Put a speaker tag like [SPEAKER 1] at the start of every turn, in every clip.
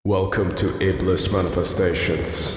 [SPEAKER 1] Welcome to Iblis Manifestations.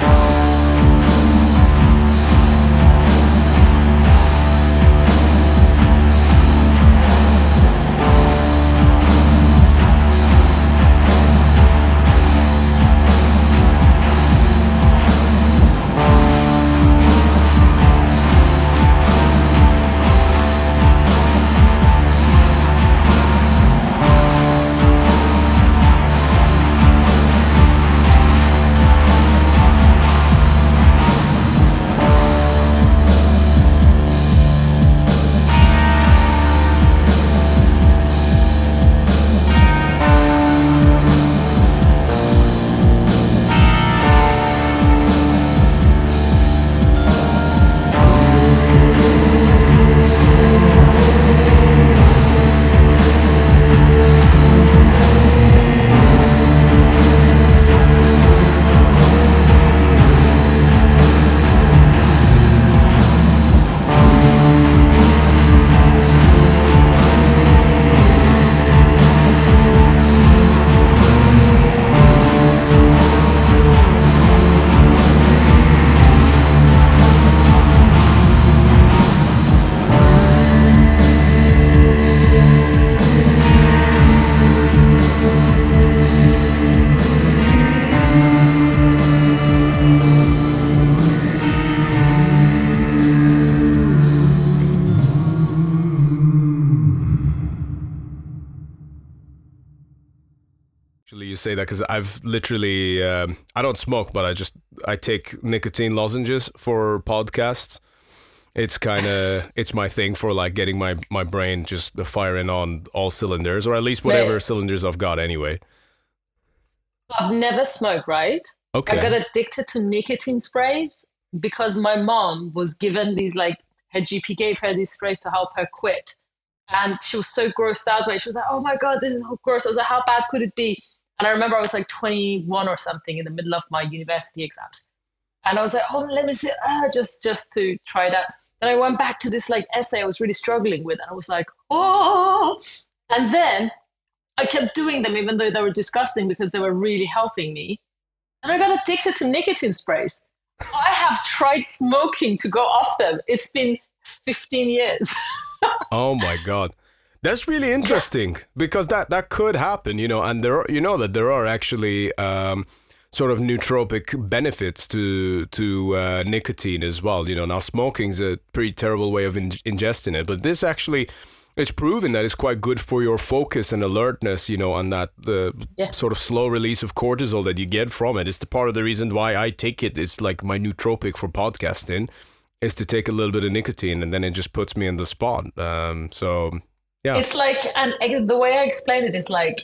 [SPEAKER 1] You say that because I've literally I don't smoke, but I take nicotine lozenges for podcasts. It's my thing for like getting my brain just firing on all cylinders, or at least whatever cylinders I've got anyway.
[SPEAKER 2] I've never smoked, right?
[SPEAKER 1] Okay.
[SPEAKER 2] I got addicted to nicotine sprays because my mom was given these, like, her GP gave her these sprays to help her quit. And she was so grossed out by it. She was like, oh my God, this is so gross. I was like, how bad could it be? And I remember I was like 21 or something in the middle of my university exams. And I was like, oh, let me see, just to try it out. Then I went back to this like essay I was really struggling with. And I was like, oh. And then I kept doing them even though they were disgusting because they were really helping me. And I got addicted to nicotine sprays. I have tried smoking to go off them. It's been 15 years.
[SPEAKER 1] Oh my God. That's really interesting because that could happen, and there are actually sort of nootropic benefits to nicotine as well. Now smoking's a pretty terrible way of ingesting it, but this actually it's proven that it's quite good for your focus and alertness, and that the sort of slow release of cortisol that you get from it is the part of the reason why I take it. It's like my nootropic for podcasting is to take a little bit of nicotine, and then it just puts me in the spot. So yeah.
[SPEAKER 2] It's like, and the way I explain it is like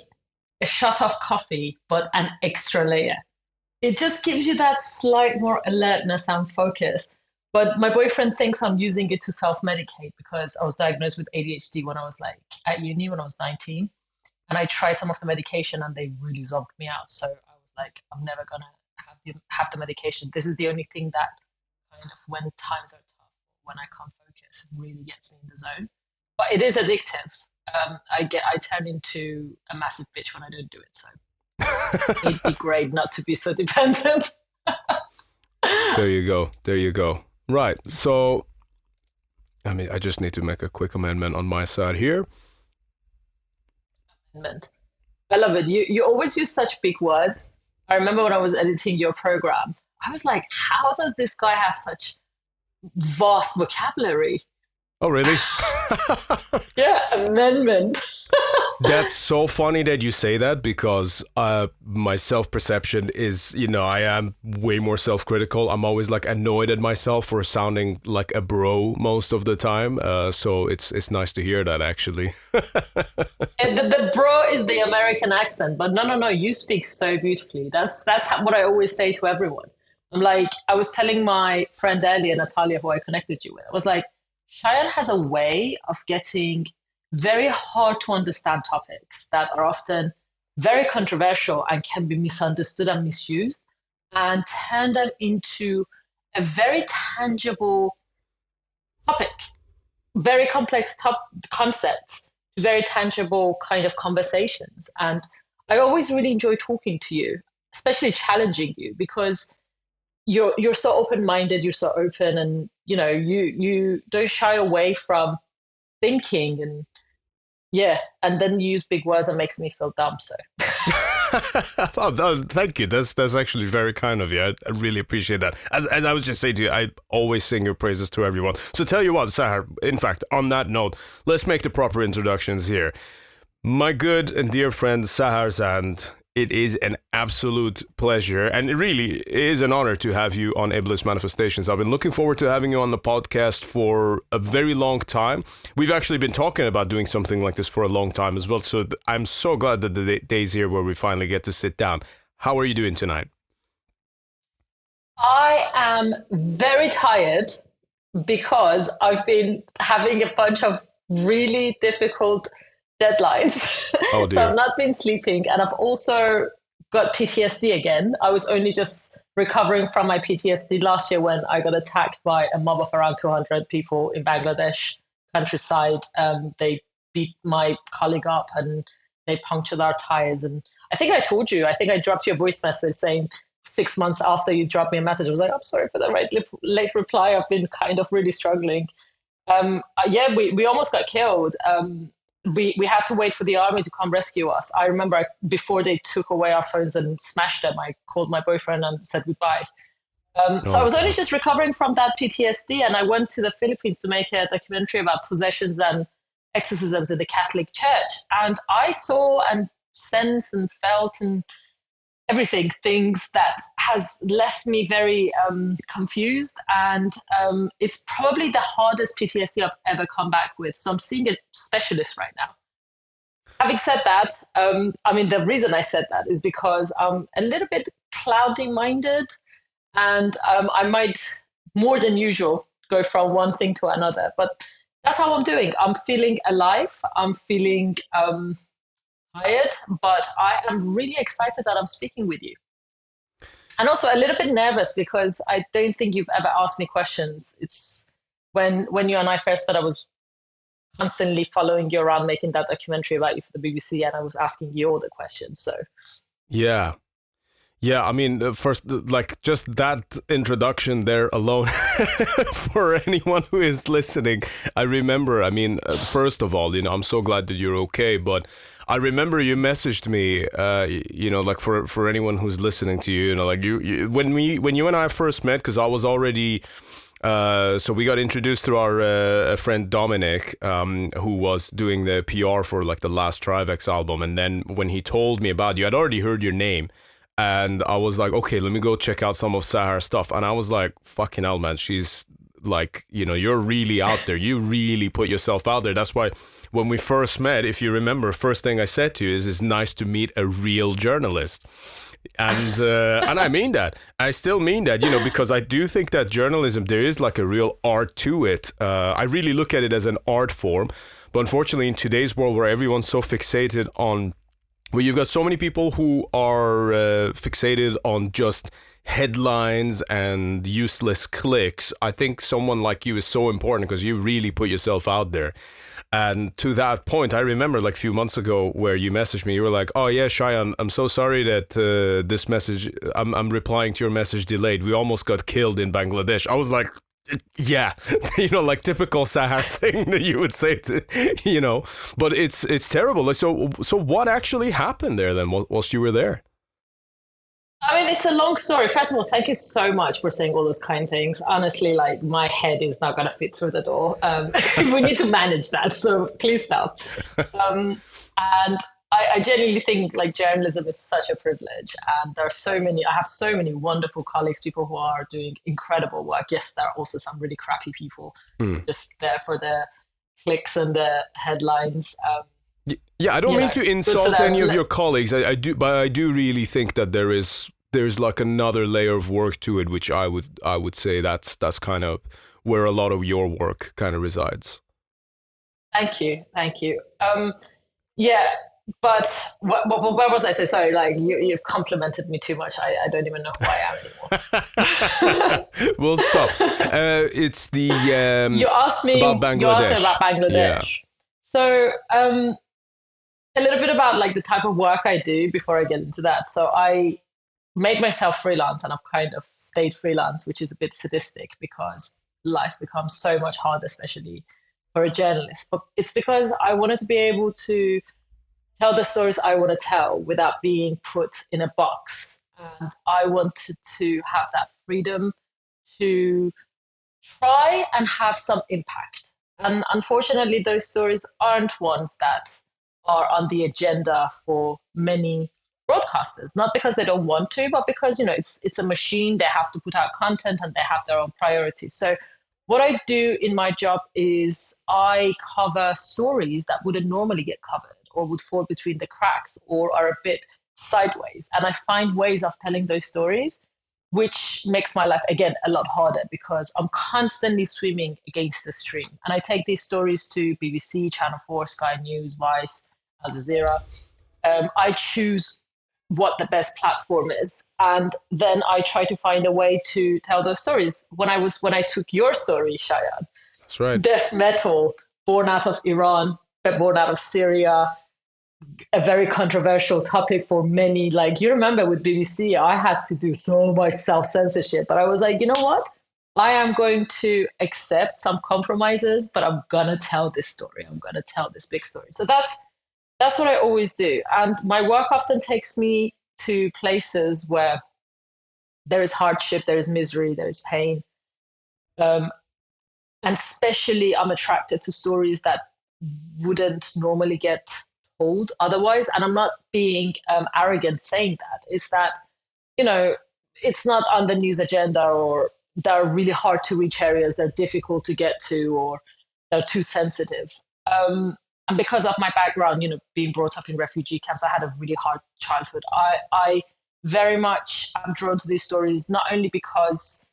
[SPEAKER 2] a shot of coffee, but an extra layer. It just gives you that slight more alertness and focus. But my boyfriend thinks I'm using it to self-medicate because I was diagnosed with ADHD when I was like at uni when I was 19. And I tried some of the medication and they really zonked me out. So I was like, I'm never going to have the medication. This is the only thing that kind of, when times are tough, when I can't focus, really gets me in the zone. But it is addictive. I turn into a massive bitch when I don't do it. So it'd be great not to be so dependent.
[SPEAKER 1] There you go. Right. So, I just need to make a quick amendment on my side here.
[SPEAKER 2] I love it. You always use such big words. I remember when I was editing your programs, I was like, how does this guy have such vast vocabulary?
[SPEAKER 1] Oh, really?
[SPEAKER 2] Yeah, amendment.
[SPEAKER 1] That's so funny that you say that because my self-perception is, I am way more self-critical. I'm always like annoyed at myself for sounding like a bro most of the time. So it's nice to hear that actually.
[SPEAKER 2] And the bro is the American accent, but no, you speak so beautifully. That's what I always say to everyone. I'm like, I was telling my friend earlier, Natalia, who I connected you with, I was like, Cheyenne has a way of getting very hard to understand topics that are often very controversial and can be misunderstood and misused, and turn them into a very tangible topic, very complex concepts, very tangible kind of conversations. And I always really enjoy talking to you. especially challenging you, because you're so open-minded, you're so open, and you don't shy away from thinking, and and then you use big words that makes me feel dumb. So
[SPEAKER 1] Thank you. That's actually very kind of you. I really appreciate that. As I was just saying to you, I always sing your praises to everyone. So tell you what, Sahar, in fact, on that note, let's make the proper introductions here. My good and dear friend Sahar Zand, it is an absolute pleasure, and it really is an honor to have you on Iblis Manifestations. I've been looking forward to having you on the podcast for a very long time. We've actually been talking about doing something like this for a long time as well, so I'm so glad that the day's here where we finally get to sit down. How are you doing tonight?
[SPEAKER 2] I am very tired because I've been having a bunch of really difficult deadlines.
[SPEAKER 1] Oh,
[SPEAKER 2] so I've not been sleeping, and I've also got PTSD again. I was only just recovering from my PTSD last year when I got attacked by a mob of around 200 people in Bangladesh countryside. They beat my colleague up and they punctured our tires. And I think I told you, I think I dropped you a voice message saying 6 months after you dropped me a message, I was like, I'm sorry for the late reply. I've been kind of really struggling. We almost got killed. We had to wait for the army to come rescue us. I remember before they took away our phones and smashed them, I called my boyfriend and said goodbye. So I was only just recovering from that PTSD, and I went to the Philippines to make a documentary about possessions and exorcisms in the Catholic Church. And I saw and sensed and felt and everything, things that has left me very confused, and it's probably the hardest PTSD I've ever come back with. So I'm seeing a specialist right now. Having said that, the reason I said that is because I'm a little bit cloudy minded, and I might more than usual go from one thing to another, but that's how I'm doing. I'm feeling alive. I'm feeling tired, but I am really excited that I'm speaking with you. And also a little bit nervous because I don't think you've ever asked me questions. It's when you and I first met, I was constantly following you around, making that documentary about you for the BBC, and I was asking you all the questions. So
[SPEAKER 1] yeah, I mean, first, like, just that introduction there alone, for anyone who is listening, I remember, first of all, I'm so glad that you're okay, but I remember you messaged me, like, for anyone who's listening to you, like, you when you and I first met, because I was already... so we got introduced through our friend Dominic, who was doing the PR for, like, the last TRIVAX album, and then when he told me about you, I'd already heard your name. And I was like, okay, let me go check out some of Sahar's stuff. And I was like, fucking hell, man, she's like, you're really out there. You really put yourself out there. That's why when we first met, if you remember, first thing I said to you is it's nice to meet a real journalist. And and I mean that. I still mean that, because I do think that journalism, there is like a real art to it. I really look at it as an art form. But unfortunately, in today's world where everyone's so fixated on... Well, you've got so many people who are fixated on just headlines and useless clicks. I think someone like you is so important because you really put yourself out there. And to that point, I remember like a few months ago where you messaged me, you were like, oh yeah, Shayan, I'm so sorry that this message, I'm replying to your message delayed. We almost got killed in Bangladesh. I was like, yeah, like typical Sahar thing that you would say to, but it's terrible. Like, so what actually happened there then whilst you were there?
[SPEAKER 2] It's a long story. First of all, thank you so much for saying all those kind things. Honestly, like my head is not going to fit through the door. We need to manage that. So please stop. And I genuinely think like journalism is such a privilege, and I have so many wonderful colleagues, people who are doing incredible work. Yes, there are also some really crappy people just there for the clicks and the headlines.
[SPEAKER 1] Yeah, I don't mean to insult any of your colleagues. I do, but I do really think that there's like another layer of work to it, which I would say that's kind of where a lot of your work kind of resides. Thank you.
[SPEAKER 2] Yeah. But where was I? Sorry, like you've complimented me too much. I don't even know who I am anymore.
[SPEAKER 1] We'll stop. It's the
[SPEAKER 2] you asked me about Bangladesh. Yeah. So a little bit about like the type of work I do before I get into that. So I made myself freelance, and I've kind of stayed freelance, which is a bit sadistic because life becomes so much harder, especially for a journalist. But it's because I wanted to be able to tell the stories I want to tell without being put in a box. And I wanted to have that freedom to try and have some impact. And unfortunately, those stories aren't ones that are on the agenda for many broadcasters, not because they don't want to, but because, it's a machine. They have to put out content and they have their own priorities. So what I do in my job is I cover stories that wouldn't normally get covered or would fall between the cracks or are a bit sideways. And I find ways of telling those stories, which makes my life, again, a lot harder because I'm constantly swimming against the stream. And I take these stories to BBC, Channel 4, Sky News, Vice, Al Jazeera. I choose what the best platform is. And then I try to find a way to tell those stories. When I took your story, Shayan,
[SPEAKER 1] That's right.
[SPEAKER 2] Death metal, born out of Iran, but born out of Syria, a very controversial topic for many. Like, you remember with BBC, I had to do so much self-censorship, but I was like, you know what? I am going to accept some compromises, but I'm going to tell this story. I'm going to tell this big story. So that's what I always do. And my work often takes me to places where there is hardship, there is misery, there is pain. And especially I'm attracted to stories that wouldn't normally get told otherwise. And I'm not being arrogant saying that. It's that, it's not on the news agenda, or they're really hard to reach areas, they're difficult to get to, or they're too sensitive. And because of my background, being brought up in refugee camps, I had a really hard childhood. I very much am drawn to these stories, not only because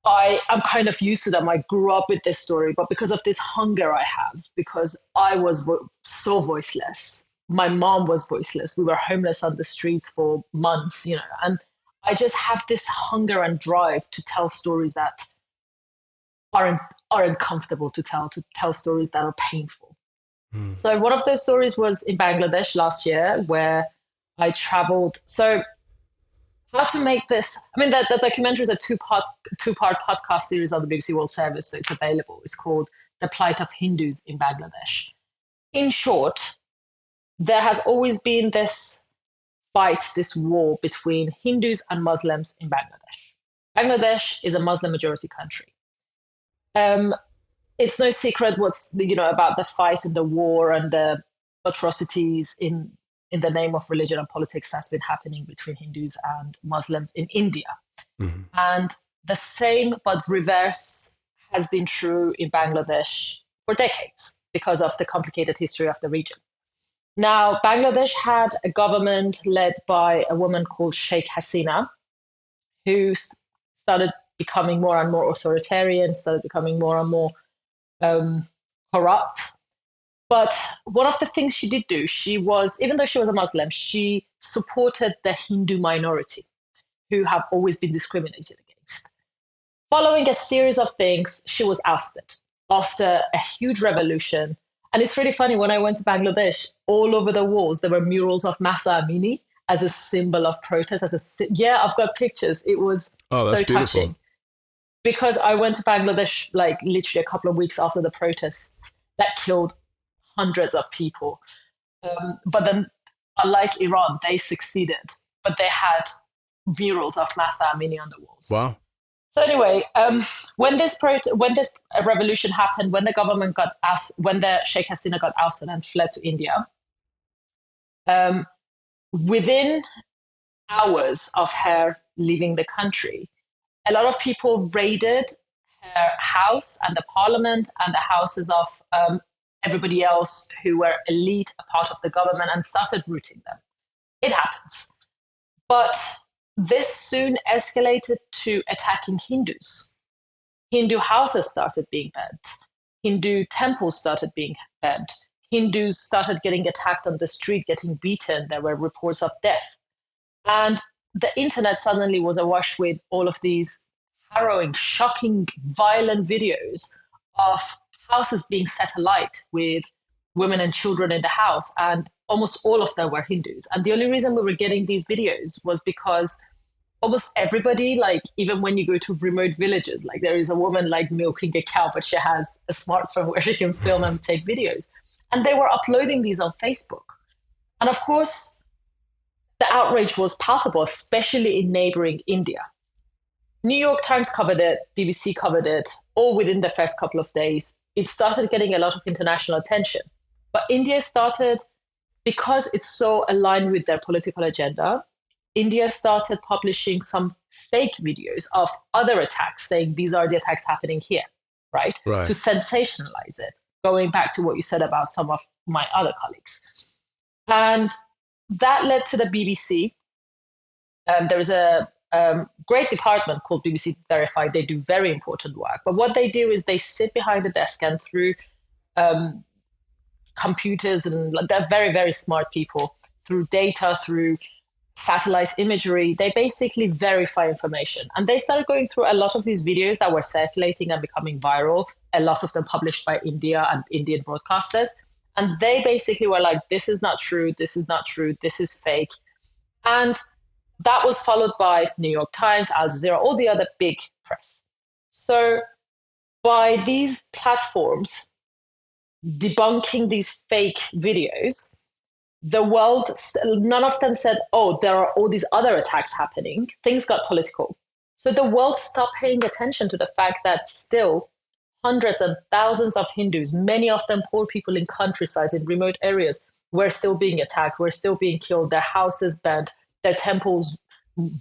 [SPEAKER 2] I'm kind of used to them, I grew up with this story, but because of this hunger I have, because I was so voiceless. My mom was voiceless. We were homeless on the streets for months, and I just have this hunger and drive to tell stories that aren't comfortable to tell stories that are painful. So one of those stories was in Bangladesh last year, where I traveled. So how to make this? I mean, the documentary is a two-part podcast series on the BBC World Service, so it's available. It's called "The Plight of Hindus in Bangladesh." In short, there has always been this fight, this war between Hindus and Muslims in Bangladesh. Bangladesh is a Muslim-majority country. It's no secret what's about the fight and the war and the atrocities in the name of religion and politics that's been happening between Hindus and Muslims in India. Mm-hmm. And the same but reverse has been true in Bangladesh for decades because of the complicated history of the region. Now, Bangladesh had a government led by a woman called Sheikh Hasina, who started becoming more and more authoritarian, started becoming more and more corrupt. But one of the things she did do, even though she was a Muslim, she supported the Hindu minority who have always been discriminated against. Following a series of things, she was ousted after a huge revolution. And it's really funny, when I went to Bangladesh, all over the walls, there were murals of Mahsa Amini as a symbol of protest. I've got pictures. It was so touching. Because I went to Bangladesh like literally a couple of weeks after the protests that killed hundreds of people. But then, unlike Iran, they succeeded, but they had murals of Mahsa Amini on the walls.
[SPEAKER 1] Wow.
[SPEAKER 2] So anyway, when this revolution happened, when the Sheikh Hasina got ousted and fled to India, within hours of her leaving the country, a lot of people raided her house and the parliament and the houses of everybody else who were elite, a part of the government, and started rooting them. It happens. But this soon escalated to attacking Hindus. Hindu houses started being burnt. Hindu temples started being burnt. Hindus started getting attacked on the street, getting beaten. There were reports of death. And the internet suddenly was awash with all of these harrowing, shocking, violent videos of houses being set alight with women and children in the house, and almost all of them were Hindus. And the only reason we were getting these videos was because almost everybody, like even when you go to remote villages, like there is a woman like milking a cow, but she has a smartphone where she can film and take videos. And they were uploading these on Facebook. And of course, the outrage was palpable, especially in neighboring India. New York Times covered it, BBC covered it, all within the first couple of days. It started getting a lot of international attention. But India started, because it's so aligned with their political agenda, India started publishing some fake videos of other attacks, saying these are the attacks happening here, right? To sensationalize it, going back to what you said about some of my other colleagues. And that led to the BBC. There is a great department called BBC Verified. They do very important work. But what they do is they sit behind a desk, and through computers, and they're very, very smart people, through data, through satellite imagery, they basically verify information. And they started going through a lot of these videos that were circulating and becoming viral, a lot of them published by India and Indian broadcasters. And they basically were like, this is not true, this is not true, this is fake. And that was followed by New York Times, Al Jazeera, all the other big press. So by these platforms debunking these fake videos, the world, none of them said, oh, there are all these other attacks happening. Things got political. So the world stopped paying attention to the fact that still hundreds and thousands of Hindus, many of them poor people in countryside, in remote areas, were still being attacked, were still being killed, their houses burnt, their temples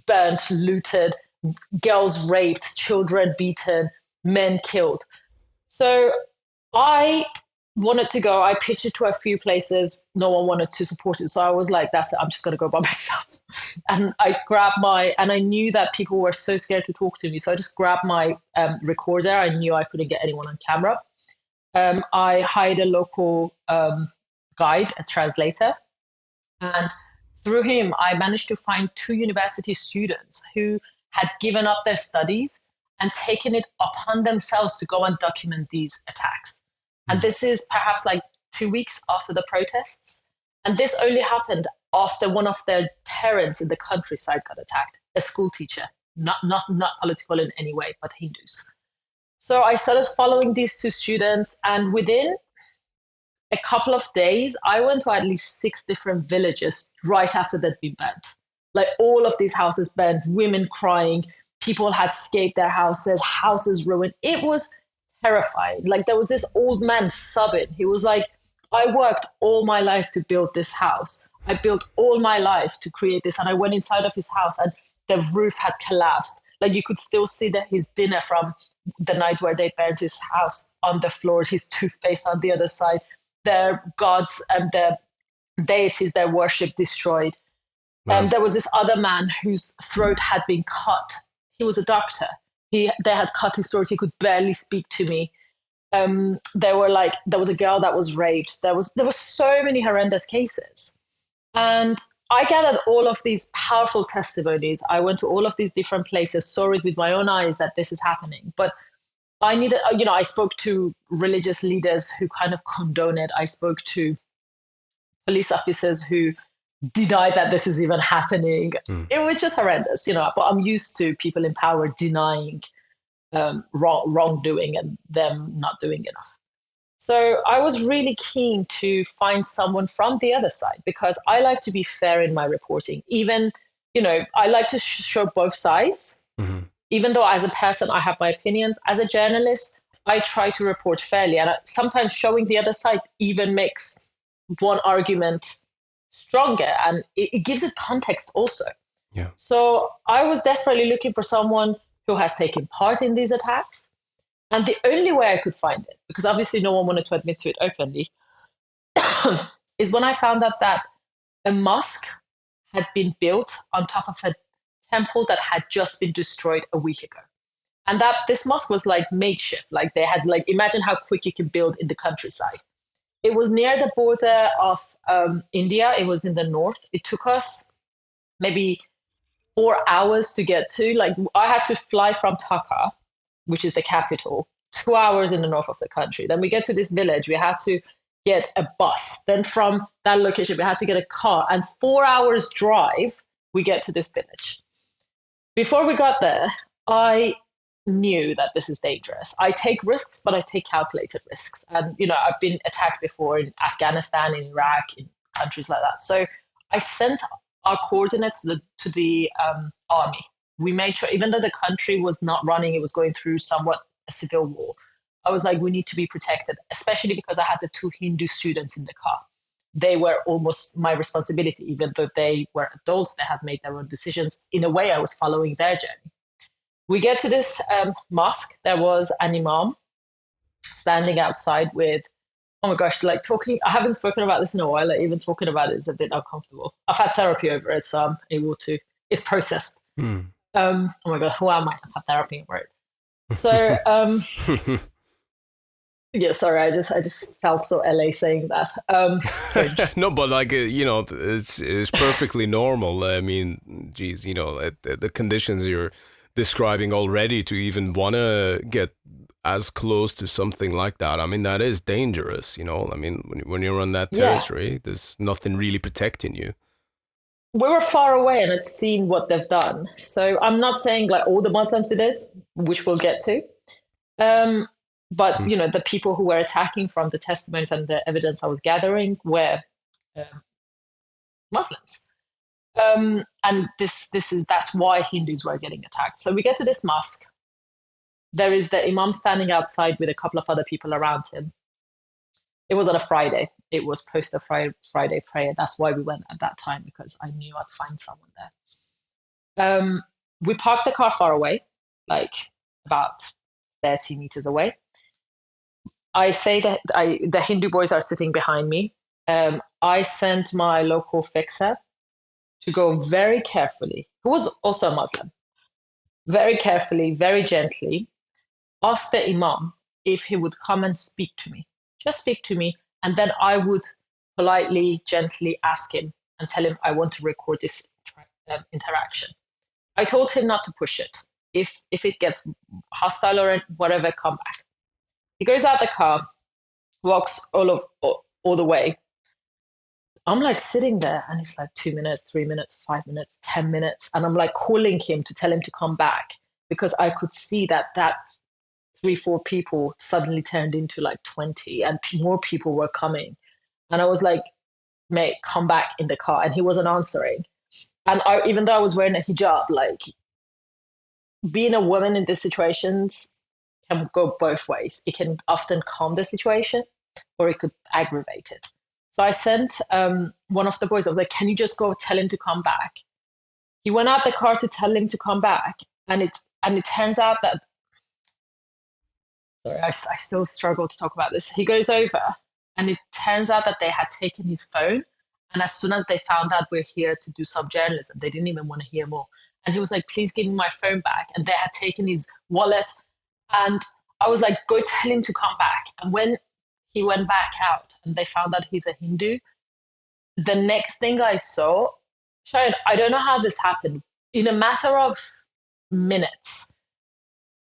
[SPEAKER 2] burnt, looted, girls raped, children beaten, men killed. So I wanted to go. I pitched it to a few places. No one wanted to support it. So I was like, that's it. I'm just going to go by myself. And I grabbed and I knew that people were so scared to talk to me. So I just grabbed my recorder. I knew I couldn't get anyone on camera. I hired a local guide, a translator. And through him, I managed to find 2 university students who had given up their studies and taken it upon themselves to go and document these attacks. And this is perhaps like 2 weeks after the protests. And this only happened after one of their parents in the countryside got attacked, a school teacher, not political in any way, but Hindus. So I started following these 2 students, and within a couple of days, I went to at least 6 different villages right after they'd been burnt. Like all of these houses burnt, women crying, people had escaped their houses ruined. It was terrifying. Like there was this old man sobbing. He was like, I worked all my life to build this house. I built all my life to create this. And I went inside of his house and the roof had collapsed. Like you could still see his dinner from the night where they burnt his house on the floor, his toothpaste on the other side, their gods and their deities, their worship destroyed. Wow. And there was this other man whose throat had been cut. He was a doctor. They had cut his throat. He could barely speak to me. There was a girl that was raped. There were so many horrendous cases. And I gathered all of these powerful testimonies. I went to all of these different places, saw it with my own eyes that this is happening. But I needed, I spoke to religious leaders who kind of condone it. I spoke to police officers who denied that this is even happening. It was just horrendous, but I'm used to people in power denying wrongdoing and them not doing enough. So I was really keen to find someone from the other side, because I like to be fair in my reporting. Even, I like to show both sides. Mm-hmm. Even though as a person, I have my opinions, as a journalist, I try to report fairly. And sometimes showing the other side even makes one argument stronger, and it gives it context also. Yeah. So I was desperately looking for someone who has taken part in these attacks. And the only way I could find it, because obviously no one wanted to admit to it openly, is when I found out that a mosque had been built on top of a temple that had just been destroyed a week ago. And that this mosque was like makeshift. Like they had imagine how quick you can build in the countryside. It was near the border of India. It was in the north. It took us maybe 4 hours to get to. I had to fly from Dhaka, which is the capital, 2 hours in the north of the country. Then we get to this village. We had to get a bus. Then from that location, we had to get a car, and 4 hours drive, we get to this village. Before we got there, I knew that this is dangerous. I take risks, but I take calculated risks. And, I've been attacked before in Afghanistan, in Iraq, in countries like that. So I sent our coordinates to the army. We made sure, even though the country was not running, it was going through somewhat a civil war. I was like, we need to be protected, especially because I had the 2 Hindu students in the car. They were almost my responsibility, even though they were adults, they had made their own decisions. In a way, I was following their journey. We get to this mosque. There was an imam standing outside with, oh my gosh, like talking. I haven't spoken about this in a while. Like even talking about it is a bit uncomfortable. I've had therapy over it, so I'm able to, it's processed. Oh my God, who am I? I've had therapy over it. So, yeah, sorry, I just felt so LA saying that.
[SPEAKER 1] No, but like it's perfectly normal. I mean, geez, the conditions you're describing already to even want to get as close to something like that. I mean, that is dangerous. I mean, when you're on that territory, there's nothing really protecting you.
[SPEAKER 2] We were far away and had seen what they've done. So I'm not saying like all the Muslims did it, which we'll get to. But, the people who were attacking, from the testimonies and the evidence I was gathering, were Muslims. And that's why Hindus were getting attacked. So we get to this mosque. There is the imam standing outside with a couple of other people around him. It was on a Friday. It was post a Friday prayer. That's why we went at that time, because I knew I'd find someone there. We parked the car far away, like about 30 meters away. I say that the Hindu boys are sitting behind me. I sent my local fixer to go very carefully, who was also a Muslim, very carefully, very gently, ask the imam if he would come and speak to me. Just speak to me, and then I would politely, gently ask him and tell him I want to record this interaction. I told him not to push it. If it gets hostile or whatever, come back. He goes out the car, walks all the way. I'm like sitting there, and it's like 2 minutes, 3 minutes, 5 minutes, 10 minutes. And I'm like calling him to tell him to come back, because I could see that 3-4 people suddenly turned into like 20 and more people were coming. And I was like, mate, come back in the car. And he wasn't answering. And even though I was wearing a hijab, like being a woman in these situations can go both ways. It can often calm the situation, or it could aggravate it. So I sent one of the boys, I was like, can you just go tell him to come back? He went out the car to tell him to come back. And it turns out that, sorry, I still struggle to talk about this. He goes over, and it turns out that they had taken his phone. And as soon as they found out we're here to do some journalism, they didn't even want to hear more. And he was like, please give me my phone back. And they had taken his wallet. And I was like, go tell him to come back. And when he went back out and they found that he's a Hindu, the next thing I saw, Shahid, I don't know how this happened. In a matter of minutes,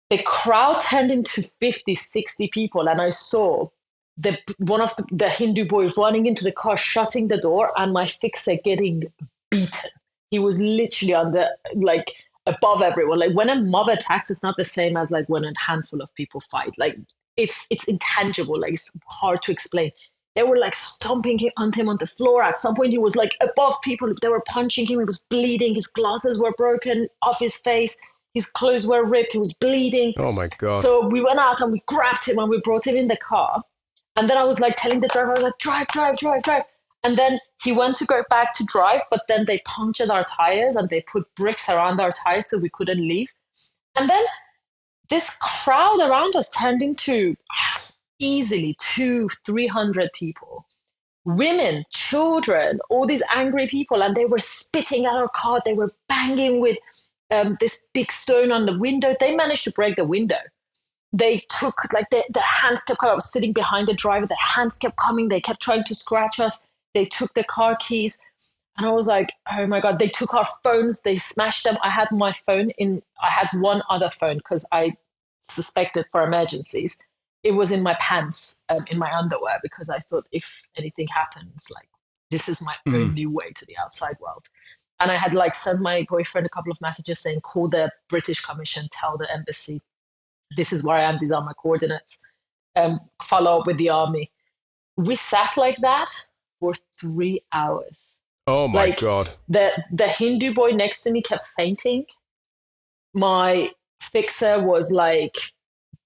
[SPEAKER 2] the crowd turned into 50, 60 people. And I saw one of the Hindu boys running into the car, shutting the door, and my fixer getting beaten. He was literally above everyone. Like when a mob attacks, it's not the same as like when a handful of people fight. Like it's intangible. Like it's hard to explain. They were like stomping him on the floor. At some point, he was like above people. They were punching him. He was bleeding. His glasses were broken off his face. His clothes were ripped. He was bleeding.
[SPEAKER 1] Oh my God.
[SPEAKER 2] So we went out and we grabbed him and we brought him in the car. And then I was like telling the driver, I was like, drive. And then he went to go back to drive, but then they punctured our tires and they put bricks around our tires so we couldn't leave. And then this crowd around us turned into easily 200-300 people. Women, children, all these angry people, and they were spitting at our car. They were banging with this big stone on the window. They managed to break the window. They took, their hands kept coming. I was sitting behind the driver. Their hands kept coming. They kept trying to scratch us. They took the car keys. And I was like, oh my God, they took our phones. They smashed them. I had my phone I had one other phone because I suspected for emergencies. it was in my pants, in my underwear, because I thought if anything happens, like this is my only way to the outside world. And I had like sent my boyfriend a couple of messages saying, call the British Commission, tell the embassy, this is where I am, these are my coordinates, follow up with the army. We sat like that for 3 hours.
[SPEAKER 1] Oh my God.
[SPEAKER 2] The Hindu boy next to me kept fainting. My fixer was like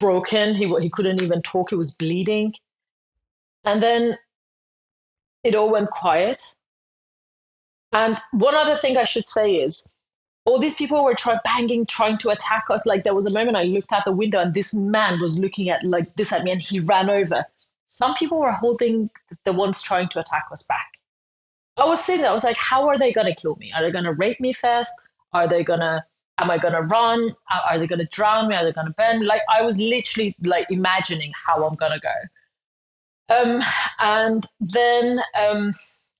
[SPEAKER 2] broken. He couldn't even talk. He was bleeding. And then it all went quiet. And one other thing I should say is, all these people were trying to attack us. Like there was a moment I looked out the window and this man was looking at like this at me and he ran over. Some people were holding the ones trying to attack us back. I was sitting there, I was like, how are they going to kill me? Are they going to rape me first? Am I going to run? Are they going to drown me? Are they going to burn me? Like I was literally like imagining how I'm going to go. And then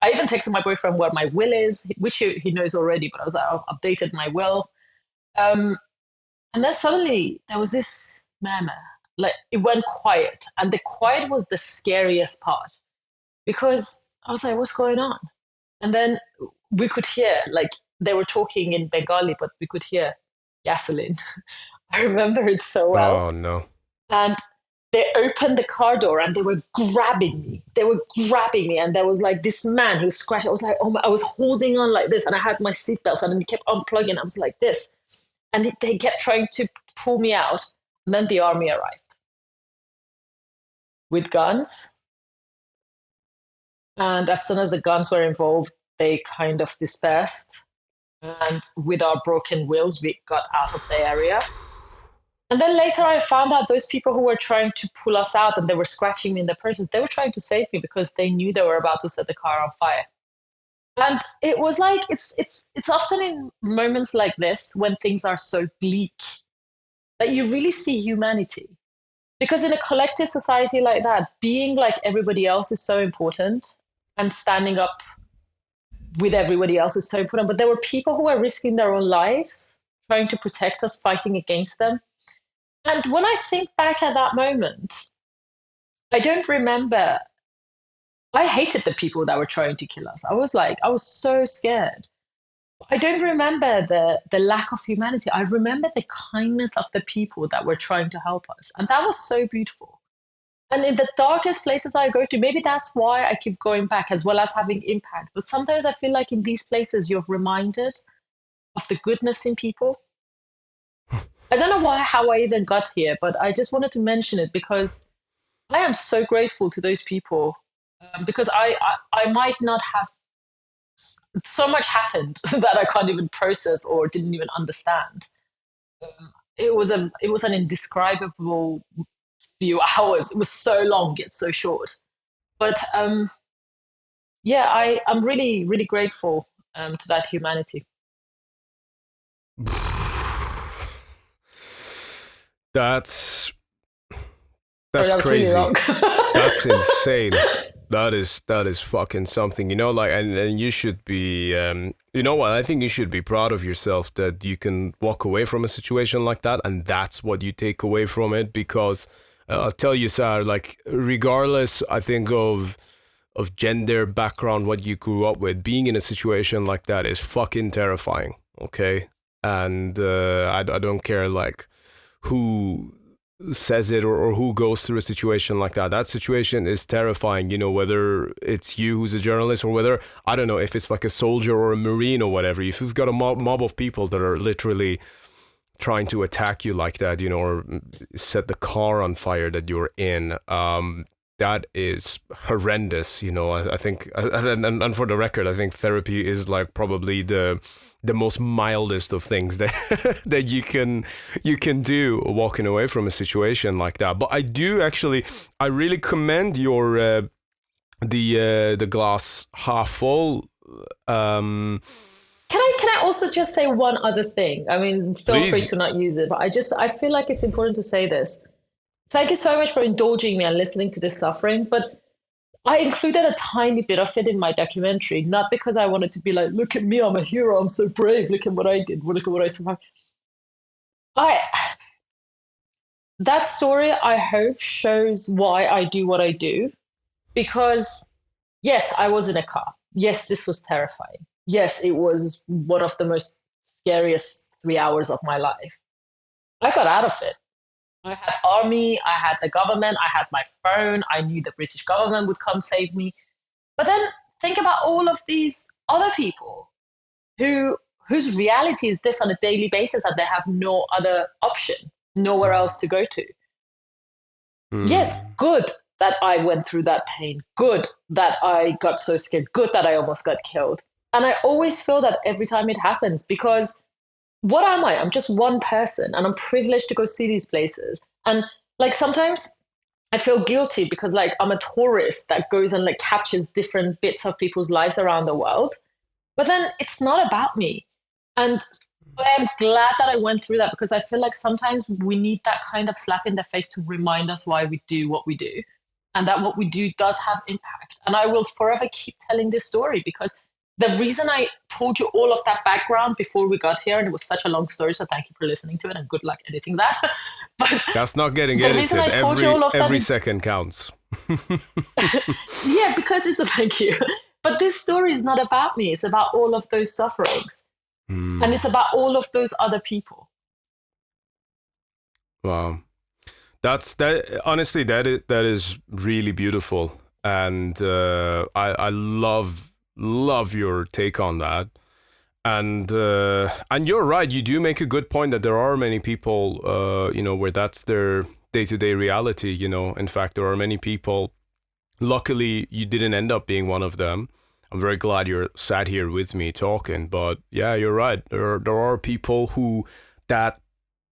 [SPEAKER 2] I even texted my boyfriend what my will is, which he knows already, but I was like, I've updated my will. And then suddenly there was this murmur, like it went quiet. And the quiet was the scariest part because I was like, what's going on? And then we could hear, like they were talking in Bengali, but we could hear gasoline. I remember it so well.
[SPEAKER 1] Oh, no.
[SPEAKER 2] And they opened the car door and they were grabbing me. And there was like this man who was scratching. I was like, oh my, I was holding on like this and I had my seatbelt and he kept unplugging. I was like this. And they kept trying to pull me out. And then the army arrived with guns. And as soon as the guns were involved, they kind of dispersed. And with our broken wills, we got out of the area. And then later I found out those people who were trying to pull us out and they were scratching me in the purses, they were trying to save me because they knew they were about to set the car on fire. And it was like, it's often in moments like this when things are so bleak that you really see humanity. Because in a collective society like that, being like everybody else is so important and standing up with everybody else is so important. But there were people who were risking their own lives, trying to protect us, fighting against them. And when I think back at that moment, I don't remember. I hated the people that were trying to kill us. I was so scared. I don't remember the lack of humanity. I remember the kindness of the people that were trying to help us. And that was so beautiful. And in the darkest places I go to, maybe that's why I keep going back as well as having impact. But sometimes I feel like in these places, you're reminded of the goodness in people. I don't know how I even got here, but I just wanted to mention it because I am so grateful to those people because I might not have, so much happened that I can't even process or didn't even understand. It was an indescribable few hours. It was so long yet so short. But yeah, I'm really, really grateful to that humanity.
[SPEAKER 1] That's
[SPEAKER 2] Really
[SPEAKER 1] crazy.
[SPEAKER 2] long.
[SPEAKER 1] That's insane. That is fucking something, you know, like, and you should be, you know what, I think you should be proud of yourself that you can walk away from a situation like that and that's what you take away from it, because I'll tell you, Sahar, like, regardless, I think of gender, background, what you grew up with, being in a situation like that is fucking terrifying, okay? And I don't care, like, who says it or who goes through a situation like that. That situation is terrifying, you know, whether it's you who's a journalist or whether, I don't know, if it's like a soldier or a Marine or whatever. If you've got a mob of people that are literally trying to attack you like that, you know, or set the car on fire that you're in, that is horrendous, you know. I think, and for the record, I think therapy is like probably the most mildest of things that that you can do walking away from a situation like that. But I really commend your the glass half full. Can
[SPEAKER 2] I also just say one other thing? I mean, feel
[SPEAKER 1] Please.
[SPEAKER 2] free to not use it, but I feel like it's important to say this. Thank you so much for indulging me and listening to this suffering, but I included a tiny bit of it in my documentary, not because I wanted to be like, look at me, I'm a hero, I'm so brave, look at what I did, look at what I survived. that story, I hope, shows why I do what I do. Because, yes, I was in a car. Yes, this was terrifying. Yes, it was one of the most scariest 3 hours of my life. I got out of it. I had army, I had the government, I had my phone. I knew the British government would come save me. But then think about all of these other people whose reality is this on a daily basis, and they have no other option, nowhere else to go to. Yes, good that I went through that pain. Good that I got so scared. Good that I almost got killed. And I always feel that every time it happens, because what am I? I'm just one person, and I'm privileged to go see these places. And like sometimes I feel guilty because like I'm a tourist that goes and like captures different bits of people's lives around the world. But then it's not about me. And I'm glad that I went through that, because I feel like sometimes we need that kind of slap in the face to remind us why we do what we do, and that what we do does have impact. And I will forever keep telling this story, because the reason I told you all of that background before we got here, and it was such a long story, so thank you for listening to it, and good luck editing that. But
[SPEAKER 1] that's not getting edited. Every second counts.
[SPEAKER 2] Yeah, because it's a thank you. But this story is not about me. It's about all of those sufferings. And it's about all of those other people.
[SPEAKER 1] Wow. Honestly, that is really beautiful. And I love your take on that. And you're right. You do make a good point that there are many people, where that's their day-to-day reality. In fact, there are many people. Luckily, you didn't end up being one of them. I'm very glad you're sat here with me talking. But yeah, you're right. There are people who that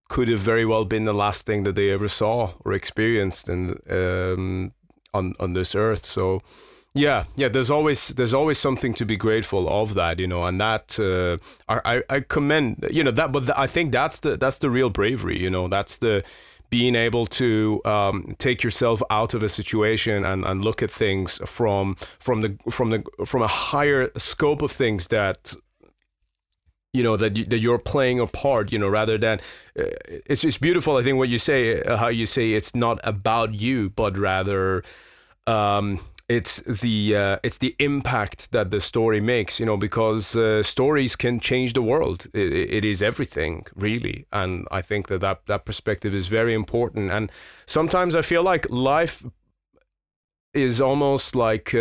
[SPEAKER 1] could have very well been the last thing that they ever saw or experienced on this earth. So yeah, there's always something to be grateful of that, and that I commend, that, but I think that's the real bravery, that's the being able to take yourself out of a situation and look at things from a higher scope of things that that you're playing a part, rather than it's beautiful. I think what you say, how you say it's not about you, but rather it's the impact that the story makes, because stories can change the world. It is everything, really. And I think that perspective is very important. And sometimes I feel like life is almost like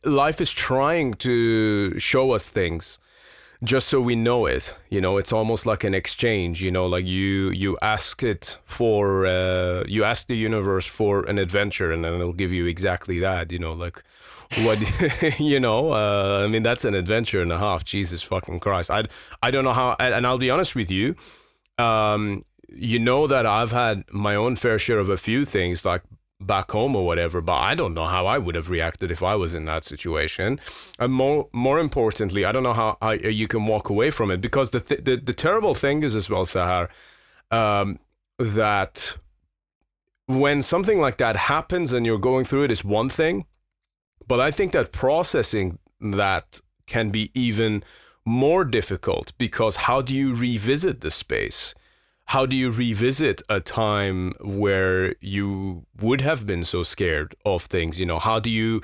[SPEAKER 1] life is trying to show us things just so we know it. It's almost like an exchange, like you ask it for, you ask the universe for an adventure, and then it'll give you exactly that, like what, I mean, that's an adventure and a half. Jesus fucking Christ. I don't know how, and I'll be honest with you, that I've had my own fair share of a few things like back home or whatever, but I don't know how I would have reacted if I was in that situation. And more importantly, I don't know how you can walk away from it, because the terrible thing is as well, Sahar, that when something like that happens and you're going through it is one thing, but I think that processing that can be even more difficult, because how do you revisit the space? How do you revisit a time where you would have been so scared of things? How do you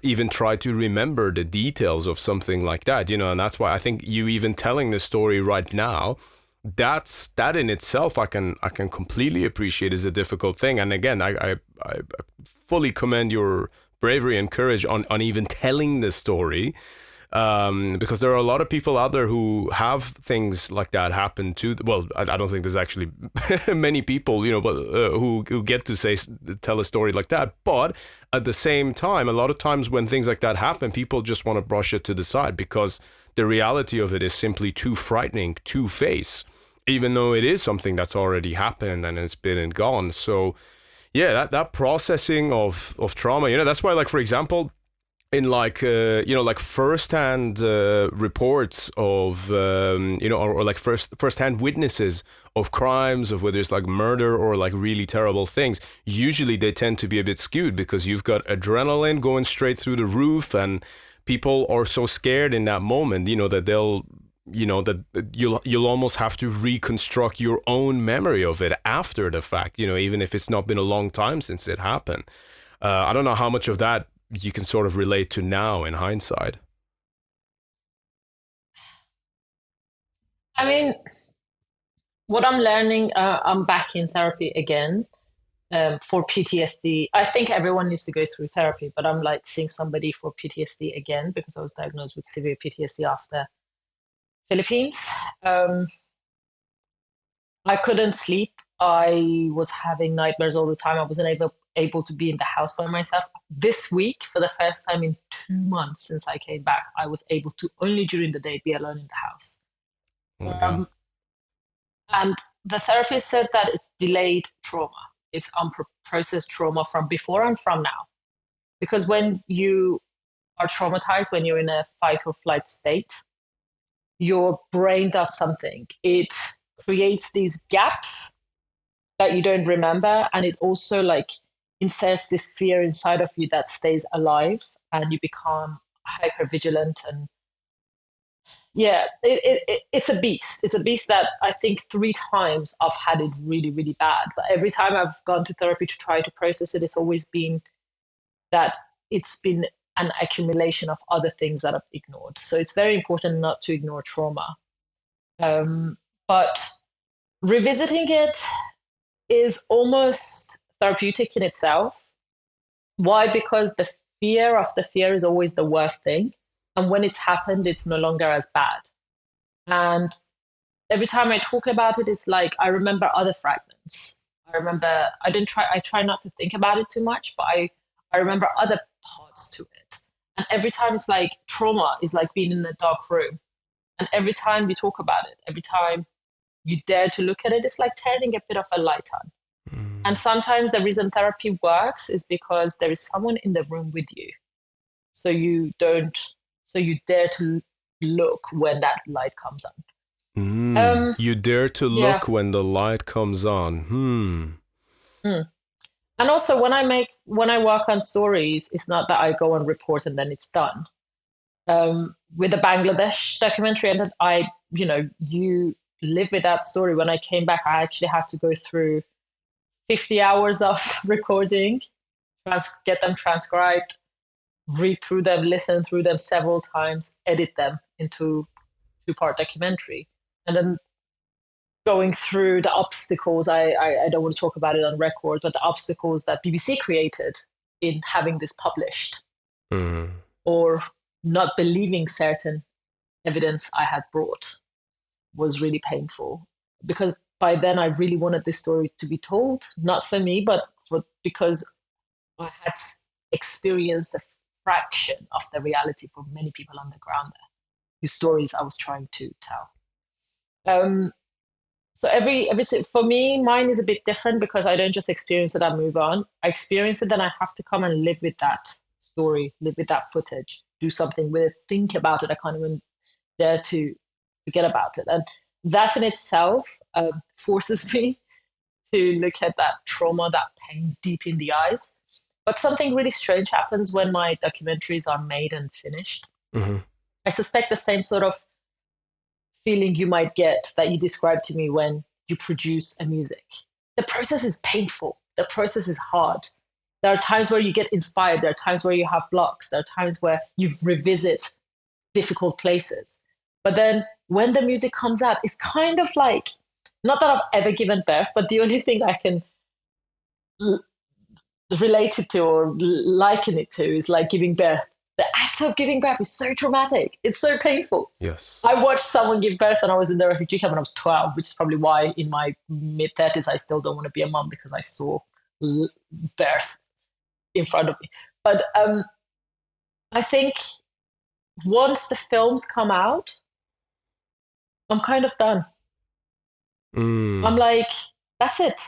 [SPEAKER 1] even try to remember the details of something like that? And that's why I think you even telling this story right now, that in itself, I can completely appreciate is a difficult thing. And again, I fully commend your bravery and courage on even telling this story. Because there are a lot of people out there who have things like that happen to. Well, I don't think there's actually many people, but who get to tell a story like that. But at the same time, a lot of times when things like that happen, people just want to brush it to the side, because the reality of it is simply too frightening to face, even though it is something that's already happened and it's been and gone. So yeah, that processing of trauma, that's why, like, for example, in like first-hand reports of or like first-hand witnesses of crimes, of whether it's like murder or like really terrible things, usually they tend to be a bit skewed, because you've got adrenaline going straight through the roof, and people are so scared in that moment, that they'll that you'll almost have to reconstruct your own memory of it after the fact, even if it's not been a long time since it happened. I don't know how much of that you can sort of relate to now in hindsight.
[SPEAKER 2] I mean, what I'm learning, I'm back in therapy again for PTSD. I think everyone needs to go through therapy, but I'm like seeing somebody for PTSD again because I was diagnosed with severe PTSD after Philippines. I couldn't sleep. I was having nightmares all the time. I wasn't able to be in the house by myself. This week, for the first time in 2 months since I came back, I was able to only during the day be alone in the house.
[SPEAKER 1] Oh my God.
[SPEAKER 2] And the therapist said that it's delayed trauma. It's unprocessed trauma from before and from now. Because when you are traumatized, when you're in a fight or flight state, your brain does something. It creates these gaps that you don't remember. And it also like inserts this fear inside of you that stays alive, and you become hyper vigilant. And yeah, it's a beast. It's a beast that I think 3 times I've had it really, really bad. But every time I've gone to therapy to try to process it, it's always been that it's been an accumulation of other things that I've ignored. So it's very important not to ignore trauma. But revisiting it is almost therapeutic in itself. Why? Because the fear of the fear is always the worst thing. And when it's happened, it's no longer as bad. And every time I talk about it, it's like I remember other fragments. I try not to think about it too much, but I remember other parts to it. And every time it's like trauma is like being in a dark room. And every time you talk about it, every time you dare to look at it, it's like turning a bit of a light on. And sometimes the reason therapy works is because there is someone in the room with you. So you dare to look when that light comes on.
[SPEAKER 1] You dare to look when the light comes on.
[SPEAKER 2] And also when I work on stories, it's not that I go and report and then it's done. With the Bangladesh documentary, and you live with that story. When I came back, I actually had to go through 50 hours of recording, get them transcribed, read through them, listen through them several times, edit them into 2-part documentary. And then going through the obstacles, I don't want to talk about it on record, but the obstacles that BBC created in having this published or not believing certain evidence I had brought was really painful. Because by then I really wanted this story to be told, not for me, but because I had experienced a fraction of the reality for many people on the ground there, whose stories I was trying to tell. So for me, mine is a bit different because I don't just experience it and move on. I experience it, then I have to come and live with that story, live with that footage, do something with it, think about it. I can't even dare to forget about it. And that in itself forces me to look at that trauma, that pain deep in the eyes. But something really strange happens when my documentaries are made and finished. I suspect the same sort of feeling you might get that you described to me when you produce a music. The process is painful. The process is hard. There are times where you get inspired. There are times where you have blocks. There are times where you revisit difficult places. But then when the music comes out, it's kind of like, not that I've ever given birth, but the only thing I can relate it to or liken it to is like giving birth. The act of giving birth is so traumatic. It's so painful.
[SPEAKER 1] Yes.
[SPEAKER 2] I watched someone give birth when I was in the refugee camp when I was 12, which is probably why in my mid-30s I still don't want to be a mum, because I saw birth in front of me. But I think once the films come out, I'm kind of done. I'm like, that's it.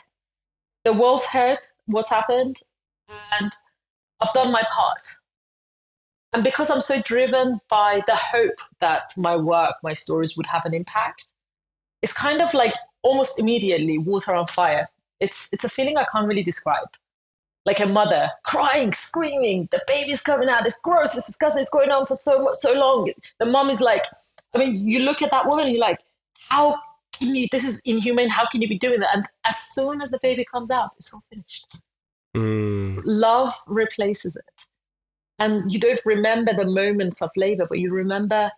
[SPEAKER 2] The world's heard what's happened, and I've done my part. And because I'm so driven by the hope that my work, my stories would have an impact, it's kind of like almost immediately water on fire. It's a feeling I can't really describe. like a mother crying, screaming, the baby's coming out, it's gross, it's disgusting, it's going on for so long. The mom is like, I mean, you look at that woman and you're like, how can you, this is inhumane, how can you be doing that? And as soon as the baby comes out, it's all finished. Love replaces it. And you don't remember the moments of labor, but you remember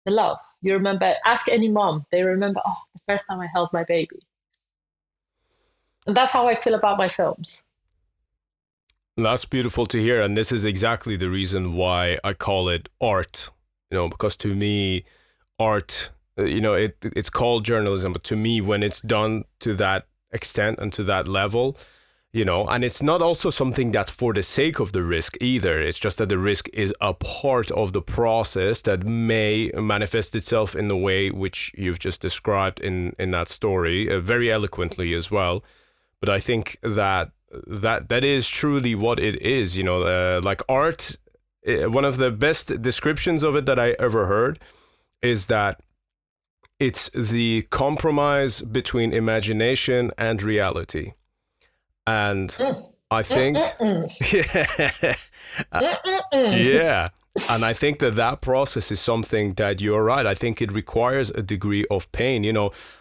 [SPEAKER 2] the love. You remember, ask any mom, they remember, oh, the first time I held my baby. And that's how I feel about my films.
[SPEAKER 1] That's beautiful to hear. And this is exactly the reason why I call it art, because to me, art, it's called journalism, but to me, when it's done to that extent and to that level, and it's not also something that's for the sake of the risk either. It's just that the risk is a part of the process that may manifest itself in the way which you've just described in that story, very eloquently as well. But I think that is truly what it is, like art. One of the best descriptions of it that I ever heard is that it's the compromise between imagination and reality. And I think, yeah. And I think that process is something that you're right. I think it requires a degree of pain,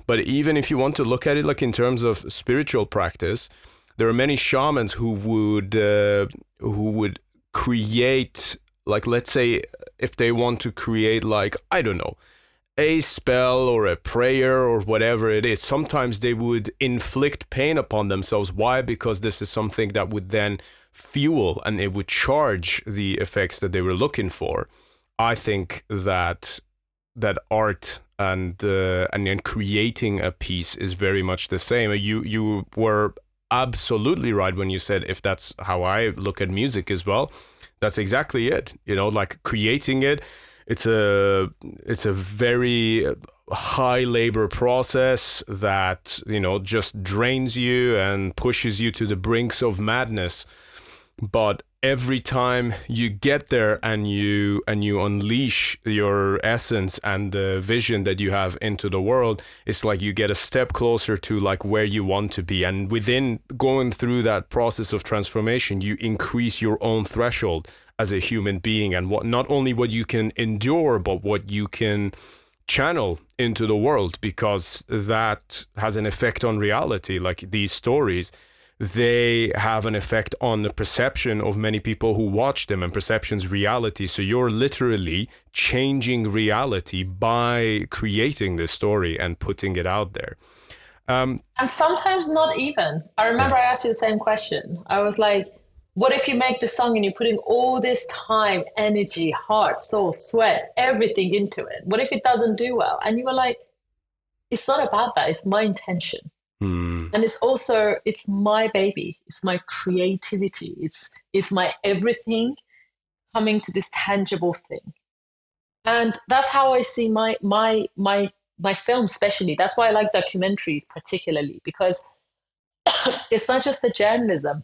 [SPEAKER 1] but even if you want to look at it like in terms of spiritual practice, there are many shamans who would create, like, let's say if they want to create, like, I don't know, a spell or a prayer or whatever it is, sometimes they would inflict pain upon themselves. Why? Because this is something that would then fuel and it would charge the effects that they were looking for. I think that art and creating a piece is very much the same. You were absolutely right when you said, if that's how I look at music as well, that's exactly it. Like creating it. It's a very high labor process that, just drains you and pushes you to the brinks of madness. But every time you get there and you unleash your essence and the vision that you have into the world, it's like you get a step closer to like where you want to be. And within going through that process of transformation, you increase your own threshold as a human being, and not only what you can endure, but what you can channel into the world, because that has an effect on reality. Like these stories, they have an effect on the perception of many people who watch them, and perception's reality. So you're literally changing reality by creating this story and putting it out there.
[SPEAKER 2] And sometimes not even. I remember I asked you the same question. I was like, what if you make the song and you're putting all this time, energy, heart, soul, sweat, everything into it? What if it doesn't do well? And you were like, it's not about that. It's my intention. And it's my baby. It's my creativity. It's my everything coming to this tangible thing. And that's how I see my film, especially. That's why I like documentaries particularly, because it's not just the journalism.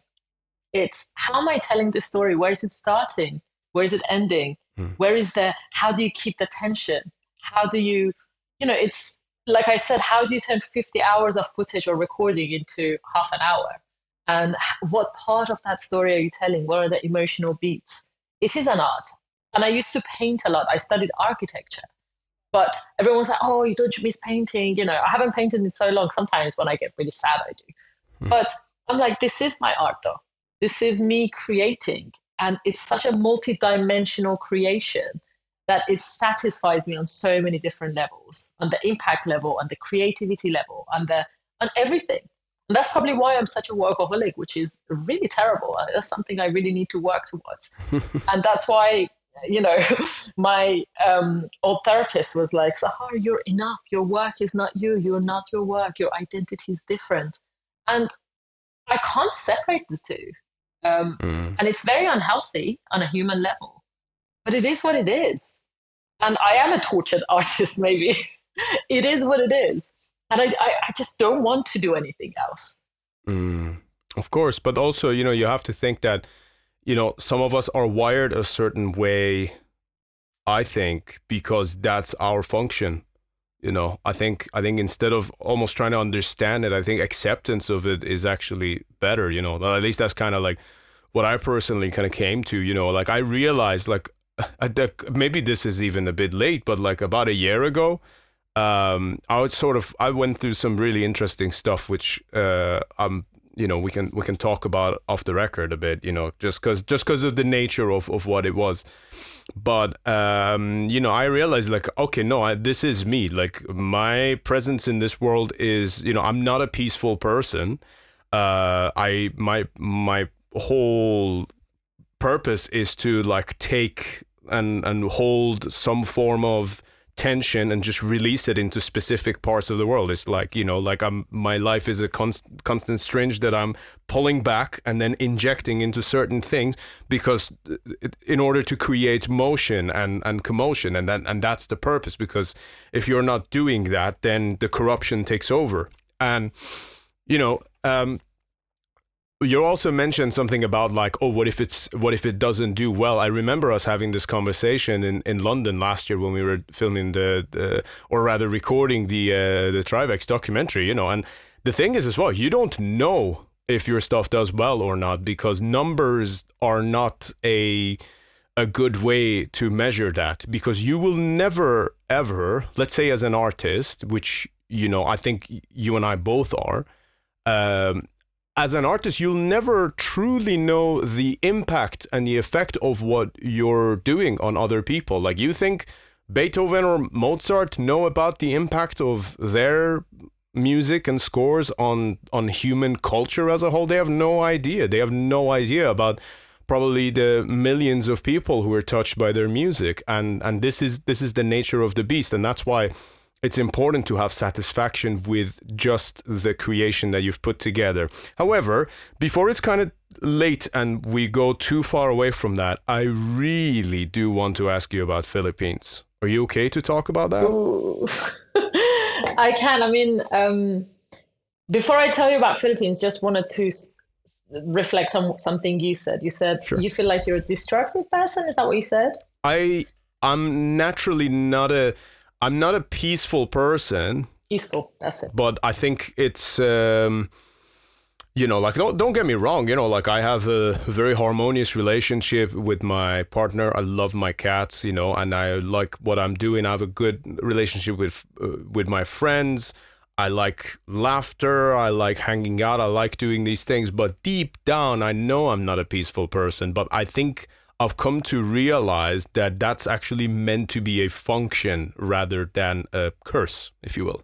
[SPEAKER 2] It's how am I telling this story? Where is it starting? Where is it ending? How do you keep the tension? How do you, it's like I said, how do you turn 50 hours of footage or recording into half an hour? And what part of that story are you telling? What are the emotional beats? It is an art. And I used to paint a lot. I studied architecture. But everyone's like, oh, you don't miss painting. I haven't painted in so long. Sometimes when I get really sad, I do. But I'm like, this is my art though. This is me creating. And it's such a multi-dimensional creation that it satisfies me on so many different levels, on the impact level, on the creativity level, on everything. And that's probably why I'm such a workaholic, which is really terrible. That's something I really need to work towards. And that's why, my old therapist was like, Sahar, you're enough. Your work is not you. You're not your work. Your identity is different. And I can't separate the two. And it's very unhealthy on a human level, but it is what it is. And I am a tortured artist, maybe. It is what it is. And I just don't want to do anything else.
[SPEAKER 1] Of course. But also, you have to think that, some of us are wired a certain way, I think, because that's our function. I think instead of almost trying to understand it, I think acceptance of it is actually better. At least that's kind of like what I personally kind of came to. Like I realized, like maybe this is even a bit late, but like about a year ago, I went through some really interesting stuff, which we can talk about off the record a bit, just because of the nature of what it was. But I realized, like, okay, no, this is me. Like, my presence in this world is, I'm not a peaceful person. My whole purpose is to like take and hold some form of tension and just release it into specific parts of the world. It's like, my life is a constant syringe that I'm pulling back and then injecting into certain things, because in order to create motion and commotion, and that's the purpose. Because if you're not doing that, then the corruption takes over. And you also mentioned something about like, oh, what if it doesn't do well? I remember us having this conversation in London last year when we were filming recording the TRIVAX documentary, and the thing is as well, you don't know if your stuff does well or not, because numbers are not a good way to measure that, because you will never ever, let's say as an artist, which I think you and I both are, as an artist, you'll never truly know the impact and the effect of what you're doing on other people. Like, you think Beethoven or Mozart know about the impact of their music and scores on human culture as a whole? They have no idea. They have no idea about probably the millions of people who are touched by their music. And this is the nature of the beast. And that's why it's important to have satisfaction with just the creation that you've put together. However, before it's kind of late and we go too far away from that, I really do want to ask you about Philippines. Are you okay to talk about that?
[SPEAKER 2] Ooh. I can. I mean, before I tell you about Philippines, just wanted to reflect on something you said. You said Sure. You feel like you're a destructive person. Is that what you said?
[SPEAKER 1] I'm naturally not a peaceful person.
[SPEAKER 2] Peaceful, that's it.
[SPEAKER 1] But I think it's, like, don't get me wrong, like I have a very harmonious relationship with my partner. I love my cats, and I like what I'm doing. I have a good relationship with my friends. I like laughter. I like hanging out. I like doing these things. But deep down, I know I'm not a peaceful person. But I think I've come to realize that that's actually meant to be a function rather than a curse, if you will.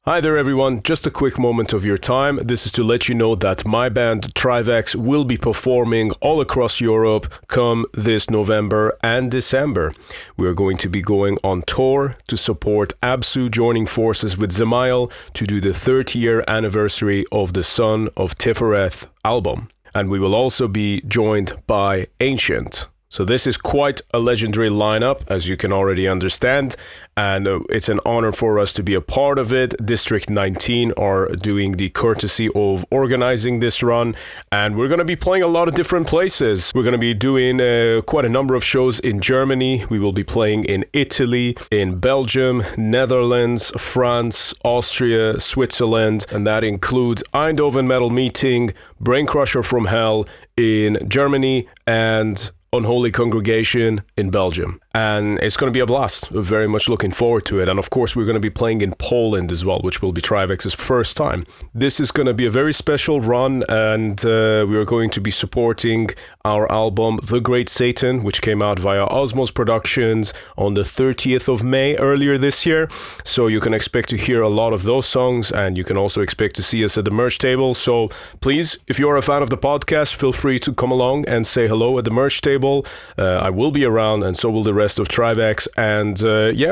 [SPEAKER 1] Hi there, everyone. Just a quick moment of your time. This is to let you know that my band TRIVAX will be performing all across Europe come this November and December. We are going to be going on tour to support Absu joining forces with Zemail to do the 30-year anniversary of the Son of Tifereth album. And we will also be joined by Ancient. So this is quite a legendary lineup, as you can already understand, and it's an honor for us to be a part of it. District 19 are doing the courtesy of organizing this run, and we're going to be playing a lot of different places. We're going to be doing quite a number of shows in Germany. We will be playing in Italy, in Belgium, Netherlands, France, Austria, Switzerland, and that includes Eindhoven Metal Meeting, Brain Crusher from Hell in Germany, and Unholy Congregation in Belgium. And it's going to be a blast. We're very much looking forward to it. And of course, we're going to be playing in Poland as well, which will be TRIVAX's first time. This is going to be a very special run, and we are going to be supporting our album, The Great Satan, which came out via Osmos Productions on the 30th of May earlier this year. So you can expect to hear a lot of those songs, and you can also expect to see us at the merch table. So please, if you're a fan of the podcast, feel free to come along and say hello at the merch table. I will be around, and so will the rest of TRIVAX, and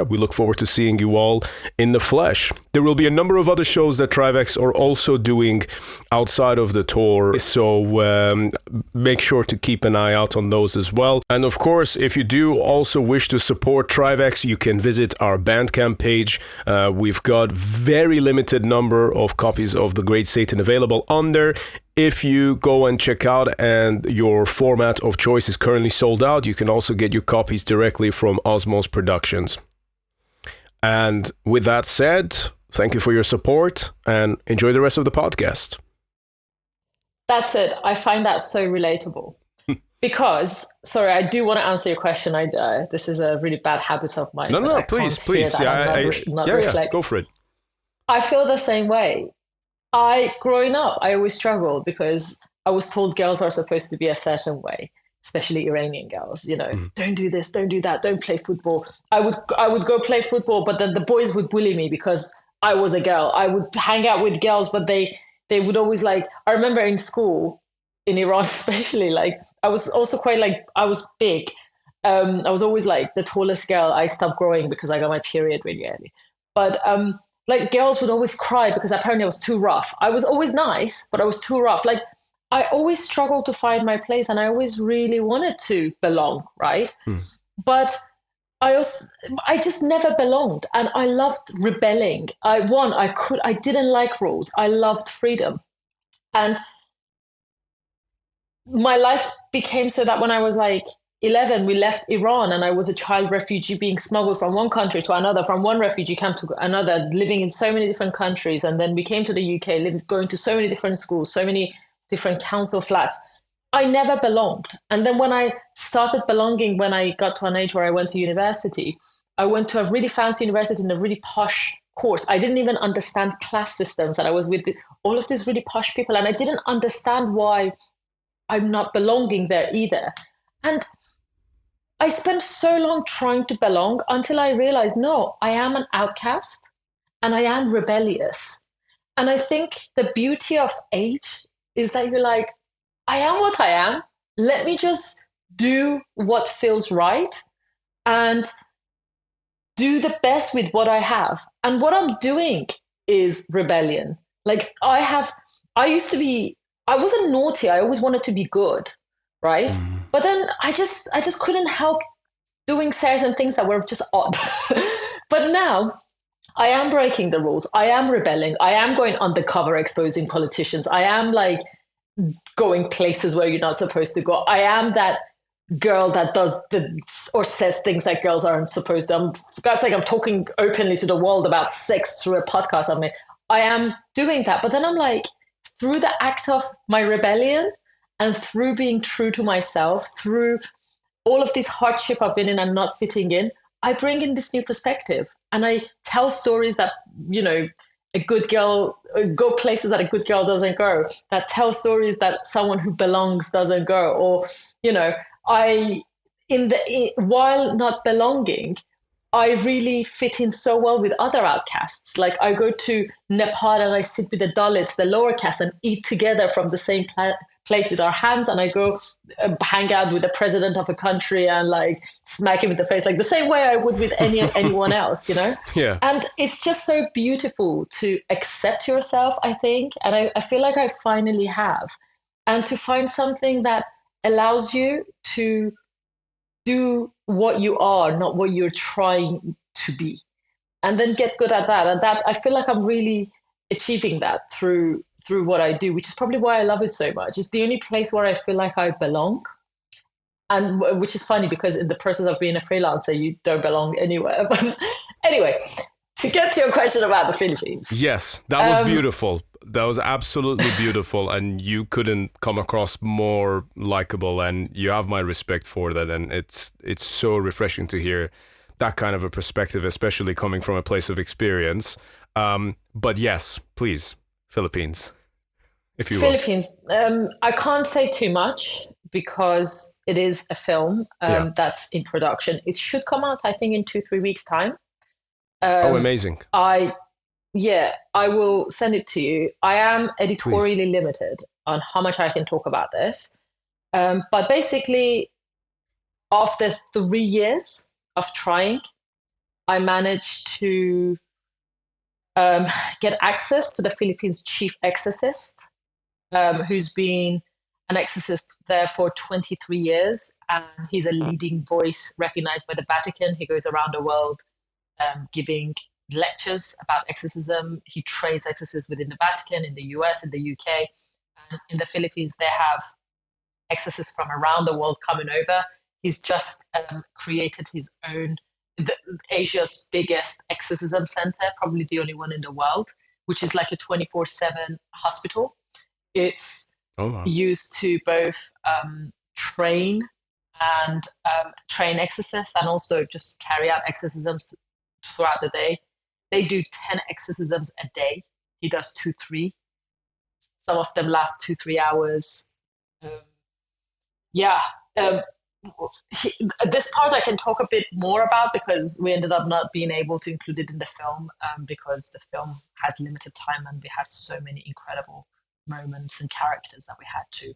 [SPEAKER 1] we look forward to seeing you all in the flesh. There will be a number of other shows that TRIVAX are also doing outside of the tour, so make sure to keep an eye out on those as well. And of course, if you do also wish to support TRIVAX, you can visit our Bandcamp page. We've got very limited number of copies of The Great Satan available on there. If you go and check out and your format of choice is currently sold out, you can also get your copies directly from Osmos Productions. And with that said, thank you for your support and enjoy the rest of the podcast.
[SPEAKER 2] That's it. I find that so relatable. Because, sorry, I do want to answer your question. This is a really bad habit of mine.
[SPEAKER 1] No,
[SPEAKER 2] I
[SPEAKER 1] please.
[SPEAKER 2] can't hear that not reflect.
[SPEAKER 1] Go for it.
[SPEAKER 2] I feel the same way. Growing up, I always struggled because I was told girls are supposed to be a certain way, especially Iranian girls. Don't do this, don't do that, don't play football. I would go play football, but then the boys would bully me because I was a girl. I would hang out with girls, but they would always I remember in school, in Iran especially, I was also quite I was big. I was always the tallest girl. I stopped growing because I got my period really early. But girls would always cry because apparently I was too rough. I was always nice, but I was too rough. I always struggled to find my place, and I always really wanted to belong, right? But I just never belonged, and I loved rebelling. I didn't like rules. I loved freedom. And my life became so that when I was 11, we left Iran, and I was a child refugee being smuggled from one country to another, from one refugee camp to another, living in so many different countries. And then we came to the UK, going to so many different schools, so many different council flats. I never belonged. And then when I started belonging, when I got to an age where I went to university, I went to a really fancy university in a really posh course. I didn't even understand class systems, and I was with all of these really posh people, and I didn't understand why I'm not belonging there either. And I spent so long trying to belong until I realized, no, I am an outcast and I am rebellious. And I think the beauty of age is that you're I am what I am. Let me just do what feels right and do the best with what I have. And what I'm doing is rebellion. I wasn't naughty. I always wanted to be good, right? But then I just couldn't help doing certain things that were just odd. But now I am breaking the rules. I am rebelling. I am going undercover, exposing politicians. I am going places where you're not supposed to go. I am that girl that does or says things that girls aren't supposed to. For God's sake, I'm talking openly to the world about sex through a podcast. I am doing that. But then I'm through the act of my rebellion and through being true to myself, through all of this hardship I've been in and not fitting in, I bring in this new perspective, and I tell stories that, a good girl, go places that a good girl doesn't go, that tell stories that someone who belongs doesn't go. Or, while not belonging, I really fit in so well with other outcasts. I go to Nepal and I sit with the Dalits, the lower caste, and eat together from the same plate with our hands. And I go hang out with the president of a country and smack him in the face, the same way I would with anyone else,
[SPEAKER 1] Yeah.
[SPEAKER 2] And it's just so beautiful to accept yourself, I think. And I feel like I finally have. And to find something that allows you to do what you are, not what you're trying to be, and then get good at that. And that, I feel like I'm really achieving that through what I do, which is probably why I love it so much. It's the only place where I feel like I belong. And which is funny because in the process of being a freelancer, you don't belong anywhere. But anyway, to get to your question about the Philippines.
[SPEAKER 1] Yes, that was beautiful. That was absolutely beautiful, and you couldn't come across more likable, and you have my respect for that. And it's so refreshing to hear that kind of a perspective, especially coming from a place of experience. But yes, please, Philippines, if you will.
[SPEAKER 2] Philippines. I can't say too much because it is a film that's in production. It should come out, I think, in 2-3 weeks' time.
[SPEAKER 1] Amazing.
[SPEAKER 2] I will send it to you. I am editorially limited on how much I can talk about this. But basically, after 3 years of trying, I managed to get access to the Philippines chief exorcist, who's been an exorcist there for 23 years. And he's a leading voice recognized by the Vatican. He goes around the world giving lectures about exorcism. He trains exorcists within the Vatican, in the US, in the UK. And in the Philippines, they have exorcists from around the world coming over. He's just created his own Asia's biggest exorcism center, probably the only one in the world, which is like a 24/7 hospital. It's
[SPEAKER 1] wow.
[SPEAKER 2] used to both train and train exorcists and also just carry out exorcisms throughout the day. They do 10 exorcisms a day. He does 2, 3. Some of them last 2, 3 hours. Yeah. This part I can talk a bit more about because we ended up not being able to include it in the film because the film has limited time and we had so many incredible moments and characters that we had to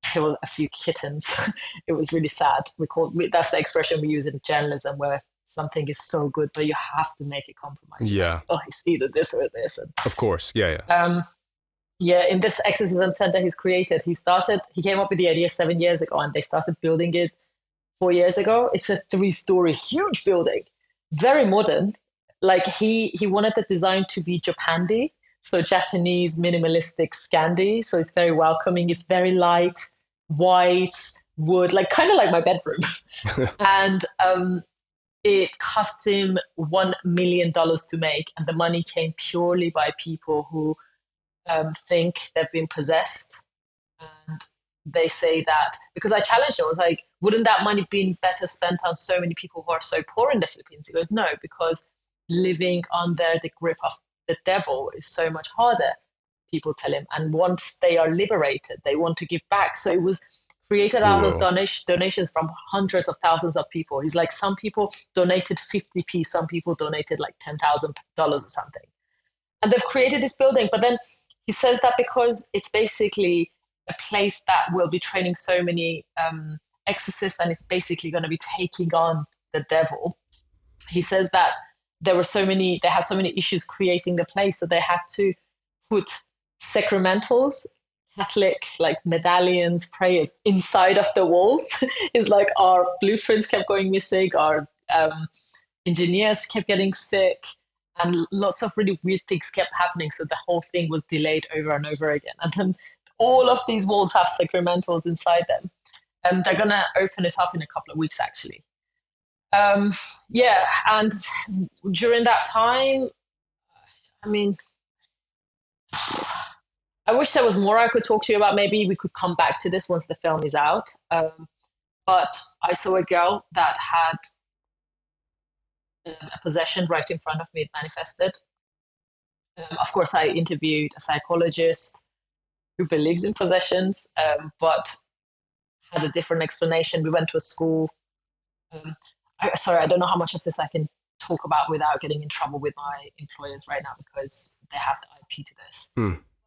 [SPEAKER 2] kill a few kittens. It was really sad. That's the expression we use in journalism where something is so good, but you have to make a compromise.
[SPEAKER 1] Yeah.
[SPEAKER 2] Right? Oh, it's either this or this. And,
[SPEAKER 1] of course. Yeah.
[SPEAKER 2] In this exorcism center he's created, he came up with the idea 7 years ago and they started building it 4 years ago. It's a 3-story huge building, very modern. Like he wanted the design to be Japandi, so Japanese minimalistic Scandi. So it's very welcoming. It's very light, white, wood, like kind of like my bedroom. And it cost him $1 million to make. And the money came purely by people who think they've been possessed. And they say that, because I challenged him, I was like, wouldn't that money been better spent on so many people who are so poor in the Philippines? He goes, no, because living under the grip of the devil is so much harder, people tell him. And once they are liberated, they want to give back. So it was created out of donations from hundreds of thousands of people. He's like, some people donated 50p, some people donated like $10,000 or something. And they've created this building. But then he says that because it's basically a place that will be training so many exorcists and it's basically going to be taking on the devil. He says that they have so many issues creating the place, so they had to put sacramentals, Catholic like medallions, prayers inside of the walls. It's like our blueprints kept going missing, our engineers kept getting sick, and lots of really weird things kept happening. So the whole thing was delayed over and over again. And then all of these walls have sacramentals inside them. And they're going to open it up in a couple of weeks, actually. And during that time, I mean, I wish there was more I could talk to you about. Maybe we could come back to this once the film is out. But I saw a girl that had a possession right in front of me. It manifested. Of course, I interviewed a psychologist who believes in possessions, but had a different explanation. We went to a school. I don't know how much of this I can talk about without getting in trouble with my employers right now because they have the IP to this.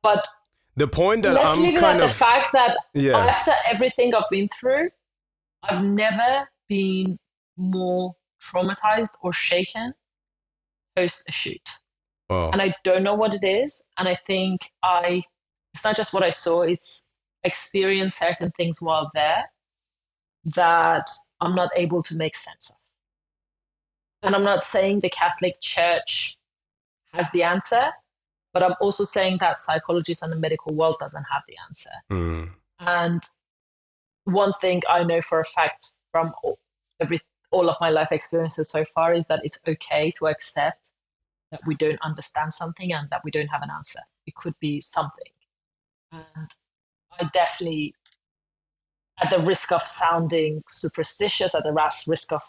[SPEAKER 2] But
[SPEAKER 1] the point that
[SPEAKER 2] let's leave it at the fact that
[SPEAKER 1] yeah.
[SPEAKER 2] After everything I've been through, I've never been more traumatized or shaken post a shoot.
[SPEAKER 1] Oh.
[SPEAKER 2] And I don't know what it is. And I think it's not just what I saw, it's experienced certain things while there that I'm not able to make sense of. And I'm not saying the Catholic Church has the answer, but I'm also saying that psychologists and the medical world doesn't have the answer. And one thing I know for a fact from all of my life experiences so far is that it's okay to accept that we don't understand something and that we don't have an answer. It could be something. And I definitely, at the risk of sounding superstitious, at the risk of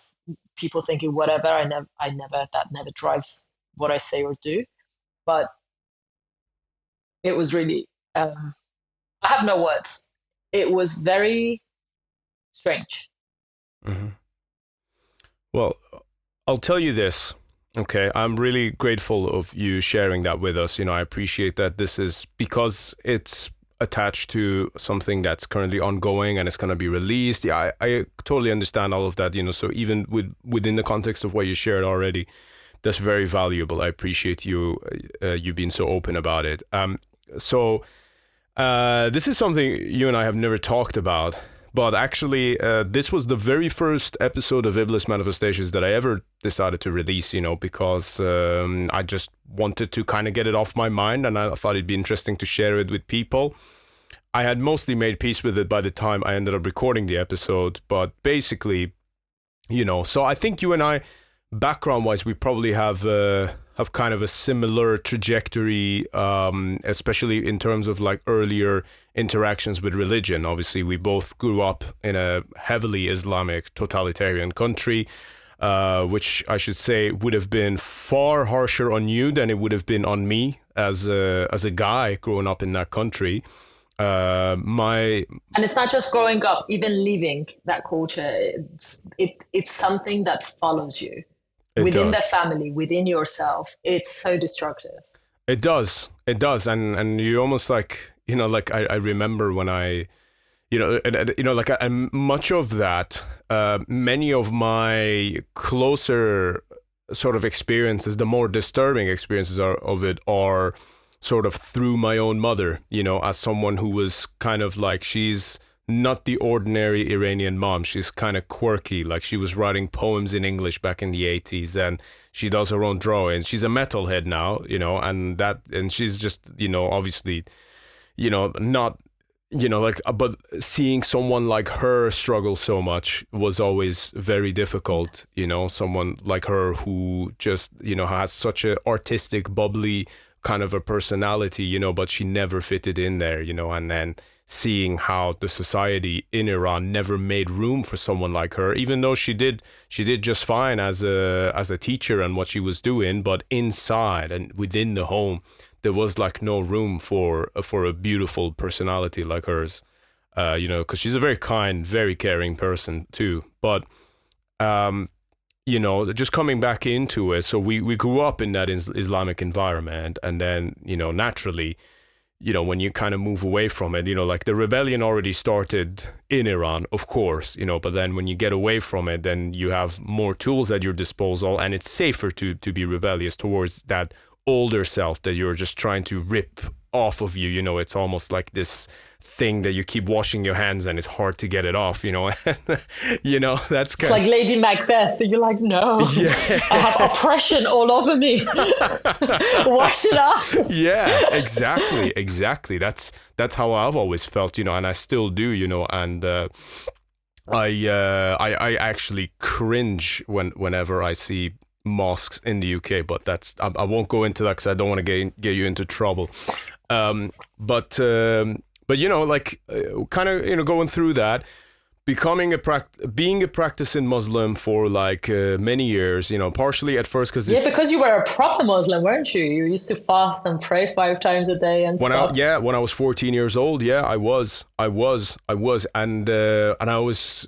[SPEAKER 2] people thinking whatever, that never drives what I say or do. But it was really, I have no words. It was very strange.
[SPEAKER 1] Mm-hmm. Well, I'll tell you this. Okay, I'm really grateful of you sharing that with us. I appreciate that this is because it's attached to something that's currently ongoing and it's going to be released. Yeah, I totally understand all of that, so even within the context of what you shared already, that's very valuable. I appreciate you being so open about it. So this is something you and I have never talked about, but actually this was the very first episode of Iblis Manifestations that I ever decided to release, because I just wanted to kind of get it off my mind and I thought it'd be interesting to share it with people. I had mostly made peace with it by the time I ended up recording the episode, but basically So I think you and I, background wise, we probably have kind of a similar trajectory, especially in terms of like earlier interactions with religion. Obviously, we both grew up in a heavily Islamic totalitarian country, which I should say would have been far harsher on you than it would have been on me as a guy growing up in that country.
[SPEAKER 2] And it's not just growing up, even living that culture. It's something that follows you within the family, within yourself. It's so destructive.
[SPEAKER 1] It does, and you almost like I remember when I, much of that, many of my closer sort of experiences, the more disturbing experiences of it are sort of through my own mother, as someone who was kind of like, she's not the ordinary Iranian mom. She's kind of quirky. Like, she was writing poems in English back in the 80s, and she does her own drawings. She's a metalhead now, and she's just, obviously, not, but seeing someone like her struggle so much was always very difficult. Someone like her who just, has such a artistic, bubbly kind of a personality, but she never fitted in there, and then seeing how the society in Iran never made room for someone like her, even though she did just fine as a teacher and what she was doing, but inside and within the home, there was like no room for a beautiful personality like hers, because she's a very kind, very caring person too. But just coming back into it, so we grew up in that Islamic environment, and then, naturally, when you kind of move away from it, like the rebellion already started in Iran, of course, but then when you get away from it, then you have more tools at your disposal, and it's safer to be rebellious towards that older self that you're just trying to rip off of you. It's almost like this thing that you keep washing your hands and it's hard to get it off, that's kind
[SPEAKER 2] of like Lady Macbeth. You're like, no, I have oppression all over me. Wash it off.
[SPEAKER 1] Yeah, exactly. That's how I've always felt, and I still do, and I actually cringe whenever I see mosques in the UK, but I won't go into that because I don't want to get you into trouble. But kind of, going through that, being a practicing Muslim for like many years, partially at first because
[SPEAKER 2] because you were a proper Muslim, weren't you? You used to fast and pray 5 times a day and stuff.
[SPEAKER 1] When I was 14 years old, I was, and I was,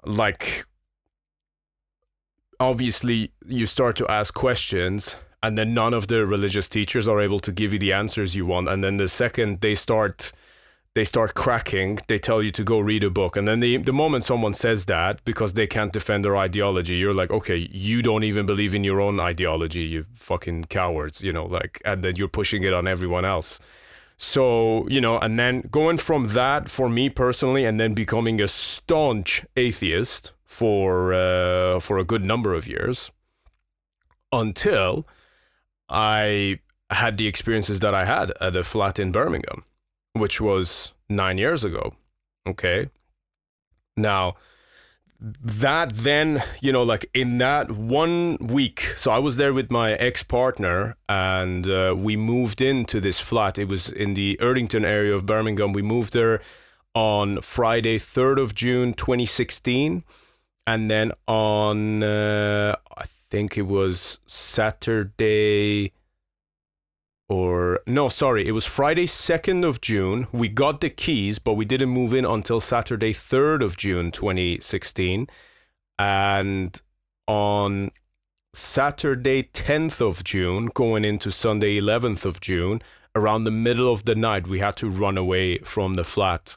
[SPEAKER 1] like, obviously you start to ask questions, and then none of the religious teachers are able to give you the answers you want, and then the second they start cracking, they tell you to go read a book, and then the moment someone says that, because they can't defend their ideology, you're like, okay, you don't even believe in your own ideology, you fucking cowards, and then you're pushing it on everyone else. So, and then going from that for me personally, and then becoming a staunch atheist for a good number of years, until I had the experiences that I had at a flat in Birmingham, which was 9 years ago. Okay. Now, that then, like in that 1 week, so I was there with my ex-partner, and we moved into this flat. It was in the Erdington area of Birmingham. We moved there on Friday, 3rd of June, 2016. And then on, I think it was Saturday, it was Friday, 2nd of June. We got the keys, but we didn't move in until Saturday, 3rd of June, 2016. And on Saturday, 10th of June, going into Sunday, 11th of June, around the middle of the night, we had to run away from the flat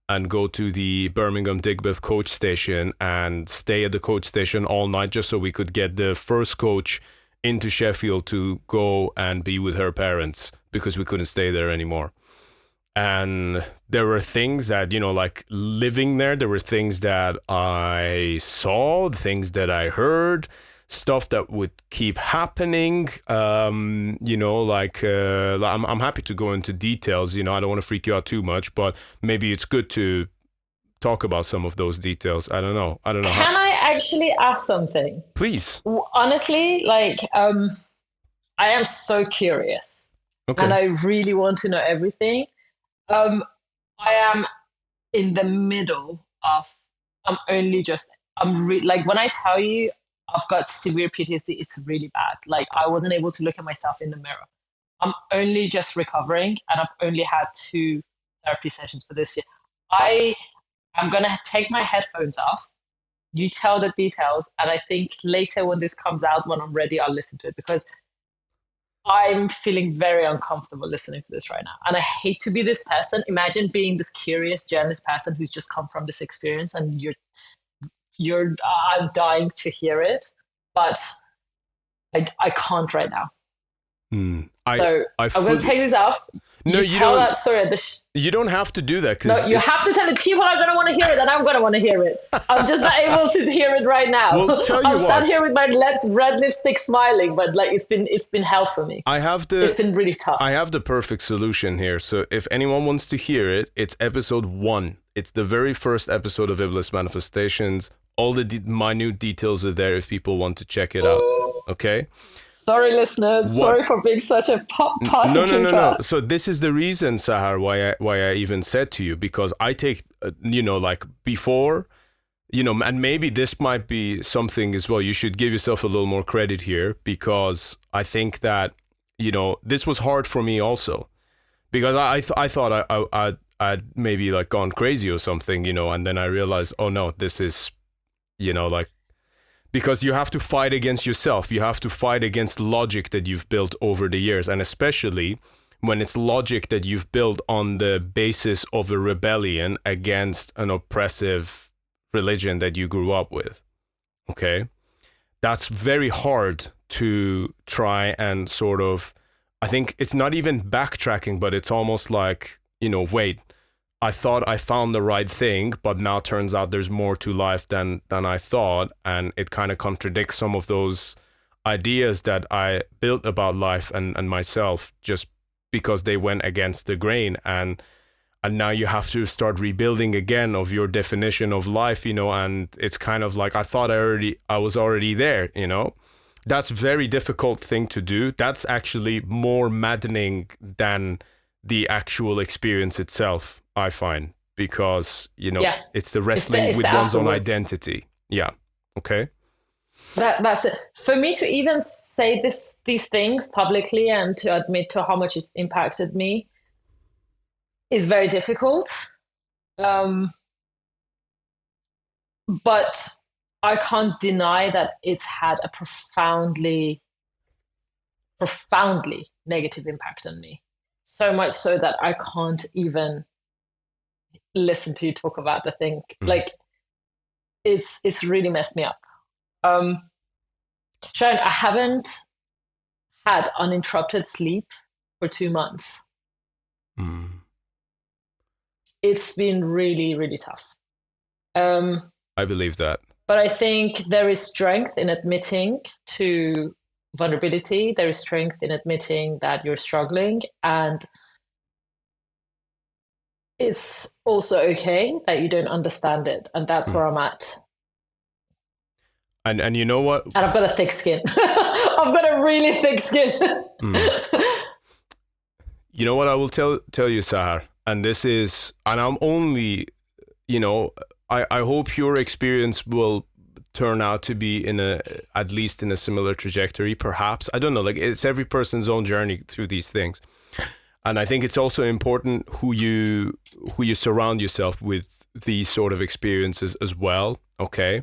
[SPEAKER 1] and go to the Birmingham Digbeth coach station and stay at the coach station all night, just so we could get the first coach into Sheffield to go and be with her parents, because we couldn't stay there anymore. And there were things that, like living there were things that I saw, things that I heard, stuff that would keep happening. I'm happy to go into details. I don't want to freak you out too much, but maybe it's good to talk about some of those details. I don't know.
[SPEAKER 2] Can I actually ask something?
[SPEAKER 1] Please.
[SPEAKER 2] Honestly, like, I am so curious, and I really want to know everything. I am in the middle of, like, when I tell you I've got severe PTSD, it's really bad. Like, I wasn't able to look at myself in the mirror. I'm only just recovering, and I've only had 2 therapy sessions for this year. I'm going to take my headphones off. You tell the details, and I think later when this comes out, when I'm ready, I'll listen to it, because I'm feeling very uncomfortable listening to this right now. And I hate to be this person. Imagine being this curious journalist person who's just come from this experience, and I'm dying to hear it, but I can't right now. I'm going to take this off.
[SPEAKER 1] No, you
[SPEAKER 2] tell
[SPEAKER 1] don't.
[SPEAKER 2] That story.
[SPEAKER 1] You don't have to do that.
[SPEAKER 2] No, you have to tell it. People are going to want to hear it, and I'm going to want to hear it. I'm just not able to hear it right now.
[SPEAKER 1] Well, tell you
[SPEAKER 2] I'm
[SPEAKER 1] what.
[SPEAKER 2] sat here with my red lipstick smiling, but like it's been hell for me. It's been really tough.
[SPEAKER 1] I have the perfect solution here. So if anyone wants to hear it, it's episode 1. It's the very first episode of Iblis Manifestations. All the minute details are there if people want to check it out. Okay?
[SPEAKER 2] Sorry, listeners.
[SPEAKER 1] What?
[SPEAKER 2] Sorry for being such a party
[SPEAKER 1] No. So this is the reason, Sahar, why I even said to you, because I take, like before, and maybe this might be something as well. You should give yourself a little more credit here, because I think that, this was hard for me also, because I thought I'd maybe like gone crazy or something, and then I realized, oh no, this is, like, because you have to fight against yourself. You have to fight against logic that you've built over the years. And especially when it's logic that you've built on the basis of a rebellion against an oppressive religion that you grew up with. Okay? That's very hard to try and sort of, I think it's not even backtracking, but it's almost like, wait, I thought I found the right thing, but now turns out there's more to life than I thought. And it kind of contradicts some of those ideas that I built about life and myself, just because they went against the grain. And now you have to start rebuilding again of your definition of life, and it's kind of like, I thought I was already there, That's a very difficult thing to do. That's actually more maddening than the actual experience itself, I find, because, it's the wrestling with one's own identity. Yeah. Okay.
[SPEAKER 2] That's it. For me to even say these things publicly and to admit to how much it's impacted me is very difficult. But I can't deny that it's had a profoundly negative impact on me. So much so that I can't even listen to you talk about the thing. Like, it's really messed me up. Sharon, I haven't had uninterrupted sleep for 2 months. It's been really, really tough.
[SPEAKER 1] I believe that.
[SPEAKER 2] But I think there is strength in admitting to vulnerability. There is strength in admitting that you're struggling, and it's also okay that you don't understand it, and that's where I'm at.
[SPEAKER 1] And you know what?
[SPEAKER 2] And I've got a thick skin. I've got a really thick skin.
[SPEAKER 1] You know what I will tell you, Sahar, and I'm only, I hope your experience will turn out to be at least in a similar trajectory, perhaps. I don't know, like, it's every person's own journey through these things. And I think it's also important who you surround yourself with these sort of experiences as well, okay?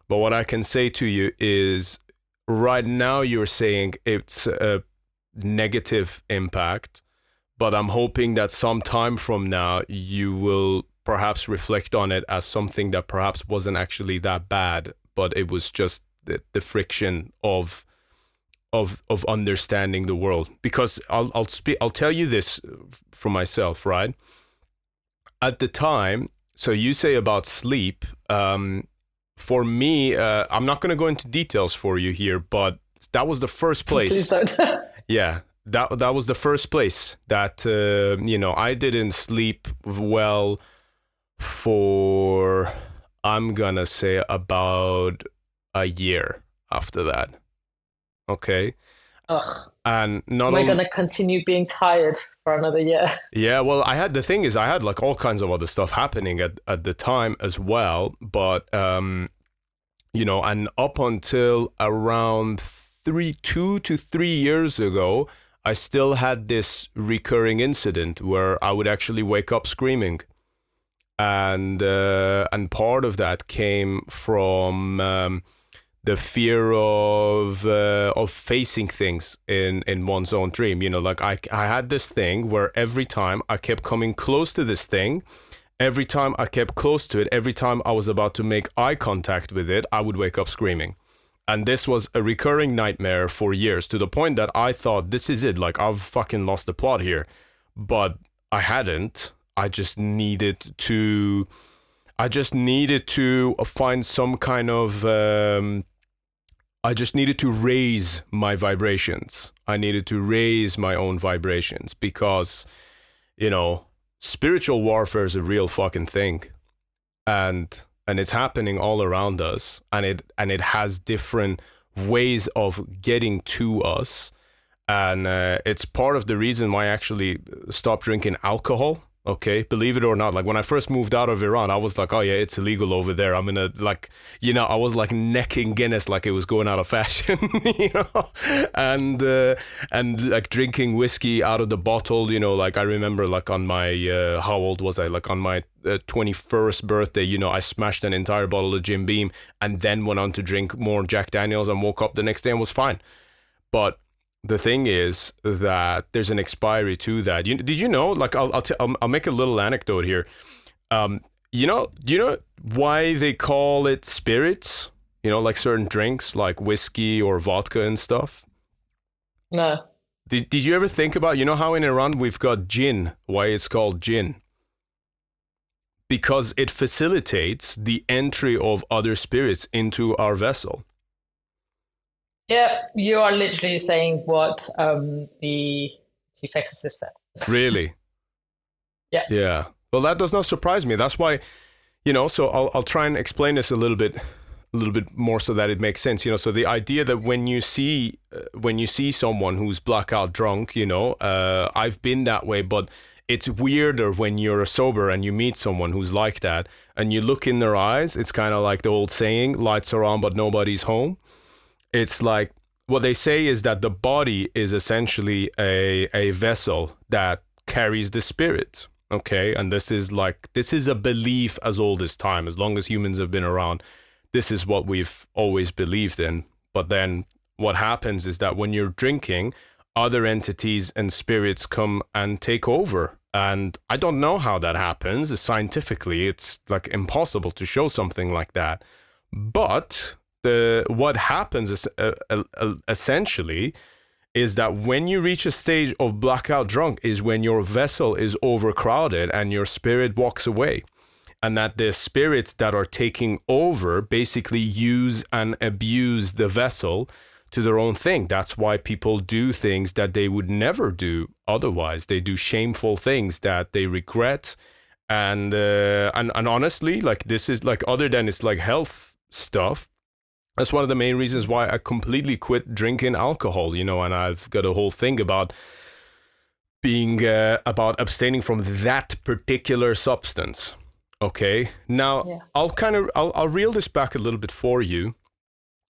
[SPEAKER 1] But what I can say to you is, right now you're saying it's a negative impact, but I'm hoping that some time from now you will perhaps reflect on it as something that perhaps wasn't actually that bad, but it was just the friction of understanding the world. Because I'll tell you this for myself, right? At the time, so you say about sleep, for me, I'm not going to go into details for you here, but that was the first place.
[SPEAKER 2] Please don't.
[SPEAKER 1] Yeah, that was the first place that I didn't sleep well for, I'm gonna say, about a year after that. Okay.
[SPEAKER 2] Ugh.
[SPEAKER 1] And not
[SPEAKER 2] Am I
[SPEAKER 1] only,
[SPEAKER 2] going to continue being tired for another year?
[SPEAKER 1] yeah, well, the thing is, I had like all kinds of other stuff happening at the time as well. But, and up until around 2 to 3 years ago, I still had this recurring incident where I would actually wake up screaming. And part of that came from the fear of facing things in one's own dream. Like I had this thing where every time I kept coming close to this thing, every time I kept close to it, every time I was about to make eye contact with it, I would wake up screaming. And this was a recurring nightmare for years, to the point that I thought, this is it, like I've fucking lost the plot here. But I hadn't. I just needed to find some kind of I just needed to raise my vibrations. I needed to raise my own vibrations because, spiritual warfare is a real fucking thing. And it's happening all around us, and it has different ways of getting to us. And it's part of the reason why I actually stopped drinking alcohol. Okay, believe it or not, like when I first moved out of Iran, I was like, oh yeah, it's illegal over there. I'm gonna I was like necking Guinness like it was going out of fashion, and like drinking whiskey out of the bottle, like I remember like on my, how old was I? Like on my 21st birthday, I smashed an entire bottle of Jim Beam and then went on to drink more Jack Daniels and woke up the next day and was fine. But the thing is that there's an expiry to that. Did you know? Like, I'll make a little anecdote here. Do you know why they call it spirits? Like certain drinks, like whiskey or vodka and stuff.
[SPEAKER 2] No.
[SPEAKER 1] Did you ever think about? How in Iran we've got gin? Why it's called gin? Because it facilitates the entry of other spirits into our vessel.
[SPEAKER 2] Yeah, you are literally saying what the chief exorcist said.
[SPEAKER 1] Really?
[SPEAKER 2] Yeah.
[SPEAKER 1] Yeah. Well, that does not surprise me. That's why, so I'll try and explain this a little bit more so that it makes sense. So the idea that when you see someone who's blackout drunk, I've been that way, but it's weirder when you're sober and you meet someone who's like that and you look in their eyes. It's kind of like the old saying, lights are on, but nobody's home. It's like what they say is that the body is essentially a vessel that carries the spirit. Okay. And this is a belief as old as time. As long as humans have been around, this is what we've always believed in. But then what happens is that when you're drinking, other entities and spirits come and take over. And I don't know how that happens. Scientifically, it's like impossible to show something like that. But what happens is essentially is that when you reach a stage of blackout drunk is when your vessel is overcrowded and your spirit walks away, and that the spirits that are taking over basically use and abuse the vessel to their own thing. That's why people do things that they would never do otherwise. They do shameful things that they regret, and honestly, like this is like, other than it's like health stuff, that's one of the main reasons why I completely quit drinking alcohol, and I've got a whole thing about being about abstaining from that particular substance. Okay. Now, yeah. I'll reel this back a little bit for you.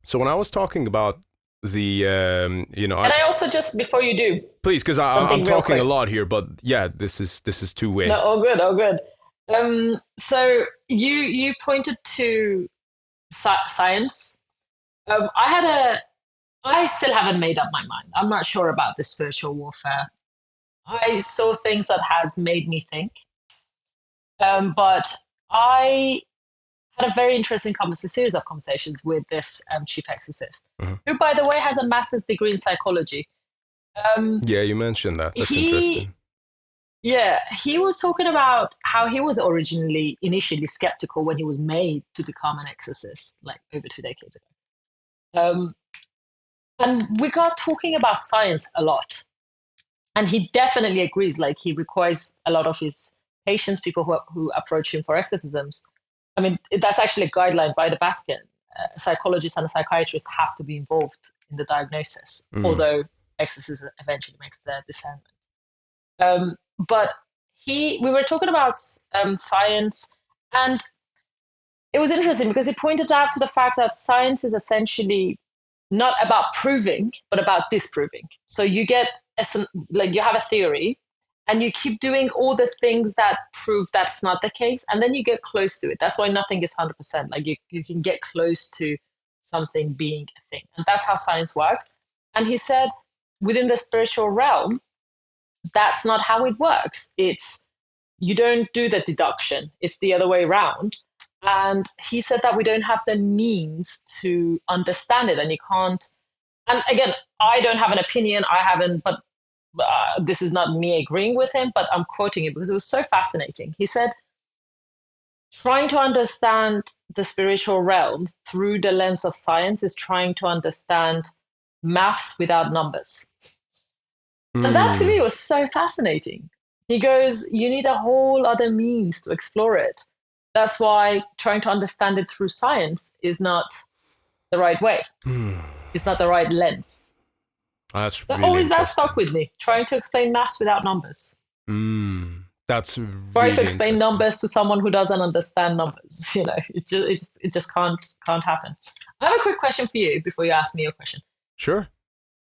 [SPEAKER 1] So when I was talking about the, and
[SPEAKER 2] I also just, before you do,
[SPEAKER 1] please, because I'm talking a lot here, but yeah, this is two-way.
[SPEAKER 2] No, all good. So you pointed to science. I still haven't made up my mind. I'm not sure about the spiritual warfare. I saw things that has made me think. But I had a very interesting series of conversations with this chief exorcist, who, by the way, has a master's degree in psychology.
[SPEAKER 1] Yeah, you mentioned that. That's interesting.
[SPEAKER 2] Yeah, he was talking about how he was initially skeptical when he was made to become an exorcist, like over 2 decades ago. And we got talking about science a lot. And he definitely agrees, like he requires a lot of his patients, people who approach him for exorcisms. I mean, that's actually a guideline by the Vatican. Psychologists and psychiatrists have to be involved in the diagnosis, although exorcism eventually makes the discernment. But we were talking about science, and it was interesting because he pointed out to the fact that science is essentially not about proving, but about disproving. So you get you have a theory, and you keep doing all the things that prove that's not the case, and then you get close to it. That's why nothing is 100%. Like you can get close to something being a thing, and that's how science works. And he said, within the spiritual realm, that's not how it works. You don't do the deduction. It's the other way around. And he said that we don't have the means to understand it, and you can't. And again, I don't have an opinion. I haven't, but this is not me agreeing with him, but I'm quoting it because it was so fascinating. He said, trying to understand the spiritual realm through the lens of science is trying to understand maths without numbers. And that to me was so fascinating. He goes, you need a whole other means to explore it. That's why trying to understand it through science is not the right way. It's not the right lens.
[SPEAKER 1] That's
[SPEAKER 2] that
[SPEAKER 1] really
[SPEAKER 2] always that
[SPEAKER 1] interesting.
[SPEAKER 2] stuck with me. Trying to explain maths without numbers.
[SPEAKER 1] That's really
[SPEAKER 2] Trying to explain
[SPEAKER 1] interesting.
[SPEAKER 2] numbers to someone who doesn't understand numbers. It just can't happen. I have a quick question for you before you ask me your question.
[SPEAKER 1] Sure.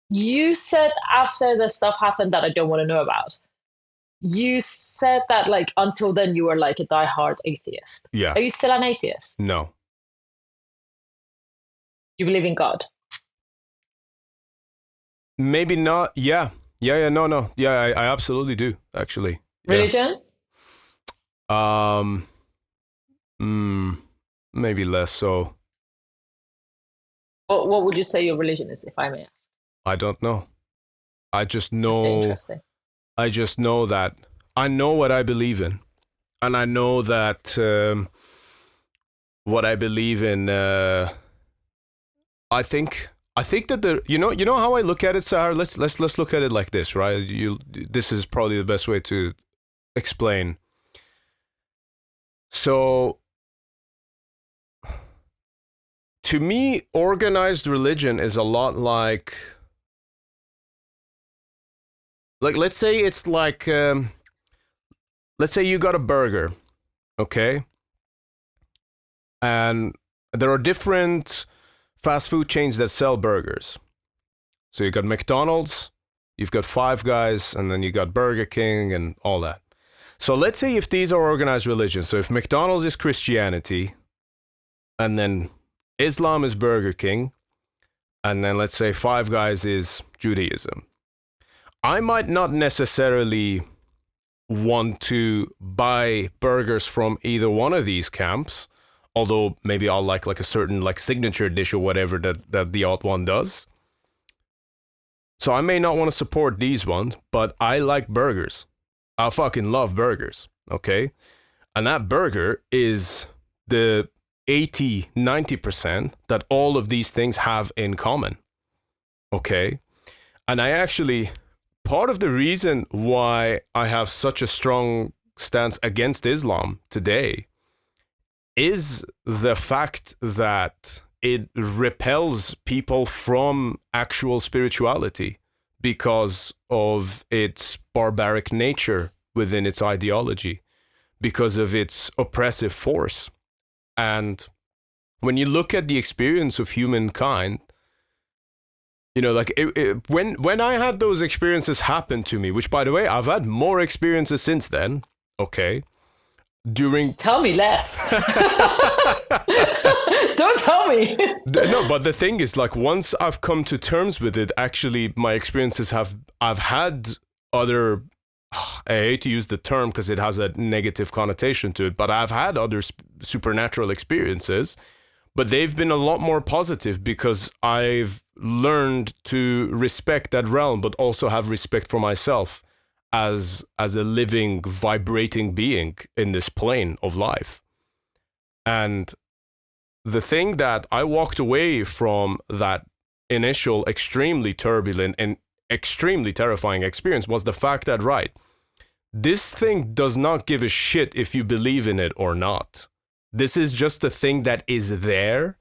[SPEAKER 2] You said after the stuff happened that I don't want to know about, you said that like until then you were like a diehard atheist.
[SPEAKER 1] Yeah.
[SPEAKER 2] Are you still an atheist?
[SPEAKER 1] No.
[SPEAKER 2] You believe in God?
[SPEAKER 1] Maybe not. Yeah. No. Yeah, I absolutely do, actually. Yeah.
[SPEAKER 2] Religion?
[SPEAKER 1] Maybe less so.
[SPEAKER 2] What would you say your religion is, if I may ask?
[SPEAKER 1] I don't know. I just know.
[SPEAKER 2] Okay, interesting.
[SPEAKER 1] I just know that I know what I believe in, and I know that what I believe in. I think that you know how I look at it, Sahar. Let's look at it like this, right? This is probably the best way to explain. So, to me, organized religion is a lot like let's say it's like let's say you got a burger, okay, and there are different fast food chains that sell burgers. So you got McDonald's, you've got Five Guys, and then you got Burger King and all that. So let's say if these are organized religions, so if McDonald's is Christianity, and then Islam is Burger King, and then let's say Five Guys is Judaism. I might not necessarily want to buy burgers from either one of these camps, although maybe I'll like a certain like signature dish or whatever that the odd one does. So I may not want to support these ones, but I like burgers. I fucking love burgers, okay? And that burger is the 80-90% that all of these things have in common, okay? And I actually, part of the reason why I have such a strong stance against Islam today is the fact that it repels people from actual spirituality because of its barbaric nature within its ideology, because of its oppressive force. And when you look at the experience of humankind, you know, like when I had those experiences happen to me, which by the way, I've had more experiences since then, okay?
[SPEAKER 2] Tell me less. Don't tell me.
[SPEAKER 1] No, but the thing is, like, once I've come to terms with it, actually, my experiences I've had other, I hate to use the term because it has a negative connotation to it, but I've had other supernatural experiences, but they've been a lot more positive because I've learned to respect that realm, but also have respect for myself as a living, vibrating being in this plane of life. And the thing that I walked away from that initial extremely turbulent and extremely terrifying experience was the fact that, right, This thing does not give a shit if you believe in it or not. This is just a thing that is there.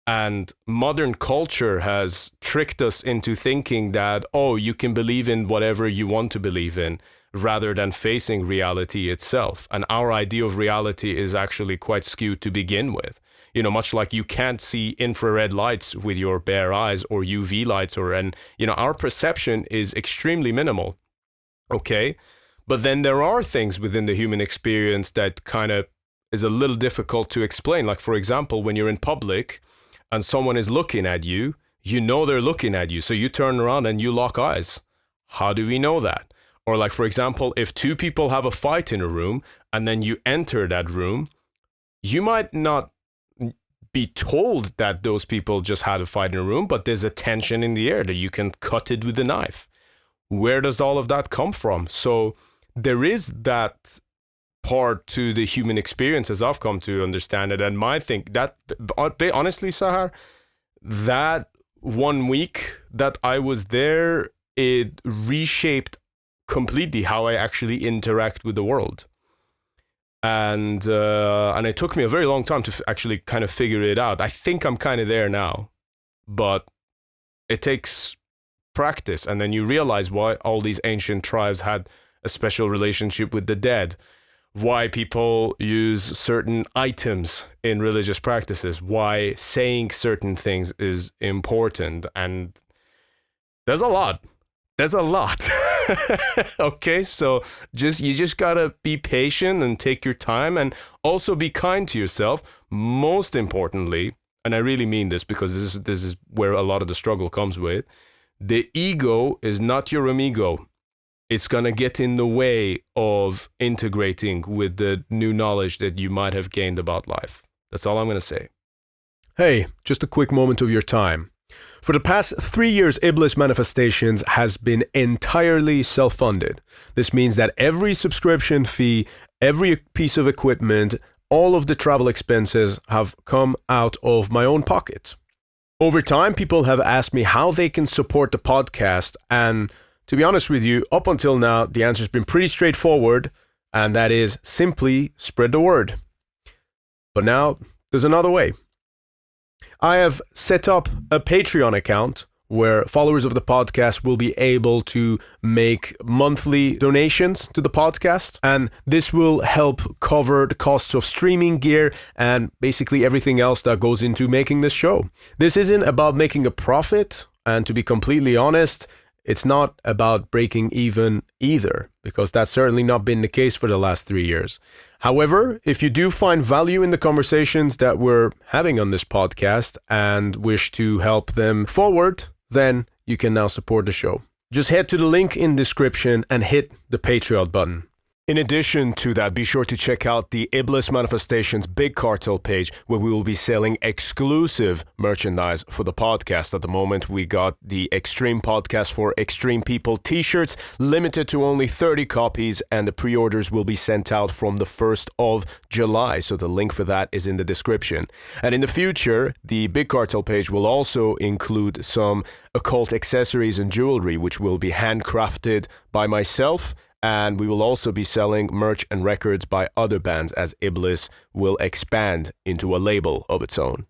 [SPEAKER 1] And modern culture has tricked us into thinking that, oh, you can believe in whatever you want to believe in rather than facing reality itself. And our idea of reality is actually quite skewed to begin with. You know, much like you can't see infrared lights with your bare eyes or UV lights our perception is extremely minimal. Okay. But then there are things within the human experience that kind of is a little difficult to explain. Like, for example, when you're in public and someone is looking at you, you know they're looking at you. So you turn around and you lock eyes. How do we know that? Or like, for example, if two people have a fight in a room and then you enter that room, you might not be told that those people just had a fight in a room, but there's a tension in the air that you can cut it with a knife. Where does all of that come from? So there is that part to the human experience as I've come to understand it. And my thing that, honestly, Sahar, that 1 week that I was there, it reshaped completely how I actually interact with the world. And it took me a very long time to actually kind of figure it out. I think I'm kind of there now, but it takes practice. And then you realize why all these ancient tribes had a special relationship with the dead, why people use certain items in religious practices, why saying certain things is important. And there's a lot. Okay, so you just gotta be patient and take your time and also be kind to yourself. Most importantly, and I really mean this because this is where a lot of the struggle comes with, the ego is not your amigo. It's gonna get in the way of integrating with the new knowledge that you might have gained about life. That's all I'm gonna say. Hey, just a quick moment of your time. For the past 3 years, Iblis Manifestations has been entirely self-funded. This means that every subscription fee, every piece of equipment, all of the travel expenses have come out of my own pocket. Over time, people have asked me how they can support the podcast, and to be honest with you, up until now, the answer has been pretty straightforward, and that is simply spread the word. But now, there's another way. I have set up a Patreon account where followers of the podcast will be able to make monthly donations to the podcast, and this will help cover the costs of streaming gear and basically everything else that goes into making this show. This isn't about making a profit, and to be completely honest, it's not about breaking even either, because that's certainly not been the case for the last 3 years. However, if you do find value in the conversations that we're having on this podcast and wish to help them forward, then you can now support the show. Just head to the link in description and hit the Patreon button. In addition to that, be sure to check out the Iblis Manifestations Big Cartel page, where we will be selling exclusive merchandise for the podcast. At the moment, we got the Extreme Podcast for Extreme People t-shirts, limited to only 30 copies, and the pre-orders will be sent out from the 1st of July. So the link for that is in the description. And in the future, the Big Cartel page will also include some occult accessories and jewelry, which will be handcrafted by myself. And we will also be selling merch and records by other bands as Iblis will expand into a label of its own.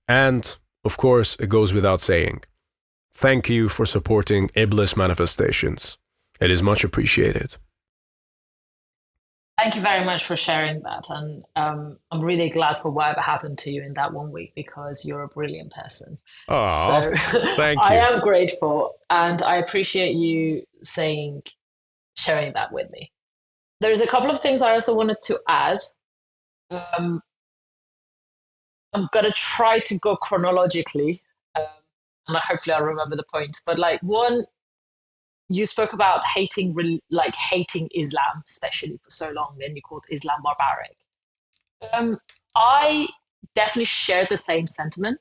[SPEAKER 1] And, of course, it goes without saying, thank you for supporting Iblis Manifestations. It is much appreciated.
[SPEAKER 2] Thank you very much for sharing that. And I'm really glad for whatever happened to you in that 1 week, because you're a brilliant person.
[SPEAKER 1] Oh, so, thank you.
[SPEAKER 2] I am grateful, and I appreciate you sharing that with me. There's a couple of things I also wanted to add. I'm going to try to go chronologically, and hopefully I'll remember the points. But like, one, you spoke about hating Islam, especially for so long, then you called Islam barbaric. I definitely shared the same sentiment,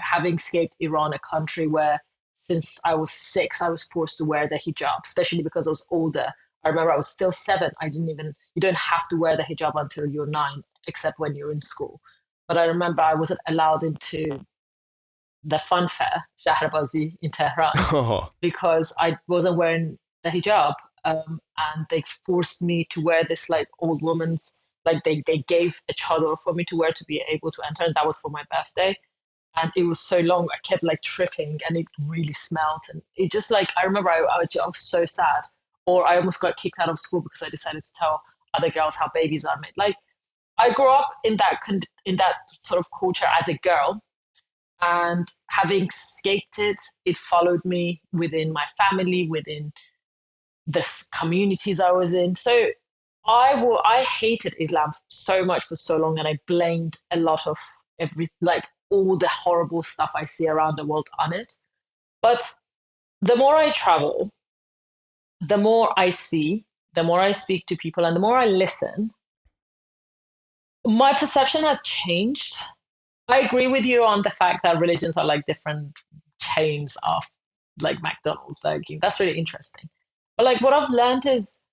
[SPEAKER 2] having escaped Iran, a country where since I was 6, I was forced to wear the hijab, especially because I was older. I remember I was still 7. You don't have to wear the hijab until you're 9, except when you're in school. But I remember I wasn't allowed into the fun fair, Shahrbazi in Tehran, because I wasn't wearing the hijab. and they forced me to wear this like old woman's, like they gave a chador for me to wear to be able to enter, and that was for my birthday. And it was so long, I kept like tripping, and it really smelled, and it just like, I remember I was so sad, or I almost got kicked out of school because I decided to tell other girls how babies are made. Like, I grew up in that sort of culture as a girl, and having escaped it, it followed me within my family, within the communities I was in. So I hated Islam so much for so long, and I blamed a lot of all the horrible stuff I see around the world on it. But the more I travel, the more I see, the more I speak to people, and the more I listen, my perception has changed. I agree with you on the fact that religions are like different chains of like McDonald's, Burger King. That's really interesting. But like what I've learned is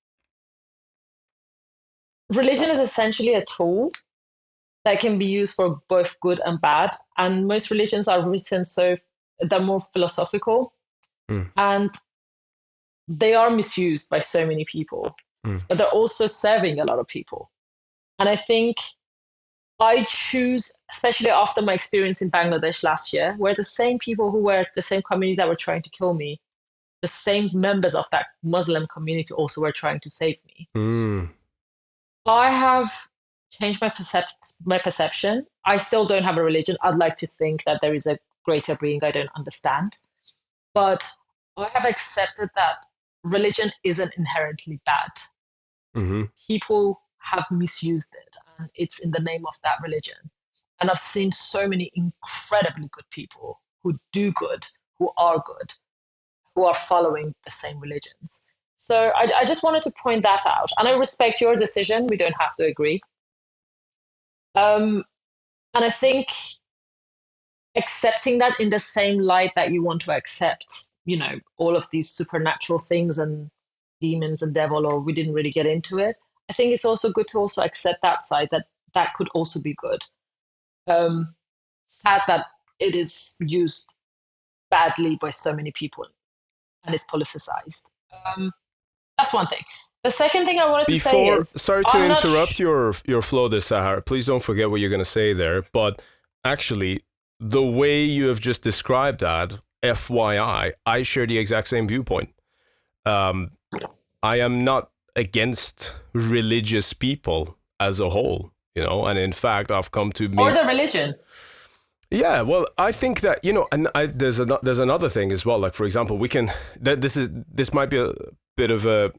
[SPEAKER 2] religion is essentially a tool that can be used for both good and bad. And most religions are written so they're more philosophical, and they are misused by so many people, but they're also serving a lot of people. And I think I choose, especially after my experience in Bangladesh last year, where the same people who were the same community that were trying to kill me, the same members of that Muslim community also were trying to save me. I have changed my perception. I still don't have a religion. I'd like to think that there is a greater being I don't understand. But I have accepted that religion isn't inherently bad. People have misused it, and it's in the name of that religion. And I've seen so many incredibly good people who do good, who are good, who are following the same religions. So I just wanted to point that out. And I respect your decision. We don't have to agree. And I think accepting that in the same light that you want to accept, all of these supernatural things and demons and devil, or we didn't really get into it. I think it's also good to also accept that side, that could also be good. Sad that it is used badly by so many people and is politicized. That's one thing. The second thing I wanted to say is...
[SPEAKER 1] Sorry to interrupt your flow there, Sahar. Please don't forget what you're going to say there. But actually, the way you have just described that, FYI, I share the exact same viewpoint. I am not against religious people as a whole, and in fact, I've come to...
[SPEAKER 2] Or the religion.
[SPEAKER 1] Yeah, well, I think that, and there's another thing as well. Like, for example, this might be a bit of a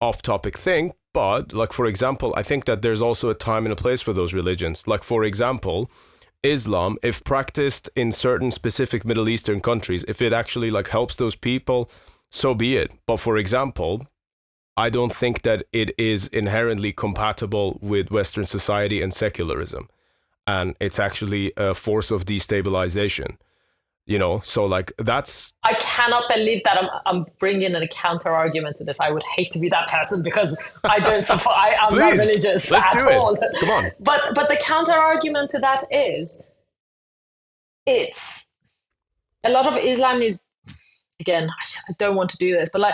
[SPEAKER 1] off-topic thing, but like, for example, I think that there's also a time and a place for those religions. Like, for example, Islam, if practiced in certain specific Middle Eastern countries, if it actually like helps those people, so be it. But for example, I don't think that it is inherently compatible with Western society and secularism. And it's actually a force of destabilization, so like that's...
[SPEAKER 2] I cannot believe that I'm bringing a counter argument to this. I would hate to be that person because I don't support, I'm not religious
[SPEAKER 1] let's do
[SPEAKER 2] all.
[SPEAKER 1] Come on.
[SPEAKER 2] But the counter argument to that is, it's a lot of Islam is, again, I don't want to do this, but like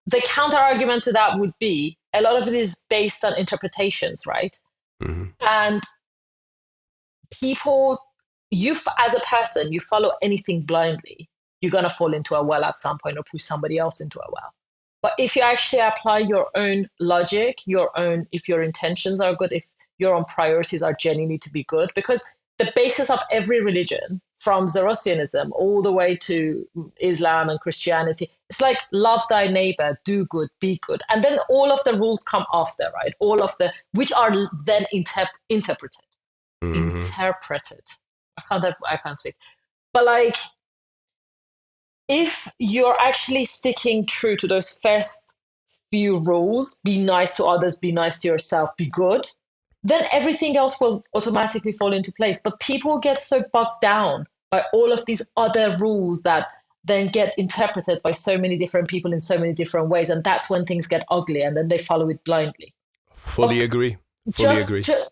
[SPEAKER 2] the counter argument to that would be a lot of it is based on interpretations, right? And people, as a person, you follow anything blindly, you're going to fall into a well at some point or push somebody else into a well. But if you actually apply your own logic, if your intentions are good, if your own priorities are genuinely to be good, because the basis of every religion, from Zoroastrianism all the way to Islam and Christianity, it's like love thy neighbor, do good, be good. And then all of the rules come after, right? Which are then interpreted. I can't speak. But like, if you're actually sticking true to those first few rules, be nice to others, be nice to yourself, be good, then everything else will automatically fall into place. But people get so bogged down by all of these other rules that then get interpreted by so many different people in so many different ways. And that's when things get ugly, and then they follow it blindly.
[SPEAKER 1] Fully agree.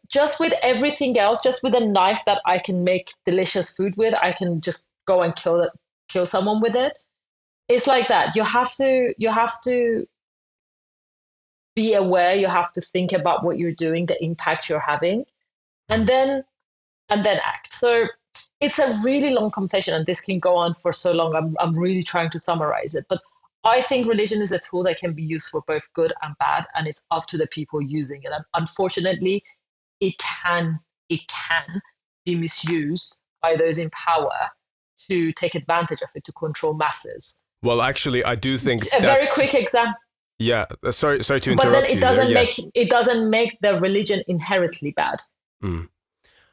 [SPEAKER 2] Just with everything else, just with a knife that I can make delicious food with, I can just go and kill someone with it. It's like that. You have to be aware. You have to think about what you're doing, the impact you're having, and then act. So it's a really long conversation, and this can go on for so long. I'm really trying to summarize it, but I think religion is a tool that can be used for both good and bad, and it's up to the people using it. And unfortunately, it can be misused by those in power to take advantage of it to control masses.
[SPEAKER 1] Well, actually, I do think
[SPEAKER 2] a very quick example.
[SPEAKER 1] Yeah, sorry to interrupt you.
[SPEAKER 2] But then it doesn't make the religion inherently bad.
[SPEAKER 1] Mm.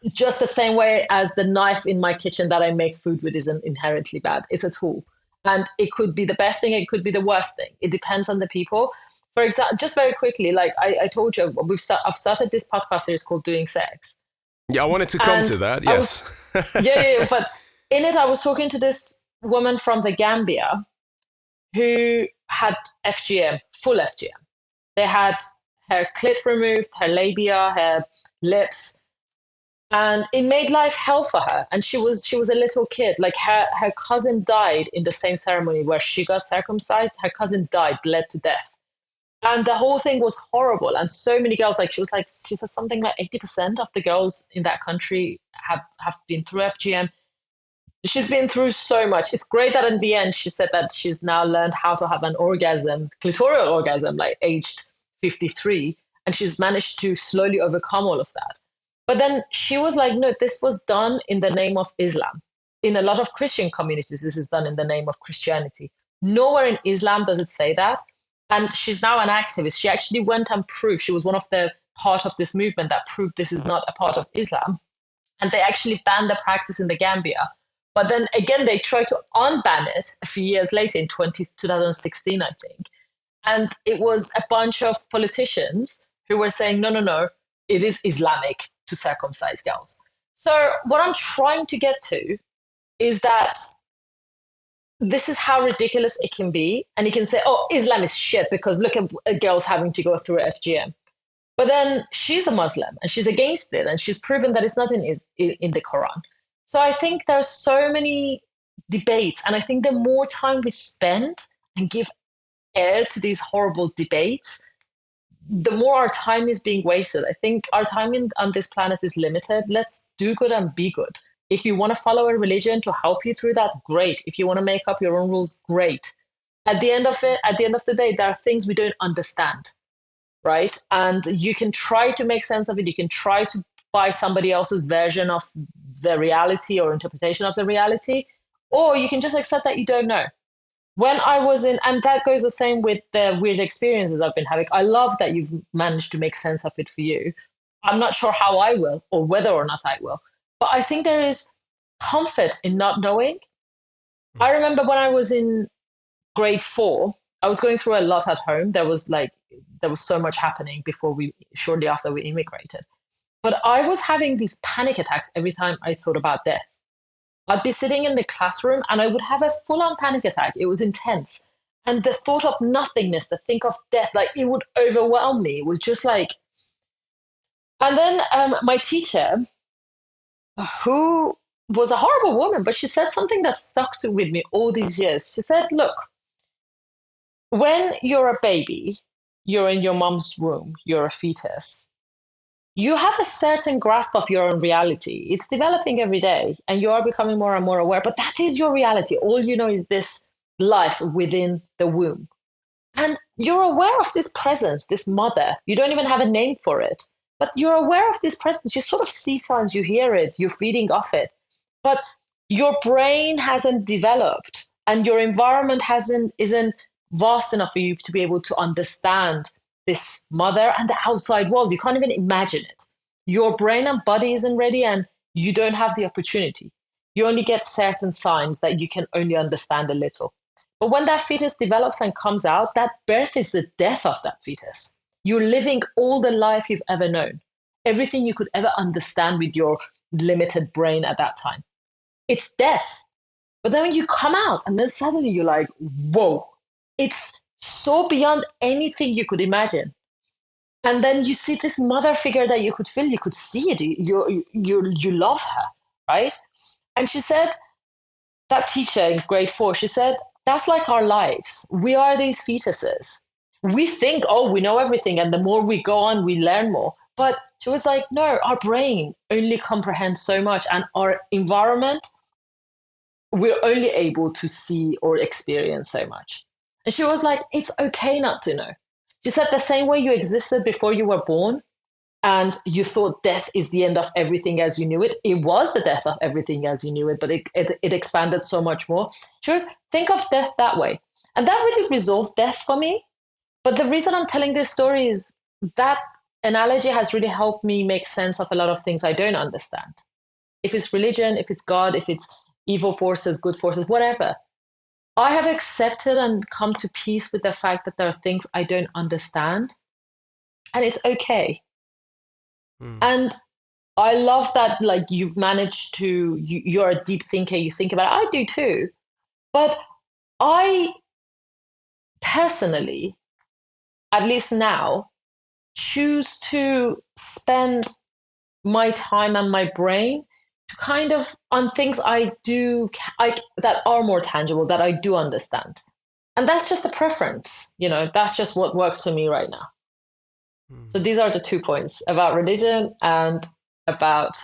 [SPEAKER 2] Just the same way as the knife in my kitchen that I make food with isn't inherently bad. It's a tool. And it could be the best thing, it could be the worst thing. It depends on the people. For example, just very quickly, like I told you, I've started this podcast series called Doing Sex.
[SPEAKER 1] Yeah, I wanted to come to that, yes.
[SPEAKER 2] But in it, I was talking to this woman from the Gambia who had FGM, full FGM. They had her clit removed, her labia, her lips, and it made life hell for her. And she was a little kid. Like her cousin died in the same ceremony where she got circumcised. Her cousin died, bled to death. And the whole thing was horrible. And so many girls, she said something like 80% of the girls in that country have been through FGM. She's been through so much. It's great that in the end, she said that she's now learned how to have an orgasm, clitoral orgasm, like aged 53. And she's managed to slowly overcome all of that. But then she was like, no, this was done in the name of Islam. In a lot of Christian communities, this is done in the name of Christianity. Nowhere in Islam does it say that. And she's now an activist. She actually went and proved, she was one of the part of this movement that proved this is not a part of Islam. And they actually banned the practice in the Gambia. But then again, they tried to unban it a few years later in 2016, I think. And it was a bunch of politicians who were saying, no, it is Islamic to circumcise girls. So what I'm trying to get to is that this is how ridiculous it can be. And you can say, oh, Islam is shit because look at girls having to go through FGM. But then she's a Muslim and she's against it. And she's proven that it's not in the Quran. So I think there's so many debates. And I think the more time we spend and give air to these horrible debates, the more our time is being wasted. I think our time on this planet is limited. Let's do good and be good. If you want to follow a religion to help you through that, great. If you want to make up your own rules, great. At the end of the day, there are things we don't understand, right? And you can try to make sense of it. You can try to buy somebody else's version of the reality or interpretation of the reality, or you can just accept that you don't know. When I was and that goes the same with the weird experiences I've been having. I love that you've managed to make sense of it for you. I'm not sure how I will or whether or not I will, but I think there is comfort in not knowing. I remember when I was in grade 4, I was going through a lot at home. There was so much happening shortly after we immigrated. But I was having these panic attacks every time I thought about death. I'd be sitting in the classroom and I would have a full-on panic attack. It was intense. And the thought of nothingness, the think of death, it would overwhelm me. It was just like... And then my teacher, who was a horrible woman, but she said something that stuck with me all these years. She said, look, when you're a baby, you're in your mom's womb, you're a fetus. You have a certain grasp of your own reality. It's developing every day, and you are becoming more and more aware. But that is your reality. All you know is this life within the womb. And you're aware of this presence, this mother. You don't even have a name for it. But you're aware of this presence. You sort of see signs, you hear it, you're feeding off it. But your brain hasn't developed, and your environment isn't vast enough for you to be able to understand this mother and the outside world. You can't even imagine it. Your brain and body isn't ready, and you don't have the opportunity. You only get certain signs that you can only understand a little. But when that fetus develops and comes out, that birth is the death of that fetus. You're living all the life you've ever known, everything you could ever understand with your limited brain at that time. It's death. But then when you come out, and then suddenly you're like, whoa, it's so beyond anything you could imagine. And then you see this mother figure that you could feel, you could see it, you love her, right? And she said, that teacher in grade 4, she said, that's like our lives. We are these fetuses. we think, oh, we know everything. And the more we go on, we learn more. But she was like, no, our brain only comprehends so much. And our environment, we're only able to see or experience so much. And she was like, it's okay not to know. She said the same way you existed before you were born and you thought death is the end of everything as you knew it. It was the death of everything as you knew it, but it expanded so much more. She was, think of death that way. And that really resolved death for me. But the reason I'm telling this story is that analogy has really helped me make sense of a lot of things I don't understand. If it's religion, if it's God, if it's evil forces, good forces, whatever. I have accepted and come to peace with the fact that there are things I don't understand, and it's okay. And I love that, like, you've managed to, you're a deep thinker, you think about it. I do too. But I personally, at least now, choose to spend my time and my brain to kind of on things I that are more tangible, that I do understand. And that's just a preference, that's just what works for me right now. So these are the 2 points about religion and about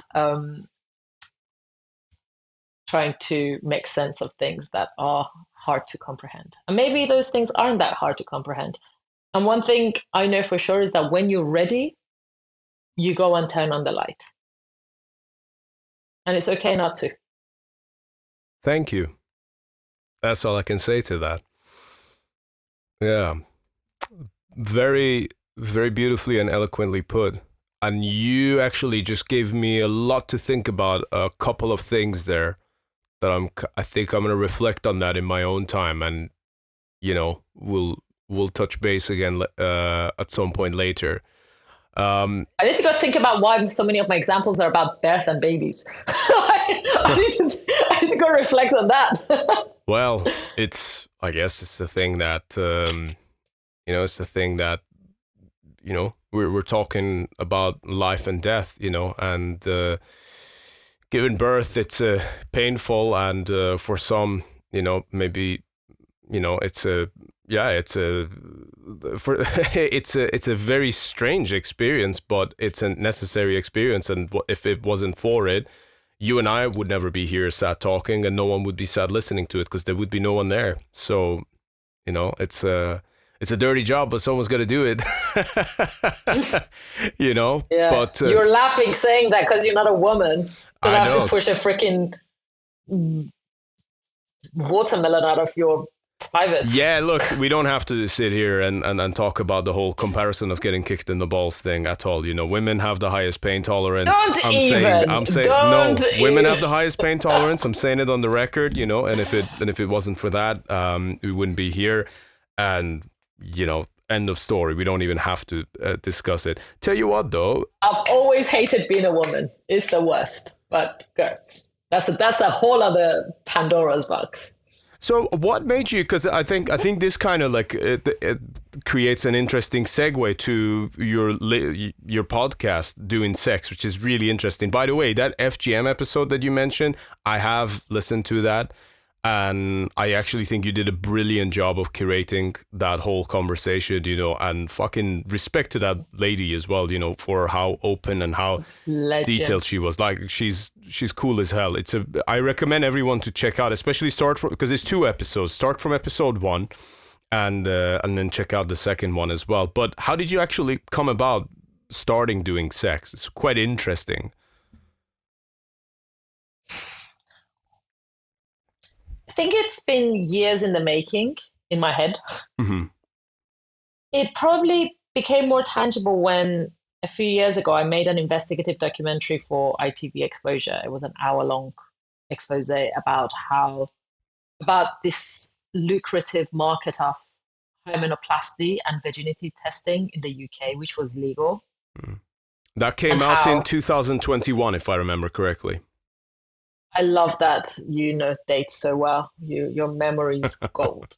[SPEAKER 2] trying to make sense of things that are hard to comprehend. And maybe those things aren't that hard to comprehend. And one thing I know for sure is that when you're ready, you go and turn on the light. And it's okay not to.
[SPEAKER 1] Thank you. That's all I can say to that. Yeah. Very, very beautifully and eloquently put. And you actually just gave me a lot to think about, a couple of things there that I think I'm going to reflect on that in my own time. And, we'll touch base again at some point later.
[SPEAKER 2] I need to go think about why so many of my examples are about birth and babies. I need to go reflect on that.
[SPEAKER 1] Well, I guess it's the thing that, it's the thing that, we're talking about life and death, and giving birth, it's painful. And for some, maybe, it's a very strange experience, but it's a necessary experience. And if it wasn't for it, you and I would never be here sat talking, and no one would be sat listening to it because there would be no one there. So, it's a dirty job, but someone's got to do it.
[SPEAKER 2] Yeah.
[SPEAKER 1] But
[SPEAKER 2] you're laughing saying that because you're not a woman. You have
[SPEAKER 1] know.
[SPEAKER 2] to push a freaking watermelon out of your private.
[SPEAKER 1] Yeah, look, we don't have to sit here and talk about the whole comparison of getting kicked in the balls thing at all. Women have the highest pain tolerance. I'm saying women have the highest pain tolerance. I'm saying it on the record, and if it wasn't for that, we wouldn't be here. And end of story. We don't even have to discuss it. Tell you what, though,
[SPEAKER 2] I've always hated being a woman. It's the worst. But go. That's a whole other Pandora's box.
[SPEAKER 1] So what made you, because I think this kind of like it creates an interesting segue to your podcast, Doing Sex, which is really interesting. By the way, that FGM episode that you mentioned, I have listened to that, and I actually think you did a brilliant job of curating that whole conversation, and fucking respect to that lady as well, for how open and how detailed she was. Like, she's cool as hell. I recommend everyone to check out, especially because it's 2 episodes. Start from episode 1 and then check out the second one as well. But how did you actually come about starting Doing Sex? It's quite interesting.
[SPEAKER 2] I think it's been years in the making in my head.
[SPEAKER 1] Mm-hmm.
[SPEAKER 2] It probably became more tangible when a few years ago I made an investigative documentary for ITV Exposure. It was an hour-long expose about this lucrative market of hormonoplasty and virginity testing in the UK, which was legal.
[SPEAKER 1] That came out in 2021, if I remember correctly.
[SPEAKER 2] I love that dates so well. Your memory's gold.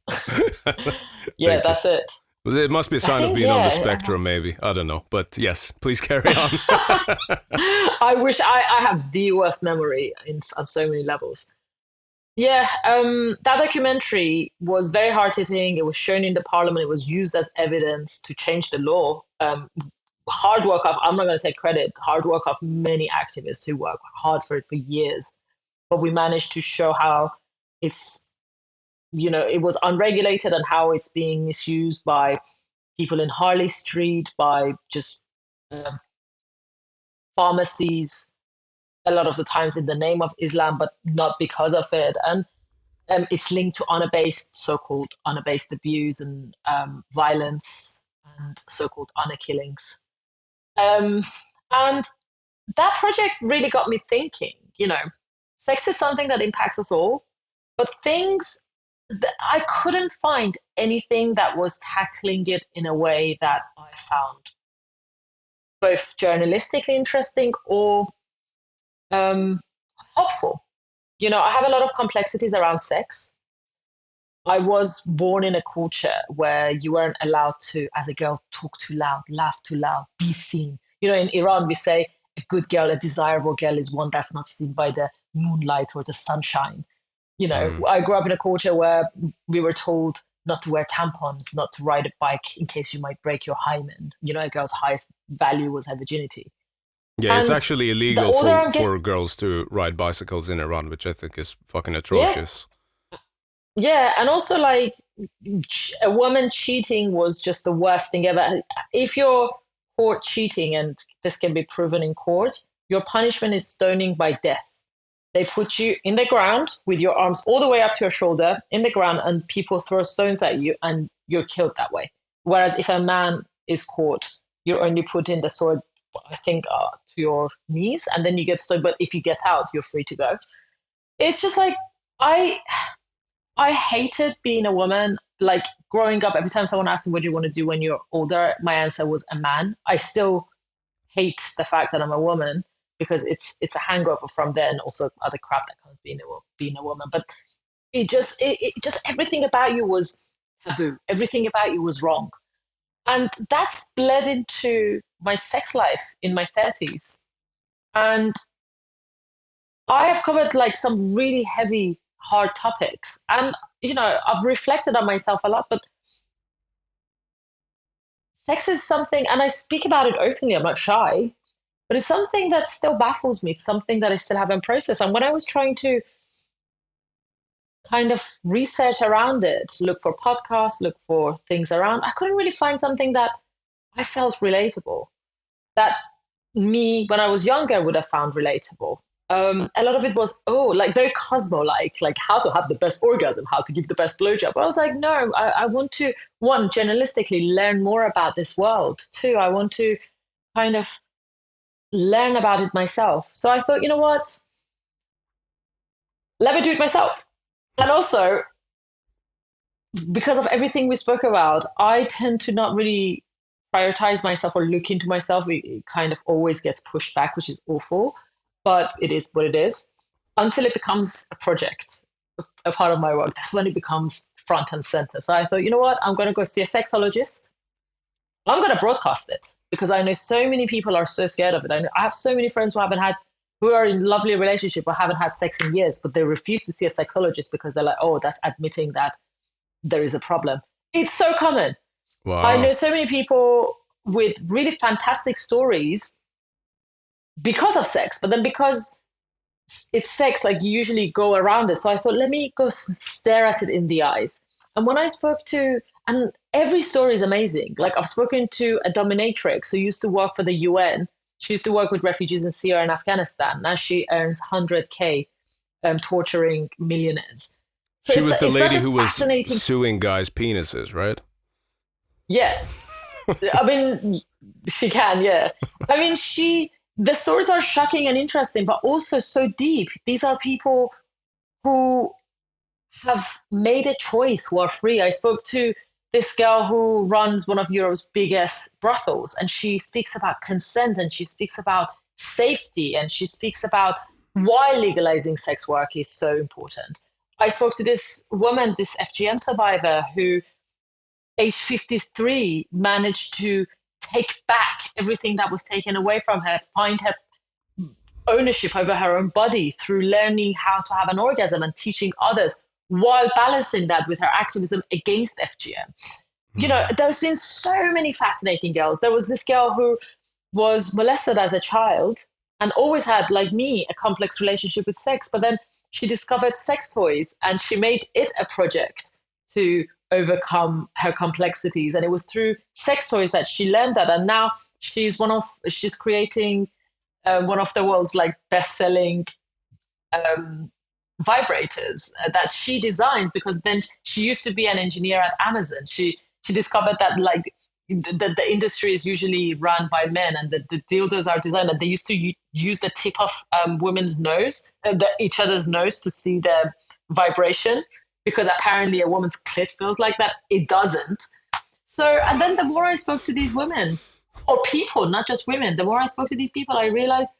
[SPEAKER 2] Yeah, that's it.
[SPEAKER 1] It must be a sign of being on the spectrum, maybe. I don't know. But yes, please carry on.
[SPEAKER 2] I wish I have the worst memory on so many levels. Yeah, that documentary was very hard hitting. It was shown in the parliament. It was used as evidence to change the law. Hard work of, I'm not going to take credit, hard work of many activists who work hard for it for years. But we managed to show how it's, it was unregulated and how it's being misused by people in Harley Street, by just um, pharmacies, a lot of the times in the name of Islam, but not because of it. And it's linked to honor-based, so-called honor-based abuse and violence and so-called honor killings. And that project really got me thinking, sex is something that impacts us all, but things that I couldn't find anything that was tackling it in a way that I found both journalistically interesting or hopeful. I have a lot of complexities around sex. I was born in a culture where you weren't allowed to, as a girl, talk too loud, laugh too loud, be seen. In Iran, we say a good girl, a desirable girl is one that's not seen by the moonlight or the sunshine.
[SPEAKER 1] Mm.
[SPEAKER 2] I grew up in a culture where we were told not to wear tampons, not to ride a bike in case you might break your hymen. A girl's highest value was her virginity.
[SPEAKER 1] Yeah, it's
[SPEAKER 2] And
[SPEAKER 1] actually
[SPEAKER 2] the
[SPEAKER 1] illegal
[SPEAKER 2] older
[SPEAKER 1] for
[SPEAKER 2] I'm getting,
[SPEAKER 1] girls to ride bicycles in Iran, which I think is fucking
[SPEAKER 2] yeah,
[SPEAKER 1] atrocious.
[SPEAKER 2] yeah, and also like a woman cheating was just the worst thing ever. If you're caught cheating, and this can be proven in court, your punishment is stoning by death. They put you in the ground with your arms all the way up to your shoulder in the ground, and people throw stones at you, and you're killed that way. Whereas if a man is caught, you're only put in the sword, I think, to your knees, and then you get stoned. But if you get out, you're free to go. It's just like I I hated being a woman. Like growing up, every time someone asked me what do you want to do when you're older, my answer was a man. I still hate the fact that I'm a woman because it's a hangover from there and also other crap that comes being a woman. But it just everything about you was taboo. Everything about you was wrong. And that's bled into my sex life in my 30s. And I have covered like some really heavy, hard topics. And, I've reflected on myself a lot, but sex is something, and I speak about it openly, I'm not shy, but it's something that still baffles me. It's something that I still haven't processed. And when I was trying to kind of research around it, look for podcasts, look for things around, I couldn't really find something that I felt relatable, that me when I was younger would have found relatable. A lot of it was like very Cosmo like how to have the best orgasm, how to give the best blowjob. But I was like, no, I want to, one, journalistically learn more about this world. Two, I want to kind of learn about it myself. So I thought, you know what, let me do it myself. And also, because of everything we spoke about, I tend to not really prioritize myself or look into myself. It kind of always gets pushed back, which is awful, but it is what it is until it becomes a project, a part of my work. That's when it becomes front and center. So I thought, you know what? I'm going to go see a sexologist. I'm going to broadcast it because I know so many people are so scared of it. I have so many friends who are in lovely relationship but haven't had sex in years, but they refuse to see a sexologist because they're like, oh, that's admitting that there is a problem. It's so common. I
[SPEAKER 1] Wow.
[SPEAKER 2] know so many people with really fantastic stories because of sex, but then because it's sex, like you usually go around it. So I thought, let me go stare at it in the eyes. And when I spoke to, and every story is amazing. Like I've spoken to a dominatrix who used to work for the UN. She used to work with refugees in Syria and Afghanistan. Now she earns 100K torturing millionaires. So
[SPEAKER 1] She was the
[SPEAKER 2] it's such
[SPEAKER 1] lady
[SPEAKER 2] a
[SPEAKER 1] who was
[SPEAKER 2] fascinating.
[SPEAKER 1] suing guys' penises, right?
[SPEAKER 2] Yeah, I mean, she can, yeah. I mean, the stories are shocking and interesting, but also so deep. These are people who have made a choice, who are free. I spoke to this girl who runs one of Europe's biggest brothels, and she speaks about consent and she speaks about safety and she speaks about why legalizing sex work is so important. I spoke to this woman, this FGM survivor, who age 53 managed to take back everything that was taken away from her, find her ownership over her own body through learning how to have an orgasm and teaching others while balancing that with her activism against FGM. You know, there's been so many fascinating girls. There was this girl who was molested as a child and always had, like me, a complex relationship with sex. But then she discovered sex toys and she made it a project to overcome her complexities. And it was through sex toys that she learned that. And now she's creating one of the world's like best-selling vibrators that she designs, because then she used to be an engineer at Amazon. She discovered that like the industry is usually run by men, and the dildos are designed that they used to use the tip of women's nose, each other's nose, to see the vibration, because apparently a woman's clit feels like that. It doesn't. So, and then the more I spoke to these women, or people, not just women, the more I spoke to these people, I realized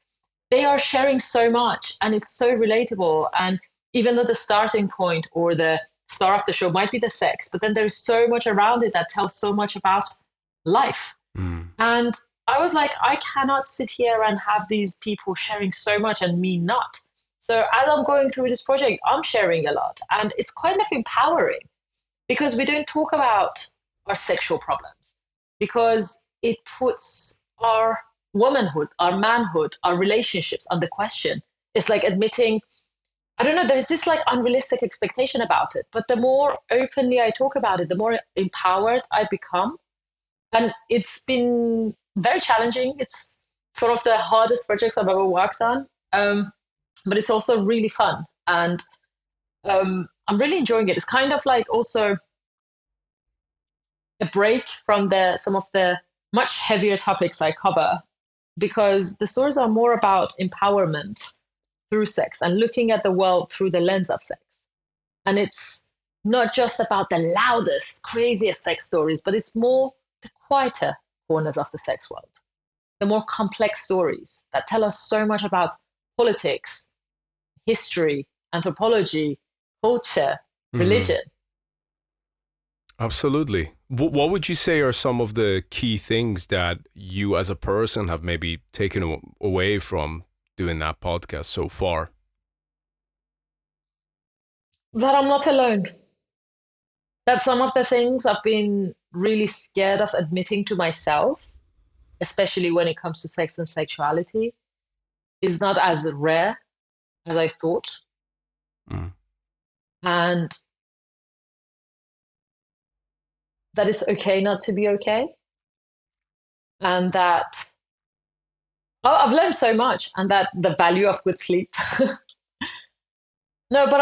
[SPEAKER 2] they are sharing so much, and it's so relatable. And even though the starting point or the star of the show might be the sex, but then there's so much around it that tells so much about life. And I was like, I cannot sit here and have these people sharing so much and me not. So as I'm going through this project, I'm sharing a lot, and it's kind of empowering, because we don't talk about our sexual problems, because it puts our womanhood, our manhood, our relationships under question. It's like admitting, I don't know, there's this like unrealistic expectation about it. But the more openly I talk about it, the more empowered I become. And it's been very challenging. It's sort of the hardest projects I've ever worked on. But it's also really fun. And I'm really enjoying it. It's kind of like also a break from some of the much heavier topics I cover, because the stories are more about empowerment through sex and looking at the world through the lens of sex. And it's not just about the loudest, craziest sex stories, but it's more the quieter corners of the sex world, the more complex stories that tell us so much about politics, history, anthropology, culture, religion.
[SPEAKER 1] Absolutely. What would you say are some of the key things that you as a person have maybe taken away from doing that podcast so far?
[SPEAKER 2] That I'm not alone. That some of the things I've been really scared of admitting to myself, especially when it comes to sex and sexuality, is not as rare as I thought. And that it's okay not to be okay. And that I've learned so much, and that the value of good sleep. No, but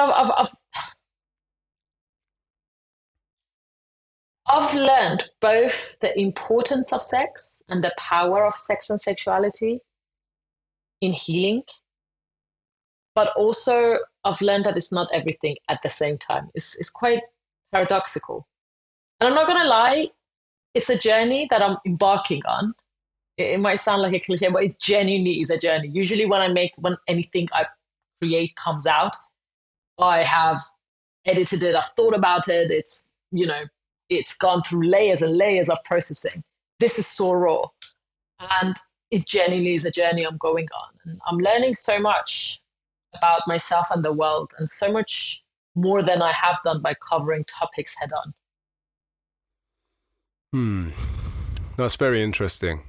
[SPEAKER 2] I've learned both the importance of sex and the power of sex and sexuality in healing. But also I've learned that it's not everything at the same time. It's quite paradoxical. And I'm not going to lie, it's a journey that I'm embarking on. It might sound like a cliche, but it genuinely is a journey. Usually when anything I create comes out, I have edited it, I've thought about it, it's gone through layers and layers of processing. This is so raw. And it genuinely is a journey I'm going on. And I'm learning so much about myself and the world, and so much more than I have done by covering topics head on.
[SPEAKER 1] That's very interesting.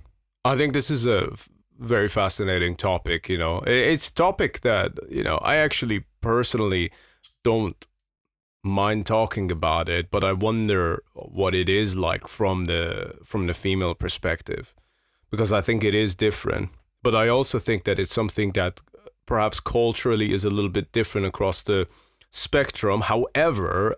[SPEAKER 1] I think this is a very fascinating topic. It's a topic that, I actually personally don't mind talking about it, but I wonder what it is like from the female perspective, because I think it is different. But I also think that it's something that perhaps culturally is a little bit different across the spectrum. However,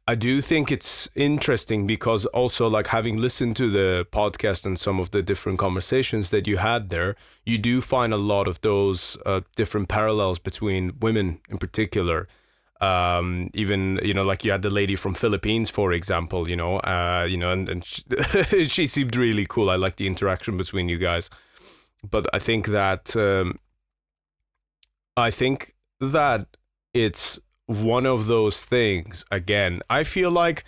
[SPEAKER 1] I do think it's interesting, because also, like, having listened to the podcast and some of the different conversations that you had there, you do find a lot of those different parallels between women in particular. Even, like you had the lady from Philippines, for example, and she seemed really cool. I like the interaction between you guys. But I think that it's one of those things. Again, I feel like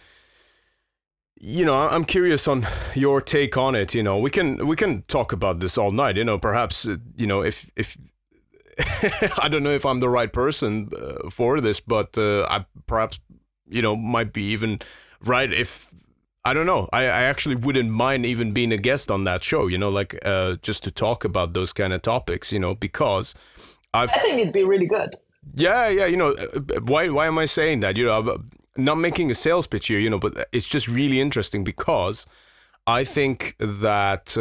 [SPEAKER 1] I'm curious on your take on it. We can talk about this all night. Perhaps if I don't know if I'm the right person for this, but I perhaps might be even right if I don't know. I actually wouldn't mind even being a guest on that show. Just to talk about those kind of topics. Because
[SPEAKER 2] I think it'd be really good.
[SPEAKER 1] Yeah. Why am I saying that? I'm not making a sales pitch here. But it's just really interesting because I think that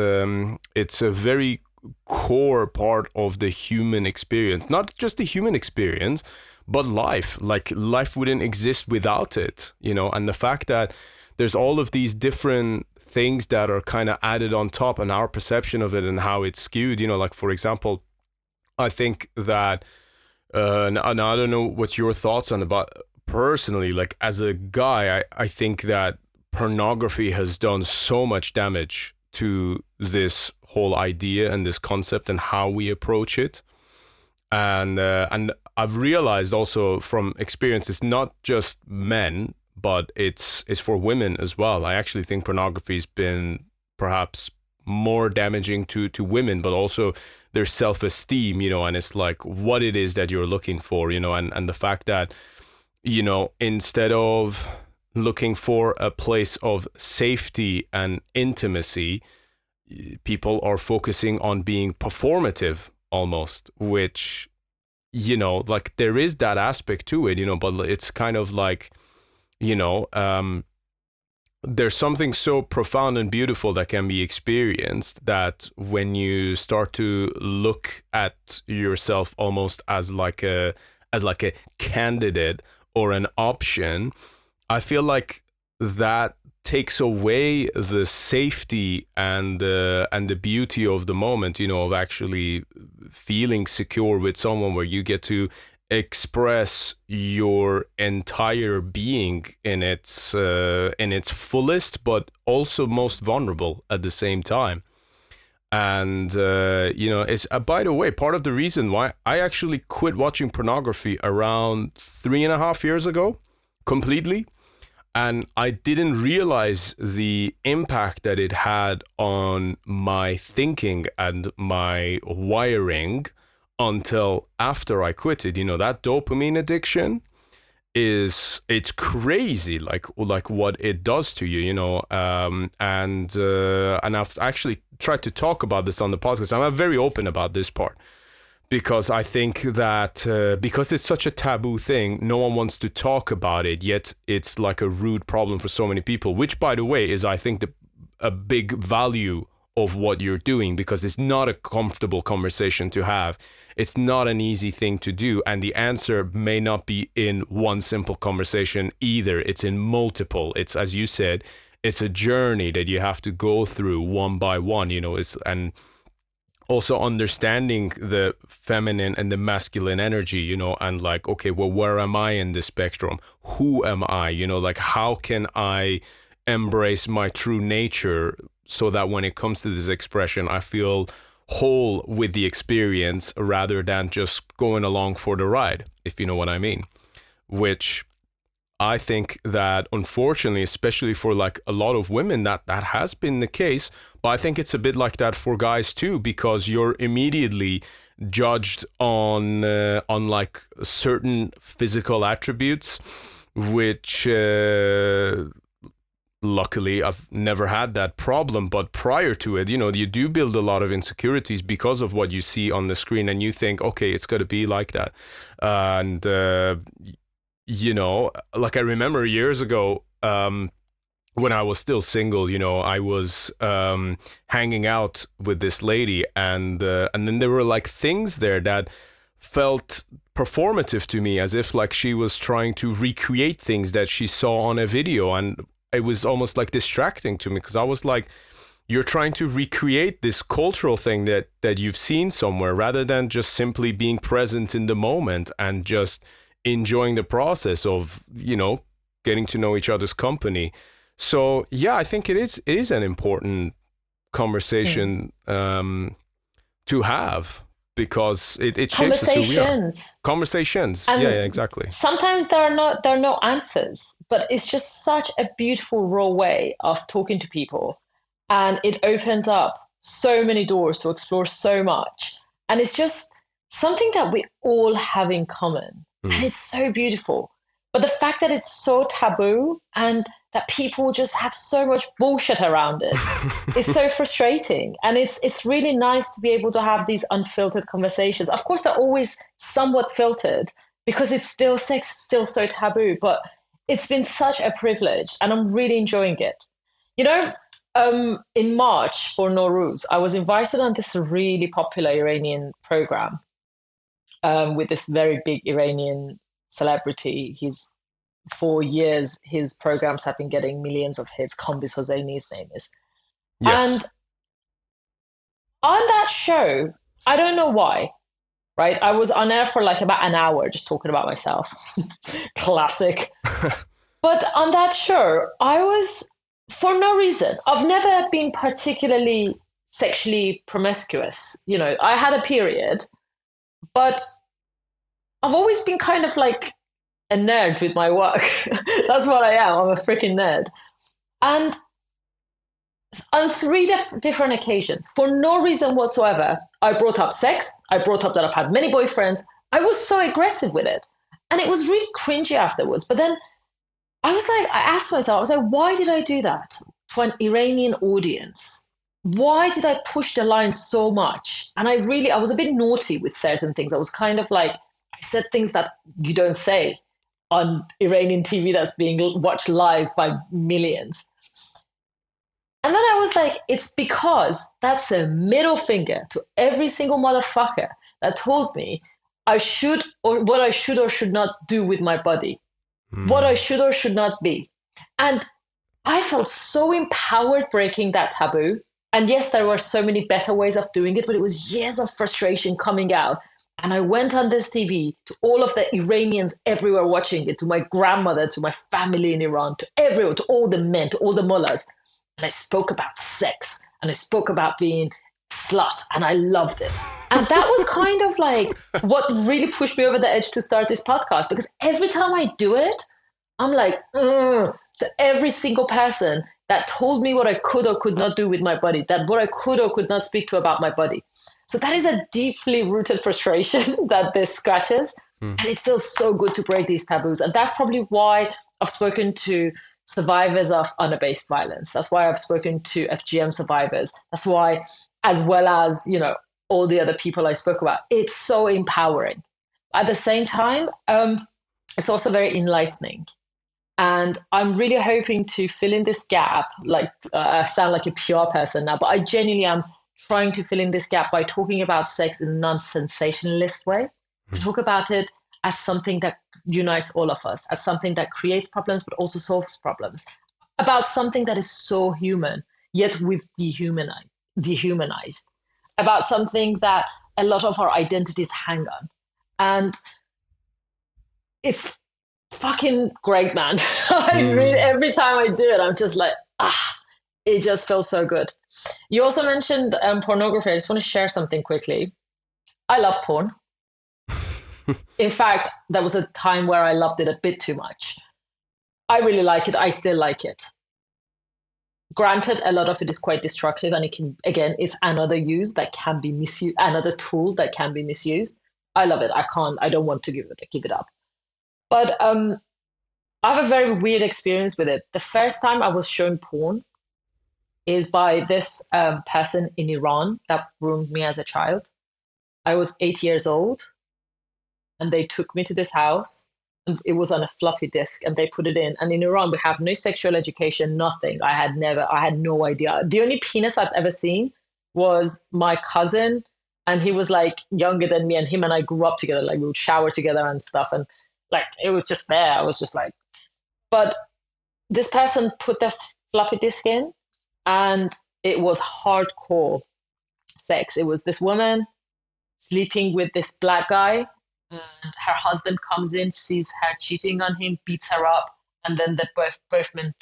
[SPEAKER 1] it's a very core part of the human experience, not just the human experience, but life. Like life wouldn't exist without it, and the fact that there's all of these different things that are kind of added on top and our perception of it and how it's skewed, like for example, I think that, and I don't know what's your thoughts on about personally, like as a guy, I think that pornography has done so much damage to this whole idea and this concept and how we approach it. And I've realized also from experience, it's not just men, but it's for women as well. I actually think pornography's been perhaps more damaging to women, but also their self-esteem, and it's like what it is that you're looking for, and the fact that, instead of looking for a place of safety and intimacy, people are focusing on being performative almost, which, like there is that aspect to it, but it's kind of like, there's something so profound and beautiful that can be experienced that when you start to look at yourself almost as like a candidate or an option, I feel like that takes away the safety and the beauty of the moment, of actually feeling secure with someone where you get to express your entire being in its fullest, but also most vulnerable at the same time. And it's by the way, part of the reason why I actually quit watching pornography around 3.5 years ago completely. And I didn't realize the impact that it had on my thinking and my wiring until after I quit it. That dopamine addiction it's crazy, like what it does to you, and I've actually tried to talk about this on the podcast. I'm very open about this part because I think that because it's such a taboo thing, no one wants to talk about it, yet it's like a rude problem for so many people, which by the way is, I think, a big value of what you're doing, because it's not a comfortable conversation to have. It's not an easy thing to do. And the answer may not be in one simple conversation either. It's in multiple. It's, as you said, it's a journey that you have to go through one by one, and also understanding the feminine and the masculine energy, and like, okay, well, where am I in the spectrum? Who am I? Like, how can I embrace my true nature so that when it comes to this expression, I feel whole with the experience rather than just going along for the ride, if you know what I mean. Which I think that unfortunately, especially for like a lot of women, that has been the case. But I think it's a bit like that for guys too, because you're immediately judged on like certain physical attributes, which luckily I've never had that problem. But prior to it, you do build a lot of insecurities because of what you see on the screen, and you think, okay, it's got to be like that. And like I remember years ago, when I was still single, I was hanging out with this lady, and then there were like things there that felt performative to me, as if like she was trying to recreate things that she saw on a video, and it was almost like distracting to me, because I was like, you're trying to recreate this cultural thing that you've seen somewhere, rather than just simply being present in the moment and just enjoying the process of, getting to know each other's company. So yeah, I think it is an important conversation to have, because it shapes us who we are. Conversations.
[SPEAKER 2] And
[SPEAKER 1] yeah, exactly.
[SPEAKER 2] Sometimes there are no answers, but it's just such a beautiful raw way of talking to people, and it opens up so many doors to explore so much, and it's just something that we all have in common, and it's so beautiful. But the fact that it's so taboo and that people just have so much bullshit around it is so frustrating. And it's really nice to be able to have these unfiltered conversations. Of course, they're always somewhat filtered because it's still sex, still so taboo, but it's been such a privilege and I'm really enjoying it. You know, in March for Nowruz, I was invited on this really popular Iranian program with this very big Iranian celebrity. He's for years, his programs have been getting millions of hits. Kambiz Hosseini, his name is.
[SPEAKER 1] Yes.
[SPEAKER 2] And on that show, I don't know why, right? I was on air for like about an hour just talking about myself. Classic. But on that show, I was, for no reason, I've never been particularly sexually promiscuous. You know, I had a period, but I've always been kind of like a nerd with my work. That's what I am. I'm a freaking nerd. And on three different occasions, for no reason whatsoever, I brought up sex. I brought up that I've had many boyfriends. I was so aggressive with it. And it was really cringy afterwards. But then I asked myself, I was like, why did I do that to an Iranian audience? Why did I push the line so much? And I was a bit naughty with certain things. I was kind of like, I said things that you don't say on Iranian TV that's being watched live by millions. And then I was like, it's because that's a middle finger to every single motherfucker that told me what I should or should not do with my body, what I should or should not be. And I felt so empowered breaking that taboo. And yes, there were so many better ways of doing it, but it was years of frustration coming out. And I went on this TV to all of the Iranians everywhere watching it, to my grandmother, to my family in Iran, to everyone, to all the men, to all the mullahs. And I spoke about sex and I spoke about being slut and I loved it. And that was kind of like what really pushed me over the edge to start this podcast, because every time I do it, I'm like, ugh. So every single person that told me what I could or could not do with my body, that what I could or could not speak to about my body. So that is a deeply rooted frustration that this scratches. And it feels so good to break these taboos. And that's probably why I've spoken to survivors of honor-based violence. That's why I've spoken to FGM survivors. That's why, as well as, you know, all the other people I spoke about, it's so empowering. At the same time, it's also very enlightening. And I'm really hoping to fill in this gap. Like, I sound like a PR person now, but I genuinely am trying to fill in this gap by talking about sex in a non-sensationalist way, to talk about it as something that unites all of us, as something that creates problems, but also solves problems, about something that is so human, yet we've dehumanized, about something that a lot of our identities hang on. And it's fucking great, man. Every time I do it, I'm just like, it just feels so good. You also mentioned pornography. I just want to share something quickly. I love porn. In fact, there was a time where I loved it a bit too much. I really like it. I still like it. Granted, a lot of it is quite destructive, and it can, again, it's another use that can be misused, another tool that can be misused. I love it. I don't want to give it up. But I have a very weird experience with it. The first time I was shown porn is by this person in Iran that groomed me as a child. I was 8 years old, and they took me to this house, and it was on a floppy disk, and they put it in. And in Iran, we have no sexual education, nothing. I had no idea. The only penis I've ever seen was my cousin, and he was like younger than me, and him and I grew up together. Like, we would shower together and stuff, and like, it was just there. I was just like, but this person put the floppy disk in, and it was hardcore sex. It was this woman sleeping with this black guy, and her husband comes in, sees her cheating on him, beats her up, and then the both men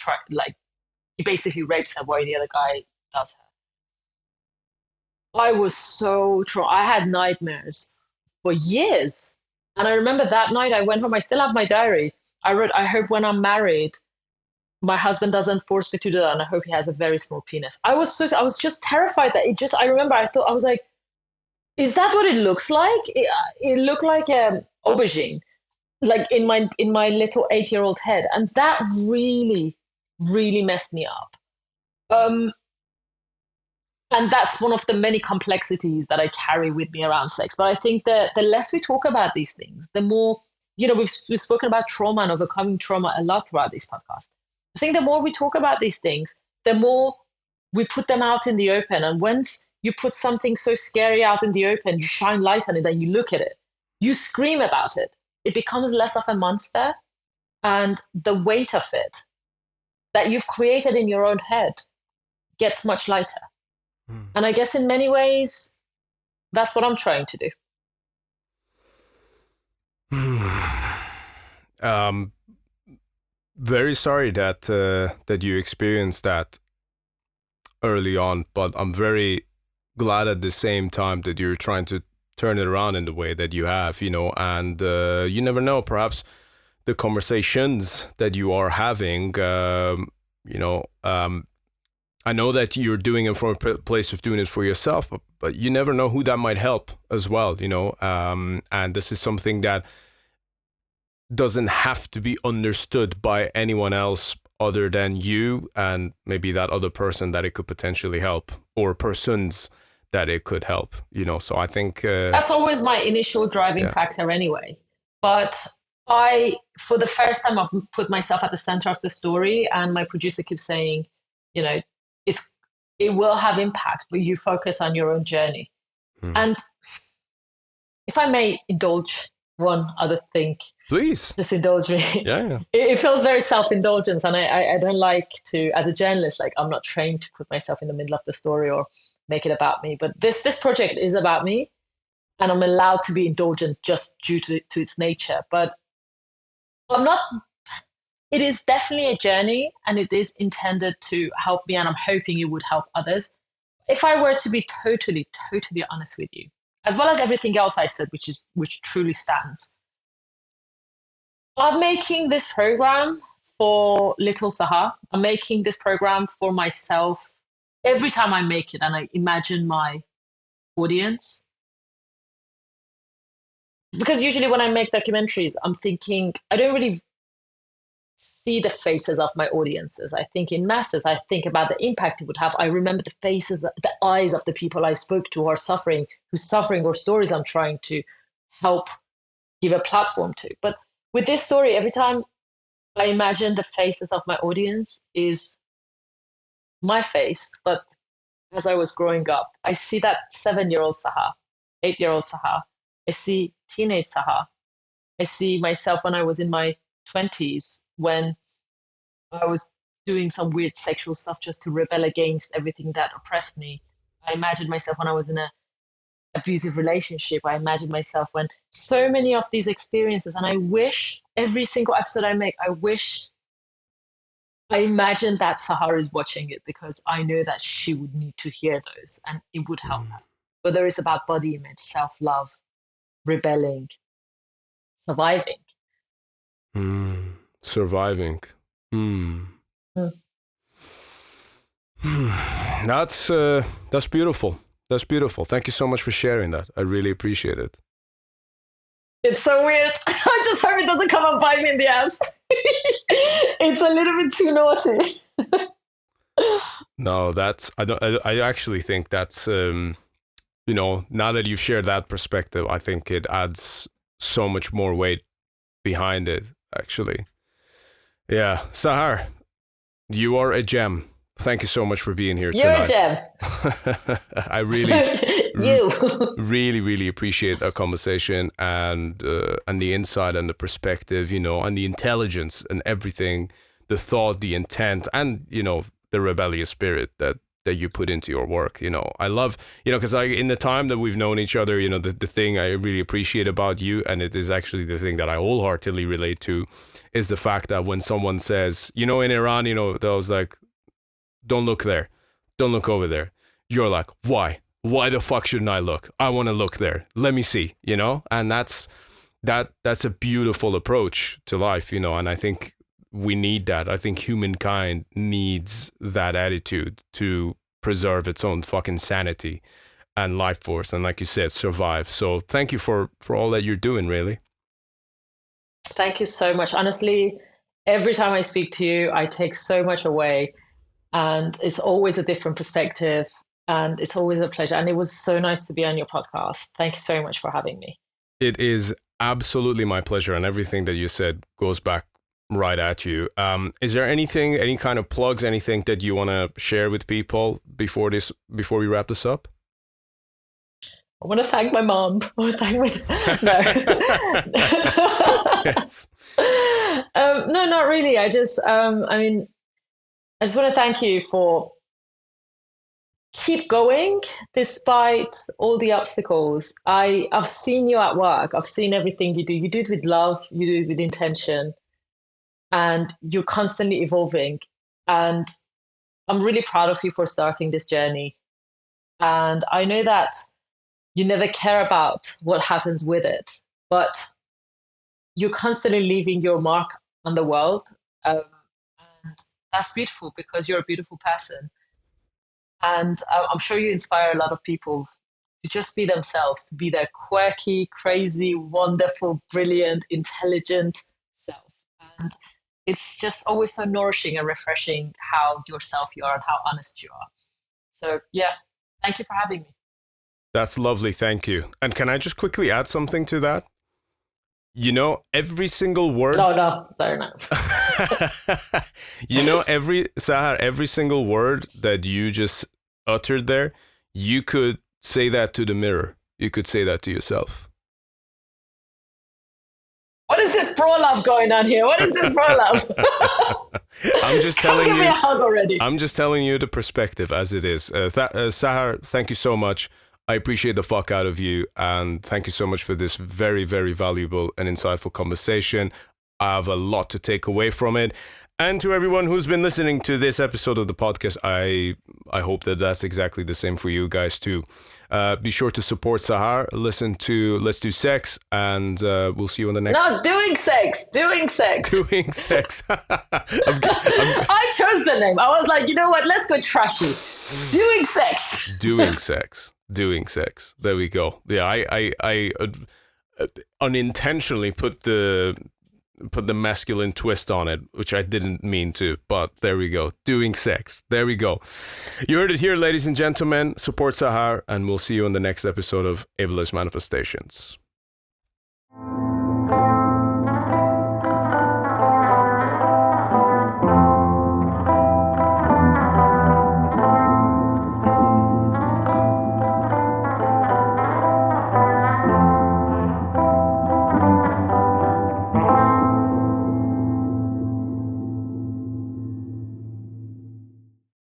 [SPEAKER 2] he basically rapes her while the other guy does her. I was I had nightmares for years. And I remember that night I went home, I still have my diary. I wrote, I hope when I'm married, my husband doesn't force me to do that. And I hope he has a very small penis. I was just terrified that I remember I was like, is that what it looks like? It looked like an aubergine, like in my little 8-year-old head. And that really, really messed me up. And that's one of the many complexities that I carry with me around sex. But I think that the less we talk about these things, the more, we've spoken about trauma and overcoming trauma a lot throughout this podcast. I think the more we talk about these things, the more we put them out in the open. And once you put something so scary out in the open, you shine light on it and you look at it, you scream about it. It becomes less of a monster, and the weight of it that you've created in your own head gets much lighter. And I guess in many ways, that's what I'm trying to do.
[SPEAKER 1] Very sorry that you experienced that early on, but I'm very glad at the same time that you're trying to turn it around in the way that you have, and you never know, perhaps the conversations that you are having, I know that you're doing it from a place of doing it for yourself, but you never know who that might help as well, and this is something that doesn't have to be understood by anyone else other than you and maybe that other person that it could potentially help, or persons that it could help, so I think
[SPEAKER 2] that's always my initial driving factor anyway. But for the first time, I've put myself at the center of the story, and my producer keeps saying, it will have impact, but you focus on your own journey. And if I may indulge one other thing,
[SPEAKER 1] please
[SPEAKER 2] just indulge me.
[SPEAKER 1] Yeah.
[SPEAKER 2] It feels very self-indulgence, and I don't like to, as a journalist, like, I'm not trained to put myself in the middle of the story or make it about me. But this project is about me, and I'm allowed to be indulgent just due to its nature. But I'm not. It is definitely a journey, and it is intended to help me, and I'm hoping it would help others. If I were to be totally, totally honest with you, as well as everything else I said, which truly stands, I'm making this program for little Sahar. I'm making this program for myself every time I make it, and I imagine my audience. Because usually when I make documentaries, I'm thinking, I don't really see the faces of my audiences. I think in masses. I think about the impact it would have. I remember the faces, the eyes of the people I spoke to who are suffering, or stories I'm trying to help give a platform to. But with this story, every time I imagine the faces of my audience is my face. But as I was growing up, I see that 7-year-old Sahar, 8-year-old Sahar. I see teenage Sahar. I see myself when I was in my 20s, when I was doing some weird sexual stuff just to rebel against everything that oppressed me. I imagined myself when I was in an abusive relationship. I imagined myself when so many of these experiences, and I wish every single episode I make, I imagine that Sahar is watching it, because I know that she would need to hear those, and it would help her. Whether it's about body image, self-love, rebelling, surviving.
[SPEAKER 1] Surviving. That's beautiful. That's beautiful. Thank you so much for sharing that. I really appreciate it.
[SPEAKER 2] It's so weird. I just hope it doesn't come and bite me in the ass. It's a little bit too naughty.
[SPEAKER 1] No, I actually think that's, now that you've shared that perspective, I think it adds so much more weight behind it, actually. Yeah. Sahar, you are a gem. Thank you so much for being here tonight.
[SPEAKER 2] You're a gem.
[SPEAKER 1] I really, really appreciate our conversation and the insight and the perspective, and the intelligence and everything, the thought, the intent, and, the rebellious spirit that you put into your work. I love, because in the time that we've known each other, the thing I really appreciate about you, and it is actually the thing that I wholeheartedly relate to, is the fact that when someone says, in Iran, that was like, don't look there, don't look over there. You're like, why? why the fuck shouldn't I look? I want to look there. Let me see, you know? And that's a beautiful approach to life, you know, and I think we need that. I think humankind needs that attitude to preserve its own fucking sanity and life force, and like you said, survive. So thank you for all that you're doing, really.
[SPEAKER 2] Thank you so much. Honestly, every time I speak to you, I take so much away, and it's always a different perspective, and it's always a pleasure. And it was so nice to be on your podcast. Thank you so much for having me.
[SPEAKER 1] It is absolutely my pleasure, and everything that you said goes back right at you. Is there any kind of plugs, anything that you want to share with people before we wrap this up?
[SPEAKER 2] I want to thank my mom. I want to thank my no.
[SPEAKER 1] Yes.
[SPEAKER 2] No, not really. I just want to thank you for keep going despite all the obstacles. I've seen you at work. I've seen everything you do. You do it with love. You do it with intention, and you're constantly evolving. And I'm really proud of you for starting this journey. And I know that you never care about what happens with it, but you're constantly leaving your mark on the world. And that's beautiful because you're a beautiful person. And I'm sure you inspire a lot of people to just be themselves, to be their quirky, crazy, wonderful, brilliant, intelligent self. And it's just always so nourishing and refreshing how yourself you are and how honest you are. So, yeah, thank you for having me.
[SPEAKER 1] That's lovely. Thank you. And can I just quickly add something to that? You know, every single word.
[SPEAKER 2] No, sorry, no.
[SPEAKER 1] You know, Sahar, every single word that you just uttered there, you could say that to the mirror. You could say that to yourself.
[SPEAKER 2] What is this bro love going on here? What is this bro love?
[SPEAKER 1] I'm just telling you.
[SPEAKER 2] Give me a hug already.
[SPEAKER 1] I'm just telling you the perspective as it is. Sahar, thank you so much. I appreciate the fuck out of you, and thank you so much for this very, very valuable and insightful conversation. I have a lot to take away from it. And to everyone who's been listening to this episode of the podcast, I hope that that's exactly the same for you guys too. Be sure to support Sahar, listen to Let's Do Sex, and we'll see you on the next...
[SPEAKER 2] No, Doing Sex.
[SPEAKER 1] Doing Sex.
[SPEAKER 2] I chose the name. I was like, you know what? Let's go trashy. Doing Sex.
[SPEAKER 1] Doing Sex. There we go. Yeah, I unintentionally put the masculine twist on it, which I didn't mean to, but there we go. Doing Sex. There we go. You heard it here, ladies and gentlemen. Support Sahar, and we'll see you on the next episode of Iblis Manifestations.